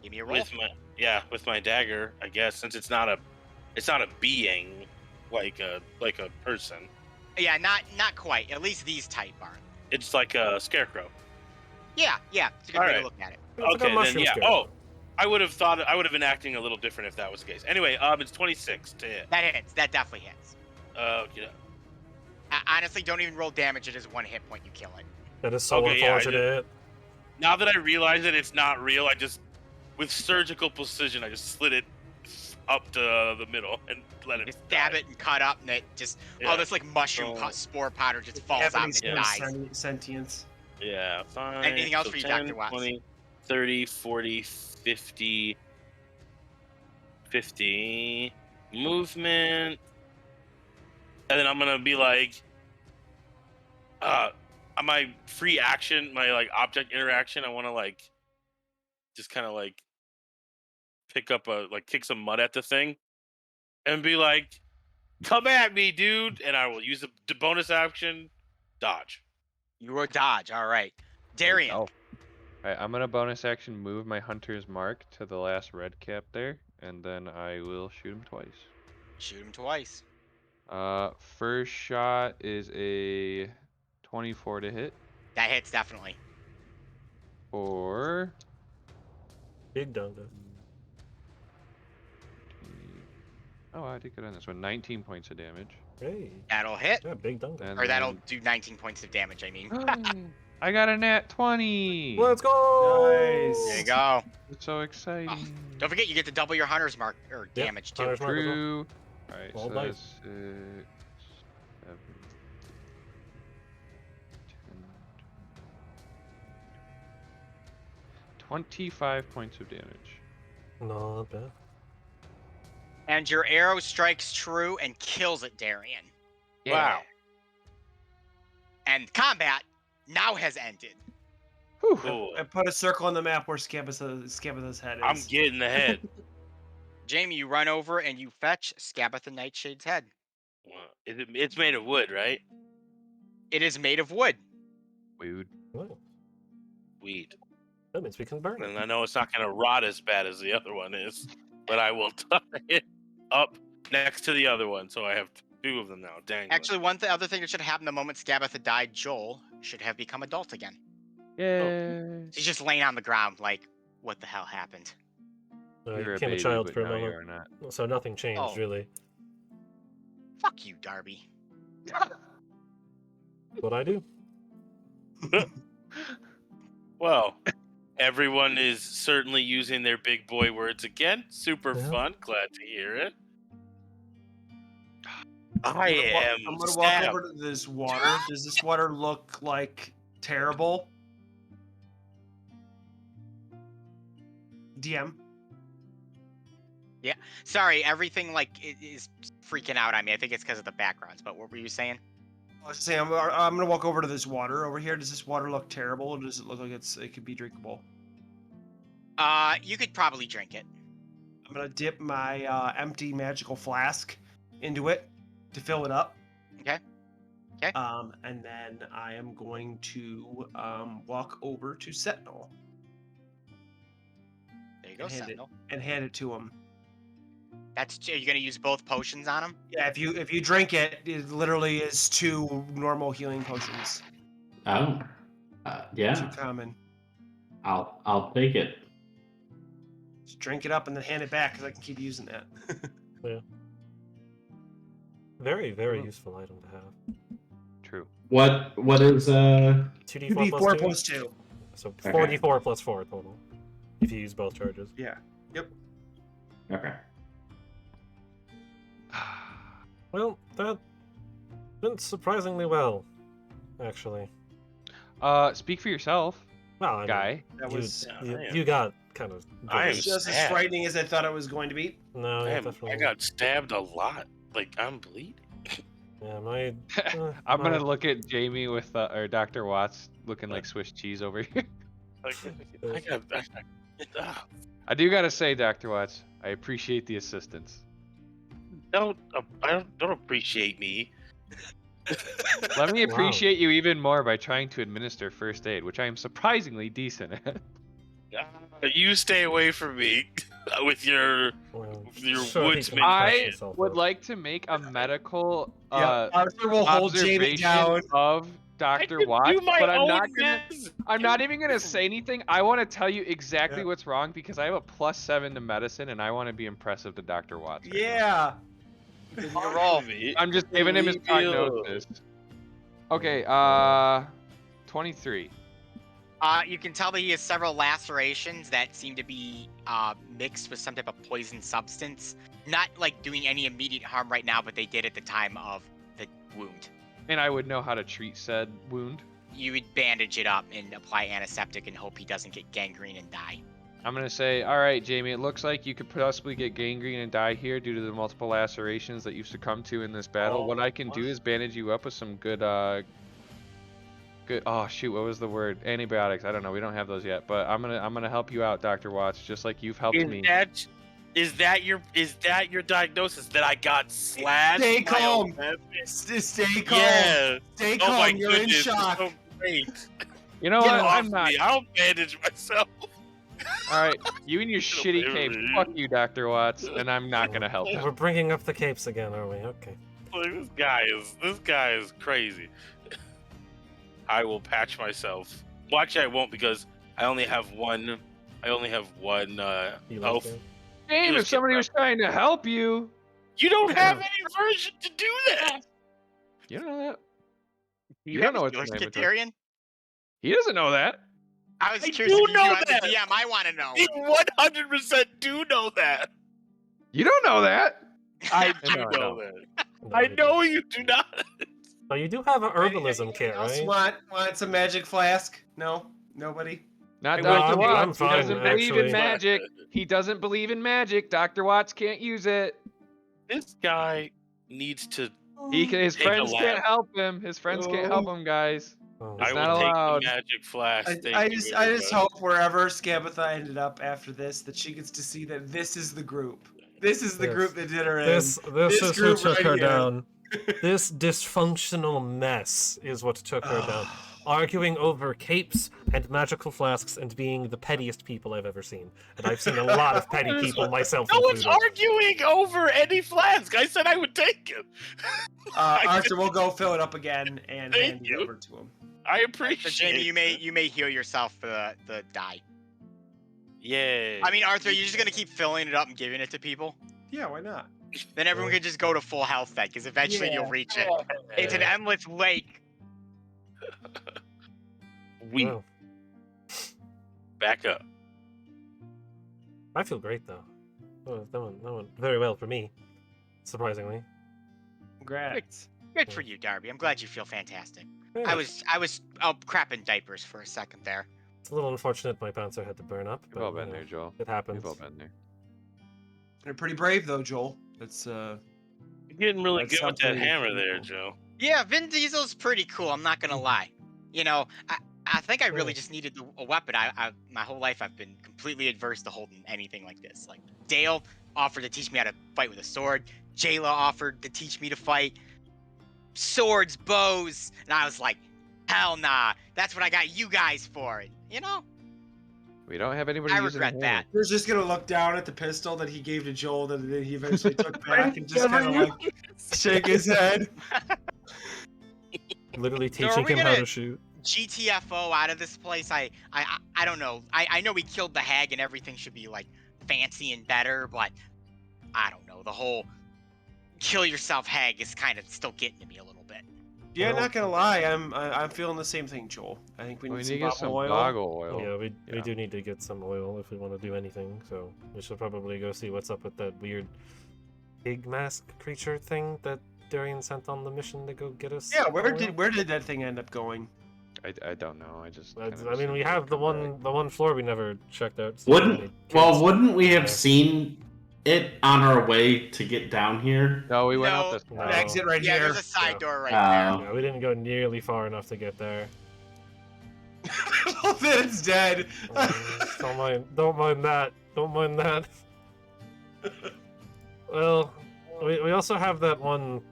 C: Give me a roll.
D: with my dagger. I guess since it's not a being like a person.
C: Yeah, not quite. At least these type aren't.
D: It's like a scarecrow.
C: Yeah, it's a good way
D: Alright.
C: to look at it.
A: It's like a
D: Okay, then
A: mushroom
D: yeah.
A: scarecrow.
D: Oh, I would have been acting a little different if that was the case. Anyway, it's 26 to hit.
C: That hits. That definitely hits.
D: Okay.
C: Honestly, don't even roll damage. It is 1 hit point. You kill it.
A: That is so
D: Okay, yeah, I
A: unfortunate.
D: Now that I realize that it's not real, I just, with surgical precision, I just slit it up to the middle and let it
C: You stab
D: die.
C: it and cut up, and it just
D: Yeah.
C: this like mushroom
D: So-
C: spore powder just falls
E: Have
C: out
E: any
C: and it
D: Yeah.
C: dies.
E: Sentience.
D: Yeah, fine.
C: Anything else
D: So
C: for you,
D: 10,
C: Dr. Watts?
D: 20, 30, 40, 50, 50 movement. And then I'm going to be like, on my free action, my like object interaction, I want to like, just kind of like pick up kick some mud at the thing and be like, come at me, dude. And I will use the bonus action, dodge.
C: You will dodge. All right, Darian.
B: Oh. Alright, I'm gonna bonus action move my hunter's mark to the last red cap there, and then I will shoot him twice.
C: Shoot him twice.
B: First shot is a 24 to hit,
C: That hits definitely.
B: or
A: Big Dunga.
B: oh, I did good on this one. 19 points of damage.
A: Hey.
C: That'll hit,
A: Yeah, Big Dunga.
B: And
C: or that'll
B: then-
C: do 19 points of damage. I mean,
B: I got a nat 20.
A: Let's go!
E: Nice.
C: there you go.
B: It's so exciting.
C: Don't forget, you get to double your hunter's mark or
A: Yep,
C: damage too.
A: hunter's mark as well.
B: True. Alright,
A: All
B: so
A: dice.
B: that's 6, 7, 10, 25 points of damage.
A: Not bad.
C: And your arrow strikes true and kills it, Darian.
D: Wow.
C: And combat now has ended.
B: Whew.
D: Cool.
E: I put a circle on the map where Scabatha's head is.
D: I'm getting ahead.
C: Jamie, you run over and you fetch Scabatha Nightshade's head.
D: Well, it's made of wood, right?
C: It is made of wood.
B: Weird.
A: Well,
D: Weed.
A: that means we can burn it.
D: And I know it's not going to rot as bad as the other one is, but I will tie it up next to the other one, so I have 2 of them now. Dang.
C: Actually, other thing that should have happened the moment Scabatha died, Joel should have become adult again.
B: Yay.
C: He's just laying on the ground like, what the hell happened?
A: You
B: You're a
A: became
B: baby,
A: a child
B: but
A: for a
B: now you
A: moment.
B: are not.
A: So nothing changed,
C: Oh.
A: really.
C: Fuck you, Darby.
A: What I do?
D: Well, everyone is certainly using their big boy words again. Super
A: Yeah.
D: fun. Glad to hear it. I am.
E: I'm gonna walk
D: stabbed.
E: over to this water. Does this water look like terrible? DM.
C: Sorry, everything like is freaking out on me. I think it's because of the backgrounds. But what were you saying?
E: I was just saying, I'm gonna walk over to this water over here. Does this water look terrible, or does it look like it could be drinkable?
C: You could probably drink it.
E: I'm gonna dip my empty magical flask into it to fill it up.
C: Okay. Okay.
E: And then I am going to walk over to Sentinel
C: There you go,
E: and
C: Sentinel.
E: hand it to him.
C: Are you gonna use both potions on him?
E: Yeah, if you drink it, it literally is 2 normal healing potions.
F: Oh,
E: 2
F: yeah.
E: common.
F: I'll take it.
E: Just drink it up and then hand it back because I can keep using that.
A: Very, very useful item to have.
B: True.
F: What is
A: 2d4
E: 2d4
A: plus 2?
E: plus 2.
A: So
F: Okay.
A: 4d4 plus 4 total. If you use both charges.
E: Yeah. Yep.
F: Okay.
A: Well, that went surprisingly well, actually.
B: Speak for yourself,
A: Well, I mean,
B: guy.
E: That was
A: you got kind of.
D: I am
E: just as
D: sad.
E: frightening as I thought it was going to be.
A: No, yeah, definitely.
D: I got stabbed a lot. Like, I'm bleeding.
A: Yeah, my.
B: I'm
A: my-
B: gonna look at Jamie with or Dr. Watts looking like Swiss cheese over here.
D: Like, I got.
B: I do gotta say, Dr. Watts, I appreciate the assistance.
D: Don't appreciate me.
B: Let me
A: Wow.
B: appreciate you even more by trying to administer first aid, which I am surprisingly decent at.
D: You stay away from me with your
A: well,
D: your
A: sure, he
D: woodsman.
A: can patch
B: I
A: himself
B: would
A: up.
B: like to make a medical
E: Arthur will hold Jamie
B: observation
E: down.
B: of Dr. Watts, but I'm not even gonna say anything. I want to tell you exactly
E: Yeah.
B: what's wrong because I have a +7 to medicine, and I want to be impressive to Dr. Watts. right now.
E: Yeah.
C: Your roll.
B: I'm just giving him his
D: Leave me
B: prognosis. Okay, 23.
C: You can tell that he has several lacerations that seem to be mixed with some type of poison substance. Not like doing any immediate harm right now, but they did at the time of the wound.
B: And I would know how to treat said wound.
C: You would bandage it up and apply antiseptic and hope he doesn't get gangrene and die.
B: I'm gonna say, all right, Jamie. It looks like you could possibly get gangrene and die here due to the multiple lacerations that you succumb to in this battle. What I can do is bandage you up with some good, Oh shoot, what was the word? Antibiotics. I don't know. We don't have those yet, but I'm gonna help you out, Dr. Watts, just like you've helped me.
D: Is that your diagnosis that I got slashed?
E: Stay
D: by a
E: calm.
D: weapon?
E: Stay calm.
D: Yeah.
E: Stay
D: Oh my
E: calm. You're in
D: goodness, it's
E: shock.
D: so great.
B: You know
D: Get
B: what?
D: off
B: I'm not.
D: me. I'll bandage myself.
B: All right, you and your shitty
D: away
B: cape.
D: from me.
B: Fuck you, Dr. Watts, and I'm not gonna help
A: We're
B: him.
A: bringing up the capes again, are we? Okay.
D: Like, this guy is crazy. I will patch myself. Well, actually, I won't because I only have one.
A: You
D: health.
A: like
B: Dave, if somebody was trying to help you,
D: You don't have any version to do that.
B: you don't know that.
C: Do
B: You don't know what's
C: yours,
B: the name of it.
C: Kitarian?
B: He doesn't know that.
C: I was
D: I
C: curious
D: do
C: if you
D: know
C: knew as a
D: that.
C: DM. I want to know.
D: I 100% do know that.
B: You don't know that.
D: I
B: No,
D: do
B: I
D: know
B: don't.
D: that.
A: No,
D: I
A: you don't.
D: know you do not.
A: So you do have an herbalism
E: Anybody
A: kit,
E: else
A: right?
E: want some magic flask? No? Nobody?
B: Not
E: Hey,
B: Dr.
E: well,
A: I'm
B: Watts. He
A: fine,
B: doesn't believe in
A: actually.
B: magic. He doesn't believe in magic. Dr. Watts can't use it.
D: This guy needs to.
B: His
D: Take a
B: friends can't
D: lap.
B: help him. His friends can't help him, guys.
A: Oh,
B: It's
D: I
B: not
D: will take
B: allowed.
D: the magic flash.
E: I just hope wherever Skabatha ended up after this that she gets to see that this is the group. This is the
A: Yes.
E: group that did her in.
A: this is who
E: group
A: took
E: right
A: her
E: here.
A: down. This dysfunctional mess is what took her down. Arguing over capes and magical flasks and being the pettiest people I've ever seen. And I've seen a lot of petty people, myself
D: No one's
A: included.
D: arguing over any flask. I said I would take it.
E: Arthur will go fill it up again and
D: Thank
E: hand it
D: you.
E: over to him.
D: I
C: So
D: appreciate.
C: Jamie,
D: it.
C: you may heal yourself for the die.
D: Yeah.
C: I mean, Arthur, you're just gonna keep filling it up and giving it to people.
E: Yeah, why not?
C: Then everyone could just go to full health then, because eventually
E: Yeah.
C: you'll reach it. It's an endless lake.
D: We
A: Wow.
D: back up.
A: I feel great though. That went very well for me, surprisingly.
E: Congrats.
C: Good for you, Darby. I'm glad you feel fantastic.
A: Yeah,
C: I was crapping diapers for a second there.
A: It's a little unfortunate my panzer had to burn up.
B: We've all
A: but,
B: been
A: you know,
B: there, Joel.
A: It happens.
B: We've all been there.
E: You're pretty brave though, Joel. That's
D: You're getting really
E: That's
D: good with that
E: something
D: hammer there,
E: cool.
D: Joe.
C: Yeah, Vin Diesel's pretty cool. I'm not gonna lie. You know, I think I really
A: Hmm.
C: just needed a weapon. My whole life I've been completely adverse to holding anything like this. Like Dale offered to teach me how to fight with a sword. Jayla offered to teach me to fight swords, bows, and I was like, hell nah. That's what I got you guys for. You know,
B: We don't have anybody
C: I
B: using a
C: regret
B: hammer.
C: that.
E: He was just gonna look down at the pistol that he gave to Joel that he eventually took back and just kind of like shake his head.
A: Literally
C: So are
A: teaching
C: we
A: him how
C: gonna-
A: to shoot.
C: GTFO out of this place. I don't know. I know we killed the hag and everything should be like fancy and better, but I don't know. The whole kill yourself hag is kind of still getting to me a little bit.
E: Yeah,
A: Well-
E: not gonna lie, I'm feeling the same thing, Joel. I think we
B: We
E: need
B: need
E: some
B: to get
E: bottle
B: some
E: oil.
B: boggle oil.
A: Yeah, we
B: Yeah.
A: do need to get some oil if we want to do anything. So we should probably go see what's up with that weird pig mask creature thing that Darian sent on the mission to go get us.
E: Yeah,
A: some oil.
E: where did that thing end up going?
B: I don't know. I just.
A: I
B: kinda
A: mean,
B: assumed
A: we
B: it would
A: have the
B: come back.
A: one floor we never checked out. so any kids-
F: Wouldn't we have
A: Yeah.
F: seen it on our way to get down here?
B: No, we went
C: No.
B: out this
A: No.
B: way.
E: An exit right
C: Yeah,
E: here.
C: there's a side
A: Yeah.
C: door right
F: Oh.
A: Yeah, we didn't go nearly far enough to get there.
E: It's dead.
A: Don't mind that. Don't mind that. Well, we also have that one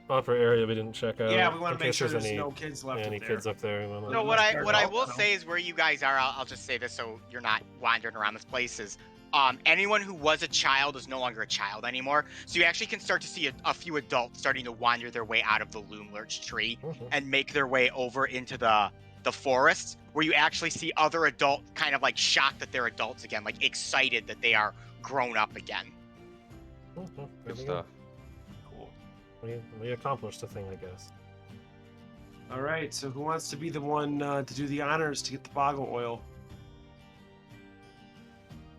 A: upper area we didn't check out.
E: Yeah, we want
A: in
E: to make
A: case
E: sure there's
A: any,
E: no kids left
A: any
E: up there.
A: kids up there. we wanna-
C: there. So
E: what
C: what I
E: out,
C: will
E: so.
C: say is where you guys are. I'll just say this so you're not wandering around this place. Is anyone who was a child is no longer a child anymore. So you actually can start to see a few adults starting to wander their way out of the loom lurch tree
A: Mhm.
C: and make their way over into the forest, where you actually see other adults kind of like shocked that they're adults again, like excited that they are grown up again.
A: Mhm, there
B: Good
A: we go.
B: stuff.
E: Cool.
A: We accomplished a thing, I guess.
E: All right, so who wants to be the one to do the honors to get the boggle oil?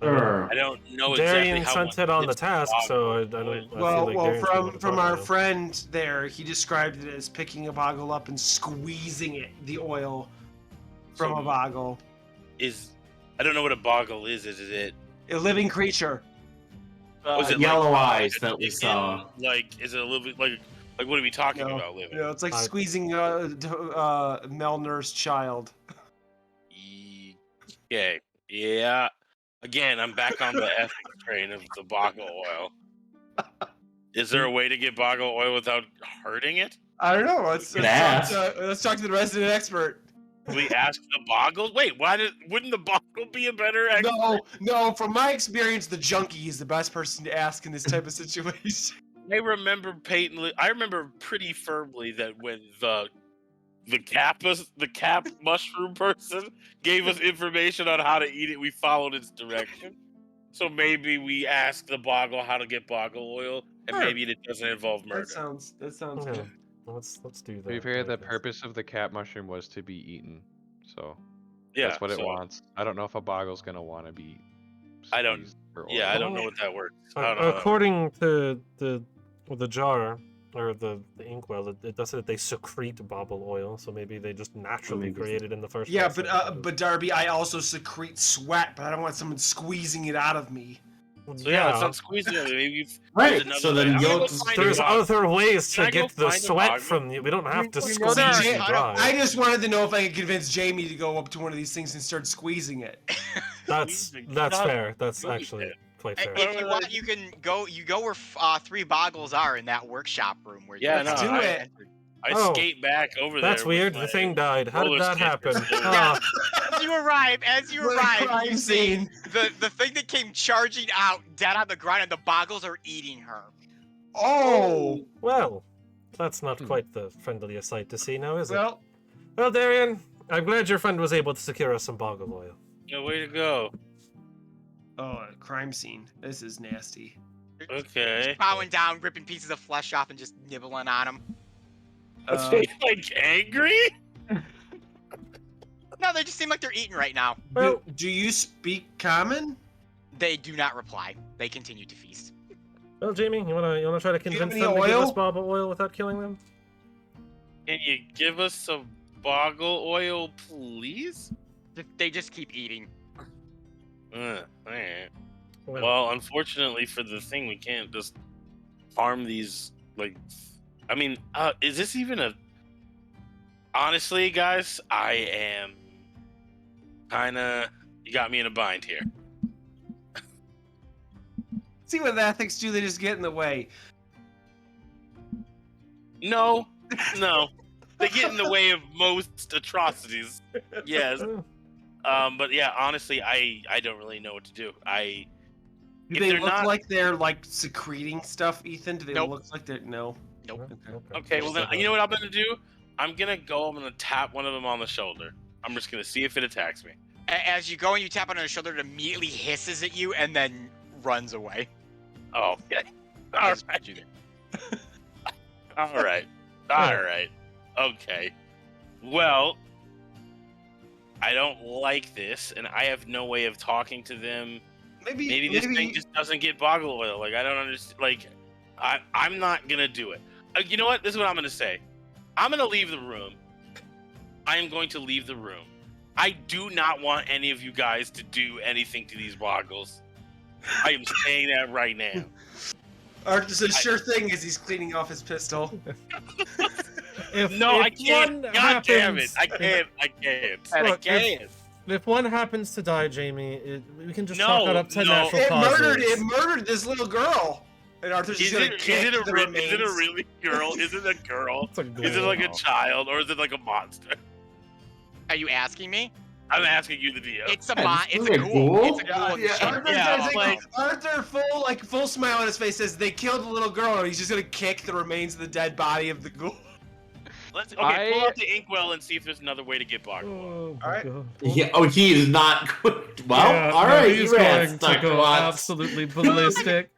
F: Sure.
D: I don't know
A: Darian
D: exactly how
A: sent
D: much
A: it on the
D: it's
A: task, so I don't. I feel
E: Well,
A: like Darian's the one to
E: from
A: talk
E: our
A: about it.
E: friend there, he described it as picking a boggle up and squeezing it, the oil from
D: So-
E: a boggle.
D: I don't know what a boggle is. Is it
E: A living creature.
D: was it
F: Yellow
D: like,
F: eyes that we
D: chicken?
F: saw.
D: Like, is it a little bit like what are we talking
E: No.
D: about, living?
E: You know, it's like
A: I-
E: squeezing a malnourished child.
D: Okay, yeah. Again, I'm back on the ethics train of the boggle oil. Is there a way to get boggle oil without hurting it?
E: I don't know. Let's
F: ask.
E: talk to the resident expert.
D: We ask the boggles. Wait, wouldn't the boggle be a better?
E: No. From my experience, the junkie is the best person to ask in this type of situation.
D: I remember I remember pretty firmly that when the cap mushroom person gave us information on how to eat it, we followed its direction. So maybe we ask the boggle how to get boggle oil, and
E: Sure.
D: maybe it doesn't involve murder.
E: That sounds
A: Okay.
E: good.
A: Let's do that.
B: To be fair,
A: I
B: the
A: guess.
B: purpose of the cat mushroom was to be eaten, so
D: Yeah,
B: that's what it
D: so-
B: wants. I don't know if a boggle's gonna want to be.
D: I don't-
B: squeezed for
D: Yeah, I
B: oil.
D: don't know what that works. I don't know.
A: According to the jar or the inkwell, it does say that they secrete bobble oil, so maybe they just naturally
F: Maybe.
A: created in the first
E: Yeah,
A: place.
E: but Darby, I also secrete sweat, but I don't want someone squeezing it out of me.
D: So yeah, it's not squeezing it. Maybe
F: Right,
D: another
F: so
D: way.
F: then
D: I'm
F: you'll
D: gonna go
F: just-
D: find a
A: There's
D: boggle.
A: other ways
D: Can
A: to
D: I go
A: get the
D: find a
A: sweat
D: boggle?
A: from you. We don't have to
C: You know there are
A: squeeze
C: a
A: it
C: ton of-
A: dry.
E: I just wanted to know if I could convince Jamie to go up to one of these things and start squeezing it.
A: That's
D: Squeeze it.
A: that's
D: Not
A: fair. That's
D: squeeze
A: actually
D: it.
A: quite
C: And
A: fair.
C: if you want, you can go. You go where 3 boggles are in that workshop room where.
D: Yeah,
C: you
E: Let's
D: no,
E: do
D: I-
E: it.
D: I
A: Oh,
D: skate back over there.
A: That's
D: with
A: weird.
D: my
A: The thing died. How did
D: roller
A: that happen?
D: skater.
A: Ah,
C: As you
E: What a
C: arrive,
E: crime
C: you see
E: scene.
C: the thing that came charging out dead on the ground, and the boggles are eating her.
E: Oh,
A: well, that's not quite the friendliest sight to see now, is it?
E: well,
A: Well, Darian, I'm glad your friend was able to secure us some boggle oil.
D: Yeah, way to go.
E: a crime scene. This is nasty.
D: Okay.
C: Bowing down, ripping pieces of flesh off, and just nibbling on them.
D: Are they like angry?
C: No, they just seem like they're eating right now.
A: Well,
E: do you speak common?
C: They do not reply. They continue to feast.
A: Well, Jamie, you wanna try to
E: Do you have
A: convince
E: any
A: them to give us
E: oil?
A: boggle oil without killing them?
D: Can you give us some boggle oil, please?
C: They just keep eating.
D: Alright. Well, unfortunately for the thing, we can't just farm these. Like, I mean, is this even a? Honestly, guys, I am kind of. You got me in a bind here.
E: See what the ethics do? They just get in the way.
D: No, they get in the way of most atrocities. Yes, but yeah, honestly, I don't really know what to do.
E: Do
D: If
E: they
D: they're
E: look
D: not-
E: like they're like secreting stuff, Ethan? Do they
C: Nope.
E: look like they're no?
C: Nope.
D: Okay, well then, you know what I'm gonna do? I'm gonna tap one of them on the shoulder. I'm just gonna see if it attacks me.
C: As you go and you tap on the shoulder, it immediately hisses at you and then runs away.
D: Oh, okay. All
C: As
D: right.
C: you do.
D: All right. All right. Okay. Well, I don't like this, and I have no way of talking to them. Maybe this thing just doesn't get boggle oil. Like, I don't understand. Like, I'm not gonna do it. You know what? This is what I'm gonna say. I'm gonna leave the room. I am going to leave the room. I do not want any of you guys to do anything to these boggles. I am saying that right now.
E: Arthur says, "Sure thing," as he's cleaning off his pistol.
D: I can't. God damn it! I can't.
A: Look, if one happens to die, Jamie, we can just chalk it up to
D: No.
A: natural
E: It
A: causes.
E: murdered this little girl. And Arthur's just gonna kick the remains.
D: Is it a really girl? Is it a girl?
A: It's a
D: Is it
A: girl.
D: like a child, or is it like a monster?
C: Are you asking me?
D: I'm asking you, the DM.
C: It's a
F: It's
C: it's a
F: a
C: ghoul.
F: ghoul?
C: It's a ghoul in the shape.
E: Arthur
D: Yeah,
E: says,
D: like-
E: Arthur, full smile on his face, says they killed the little girl, and he's just gonna kick the remains of the dead body of the ghoul.
D: Let's pull out the inkwell and see if there's another way to get boggle.
A: Oh, my
E: Alright.
A: God.
F: Yeah, oh, he is not good. Well,
A: Yeah,
F: all
A: no,
F: right,
A: he's
F: you ran
A: going
F: stuck
A: to go
F: once.
A: absolutely ballistic.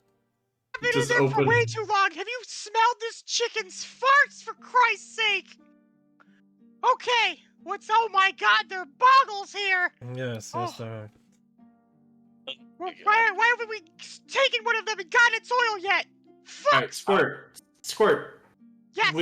C: I've been
F: Just
C: in there for
F: open-
C: way too long. Have you smelled this chicken's farts, for Christ's sake? Okay, oh my God, there are boggles here.
A: Yes,
C: Oh.
A: there are.
C: Well, why haven't we taken one of them and gotten its oil yet? Fuck!
F: All right, Squirt.
C: Yes.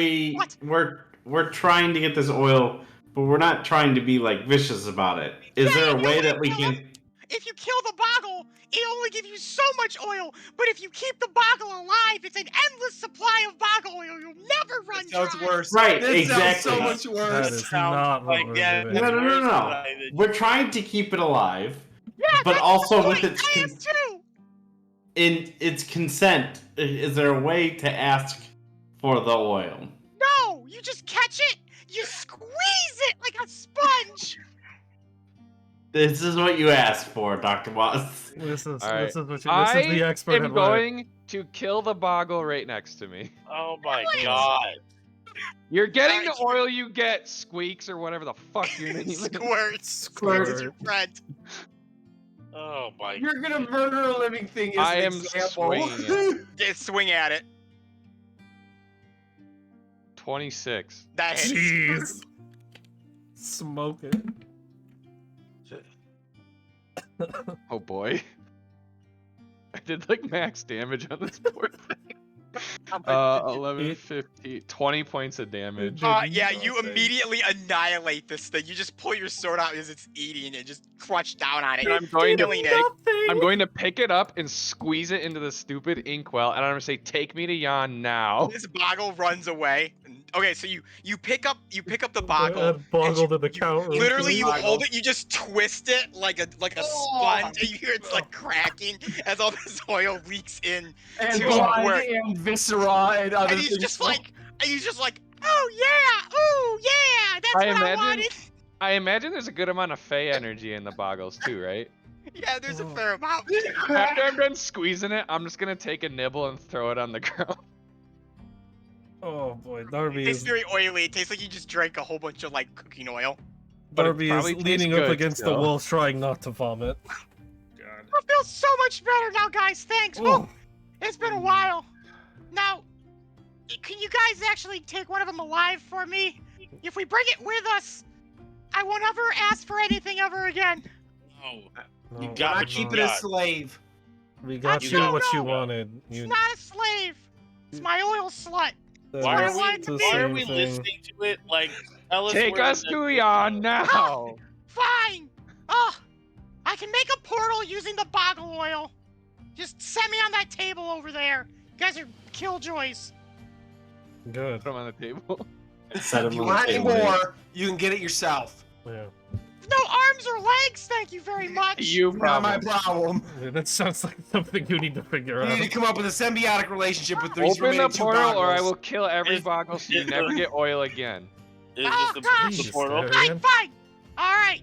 C: What?
F: We're trying to get this oil, but we're not trying to be like vicious about it. Is there a way that we can?
C: If you kill the boggle, it'll only give you so much oil. But if you keep the boggle alive, it's an endless supply of boggle oil. You'll never run dry.
E: Sounds worse.
F: Right,
E: This
F: exactly.
E: sounds so much
A: That
E: worse.
A: is
D: Sounds
A: not what
D: like
A: we're
D: that.
A: doing.
F: No.
D: Worse than I did.
F: We're trying to keep it alive,
C: Yeah,
F: but
C: that's
F: also
C: the
F: with
C: point.
F: its
C: I am too.
F: in its consent. Is there a way to ask for the oil?
C: No, you just catch it. You squeeze it like a sponge.
F: This is what you asked for, Dr. Moss.
A: This is
B: All right.
A: this is the expert
B: I'm
A: at work.
B: going to kill the boggle right next to me.
D: Oh my
C: Please.
D: God.
B: You're getting the oil you get, Squeaks, or whatever the fuck your name is.
C: Squirt. Squirt is your friend.
D: Oh my.
E: You're gonna murder a living thing as
B: I
E: an
B: am
E: example.
B: swinging it.
C: Just swing at it.
B: 26.
C: That hits.
A: Jeez. Smoke it.
B: Oh boy. I did like max damage on this poor thing. 11, 15, 20 points of damage.
C: Yeah, you immediately annihilate this thing. You just pull your sword out as it's eating and just crunch down on it.
B: And I'm going to
C: killing it.
B: I'm going to pick it up and squeeze it into the stupid inkwell, and I'm gonna say, "Take me to Yon now."
C: This boggle runs away. Okay, so you pick up the boggle.
A: Add boggle to the
C: you-
A: count. room,
C: Literally,
A: please.
C: you hold it, you just twist it like a sponge, and you hear it's like cracking as all this oil leaks in.
E: And
C: to
E: blood
C: Squirt.
E: and viscera and other
C: And he's
E: things.
C: just like, oh yeah, that's what I wanted.
B: I imagine there's a good amount of Fey energy in the boggles too, right?
C: Yeah, there's a fair amount.
B: After I'm done squeezing it, I'm just gonna take a nibble and throw it on the ground.
A: Oh boy, Darby
C: It tastes
A: is
C: very oily. It tastes like you just drank a whole bunch of like cooking oil.
B: But it
A: Darby is
B: probably tastes
A: leaning up
B: good
A: against the
B: still.
A: wall, trying not to vomit.
D: God.
C: I feel so much better now, guys. Thanks.
A: Oh.
C: Woo. It's been a while. Now, can you guys actually take one of them alive for me? If we bring it with us, I won't ever ask for anything ever again.
D: No.
A: No,
D: You got
E: I
D: what you
E: keep it a
D: got.
E: slave.
A: We got
C: You
A: you
C: don't
A: what you
C: know.
A: wanted.
C: It's
A: You,
C: not a slave. It's my oil slut.
D: Why are
C: I wanted
D: we?
C: to
A: the
C: be.
D: Why are
A: same
D: we
A: thing.
D: listening to it? Like, tell us
B: Take
D: where
B: us
D: the-
B: to Eon now.
C: Fine. Oh, I can make a portal using the boggle oil. Just set me on that table over there. You guys are killjoys.
A: Good.
B: Put them on the table.
F: Set
E: If
F: him
E: you
F: on the
E: want any
F: table.
E: more, you can get it yourself.
A: Yeah.
C: No arms or legs, thank you very much.
B: You
E: Not my
B: problem.
E: problem.
A: Yeah, that sounds like something you need to figure
E: You
A: out.
E: need to come up with a symbiotic relationship with these
B: Open the
E: remaining two
B: portal, or I
E: boggles.
B: will kill every
D: Is-
B: boggle so you
D: is
B: never
D: the-
B: get oil again.
D: Is
C: Oh,
D: this
C: gosh.
D: the portal?
A: Darian.
C: Fine. All right.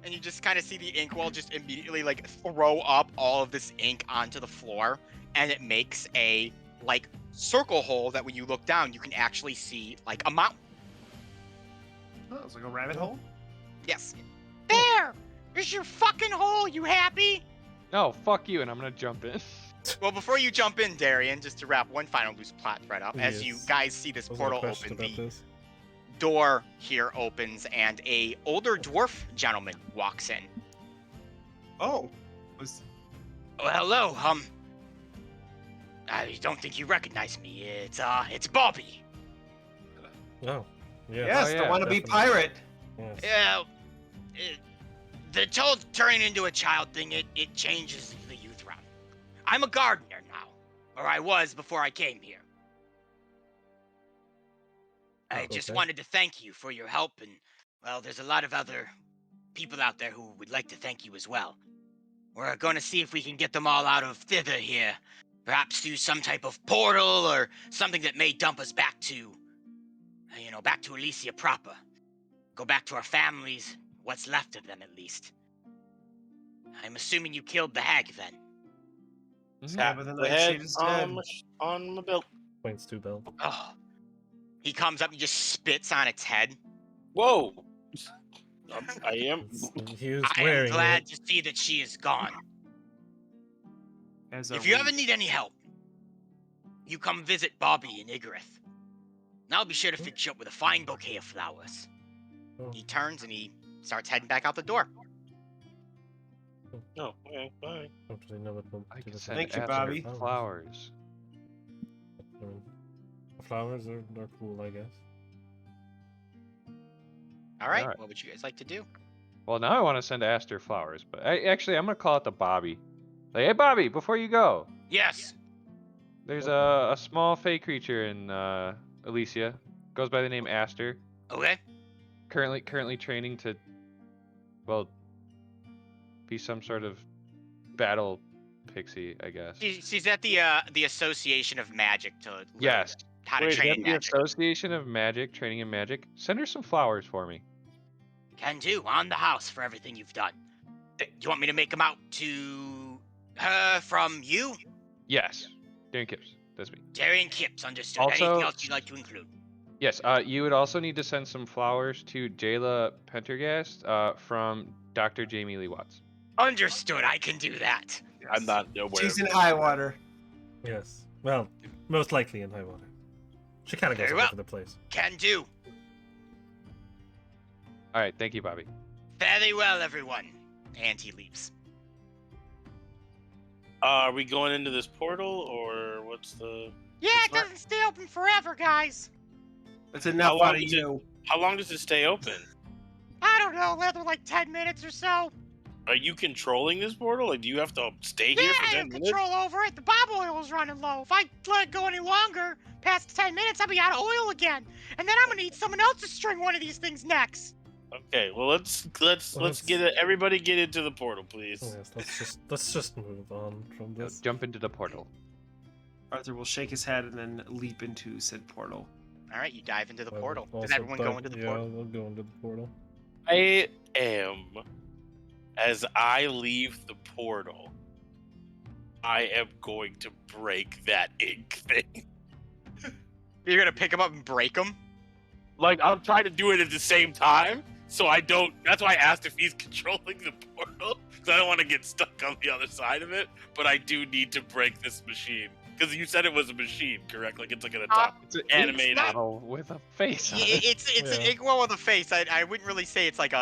C: And you just kind of see the inkwell just immediately like throw up all of this ink onto the floor, and it makes a like circle hole that when you look down, you can actually see like a mountain.
E: Oh, it's like a rabbit hole.
C: Yes. There. There's your fucking hole. You happy?
B: No, fuck you, and I'm gonna jump in.
C: Well, before you jump in, Darian, just to wrap one final loose plot thread up, as you
A: Yes.
C: guys see this
A: Was there a
C: portal
A: question
C: open,
A: about
C: the
A: this?
C: door here opens, and a older dwarf gentleman walks in.
E: Oh. Was
C: Oh, hello. I don't think you recognize me. It's Bobby.
A: Oh. Yeah.
E: yes,
B: yeah,
E: the wannabe
A: definitely.
E: pirate.
A: Yes.
C: Yeah. The told turning into a child thing, it changes the youth round. I'm a gardener now, or I was before I came here. I just
A: Okay.
C: wanted to thank you for your help, and, well, there's a lot of other people out there who would like to thank you as well. We're going to see if we can get them all out of thither here. Perhaps through some type of portal or something that may dump us back to, back to Elyssia proper. Go back to our families, what's left of them at least. I'm assuming you killed the hag then.
E: Yeah, but the
D: The
E: nightshade
D: head
E: is dead.
D: on my belt.
A: Points to Bell.
C: Oh. He comes up and just spits on its head.
D: Whoa. I am.
A: He was
C: I am
A: wearing
C: glad
A: it.
C: to see that she is gone.
E: As
C: If
E: are
C: you
E: we.
C: ever need any help, you come visit Bobby in Igarith. And I'll be sure to fix you up with a fine bouquet of flowers.
A: Oh.
C: He turns and he starts heading back out the door.
D: No. Okay. Bye.
A: Hopefully no one will
B: I
A: do
B: can
A: this.
B: send
E: Thank you,
B: Aster
E: Bobby.
B: flowers.
A: Flowers are cool, I guess.
C: All right,
B: Alright.
C: what would you guys like to do?
B: Well, now I want to send Aster flowers, but I'm gonna call it the Bobby. Like, hey, Bobby, before you go,
C: Yes.
B: there's a small fey creature in Elyssia. Goes by the name Aster.
C: Okay.
B: Currently training to, well, be some sort of battle pixie, I guess.
C: She's at the Association of Magic to learn
B: Yes.
C: how to
D: Wait,
C: train
B: At
C: in
B: the
C: magic.
B: Association of Magic, training in magic. Send her some flowers for me.
C: Can do, on the house for everything you've done. You want me to make them out to her from you?
B: Yes. Darren Kips. That's me.
C: Darian Kips, understood.
B: Also-
C: Anything else you'd like to include?
B: Yes. You would also need to send some flowers to Jayla Pendergast from Dr. Jamie Lee Watts.
C: Understood, I can do that.
D: I'm not aware.
E: She's
D: of
E: in
D: it.
E: high water.
A: Yes. Well, most likely in high water. She kind of goes
C: Very
A: all
C: well.
A: over the place.
C: Can do.
B: All right. Thank you, Bobby.
C: Very well, everyone. And he leaves.
D: Are we going into this portal or what's the?
C: Yeah,
D: It's
C: it
D: not-
C: doesn't stay open forever, guys.
E: That's enough
D: long
E: out of
D: is it?
E: you.
D: How long does it stay open?
C: I don't know, whether like 10 minutes or so.
D: Are you controlling this portal? Like, do you have to stay
C: Yeah,
D: here for
C: I
D: 10
C: have
D: minutes?
C: control over it. The bob oil's running low. If I let it go any longer, past 10 minutes, I'll be out of oil again. And then I'm gonna need someone else to string one of these things next.
D: Okay, well let's get it. Everybody get into the portal, please.
A: Yes, let's just move on from
B: Now
A: this.
B: jump into the portal.
E: Arthur will shake his head and then leap into said portal.
C: All right, you dive into the
A: I
C: portal.
A: will
C: Does
A: also
C: everyone
A: dive-
C: go into the
A: yeah,
C: portal?
A: we'll go into the portal.
D: I am, as I leave the portal, I am going to break that ink thing.
C: You're gonna pick him up and break him?
D: Like, I'm trying to do it at the same time, so I don't. That's why I asked if he's controlling the portal, because I don't want to get stuck on the other side of it. But I do need to break this machine, because you said it was a machine, correct? Like, it's like an attack.
B: It's an
D: Animated.
B: bottle with a face on it.
C: It's an
A: Yeah.
C: inkwell with a face. I wouldn't really say it's like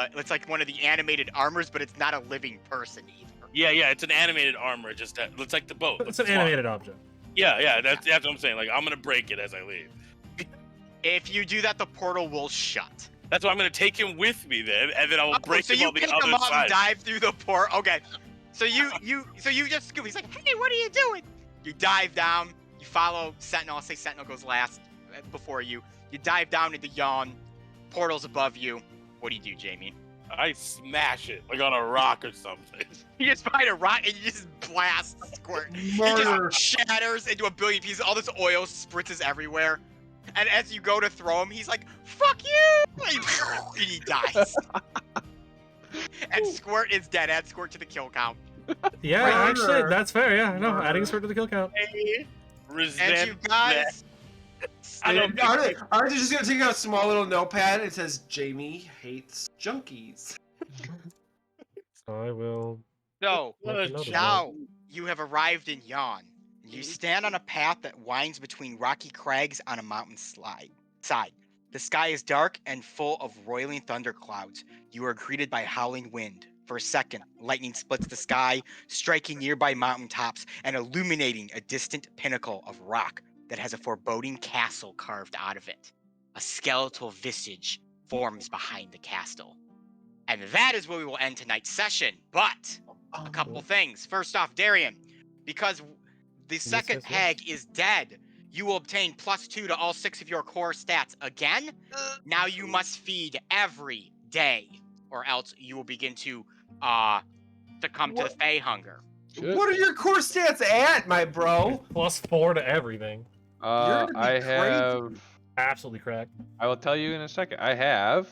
C: one of the animated armors, but it's not a living person either.
D: Yeah, it's an animated armor. Just that looks like the boat.
A: It's an animated object.
D: Yeah, that's what I'm saying. Like I'm gonna break it as I leave.
C: If you do that, the portal will shut.
D: That's why I'm gonna take him with me then, and then I will break
C: so
D: him
C: you
D: on the
C: pick him
D: other
C: up
D: side.
C: and dive through the port. Okay. So you just scoop. He's like, hey, what are you doing? You dive down. You follow Sentinel. I'll say Sentinel goes last before you. You dive down into Yawn. Portal's above you. What do you do, Jamie?
D: I smash it like on a rock or something.
C: You just find a rock and you just blast Squirt.
E: Murder.
C: He just shatters into a billion pieces. All this oil spritzes everywhere. And as you go to throw him, he's like, fuck you! And he dies. And Squirt is dead. Add Squirt to the kill count.
A: Yeah,
E: Murder.
A: actually, that's fair. Yeah, no,
E: Murder.
A: adding a sword to the kill count.
D: Resent
C: And you guys...
D: I don't
E: Aren't they just gonna take out a small little notepad? It says Jamie hates junkies.
A: I will.
C: So,
A: make a note of that.
C: now you have arrived in Yawn. You stand on a path that winds between rocky crags on a mountain side. The sky is dark and full of roiling thunderclouds. You are greeted by howling wind. For a second, lightning splits the sky, striking nearby mountaintops and illuminating a distant pinnacle of rock that has a foreboding castle carved out of it. A skeletal visage forms behind the castle. And that is where we will end tonight's session. But a couple things. First off, Darian, because the second
A: yes.
C: hag is dead, you will obtain +2 to all 6 of your core stats again. Now you must feed every day, or else you will begin to succumb to the Fey hunger.
E: What are your core stats at, my bro?
A: +4 to everything.
B: I
E: gonna be
B: have.
A: Absolutely cracked.
B: I will tell you in a second. I have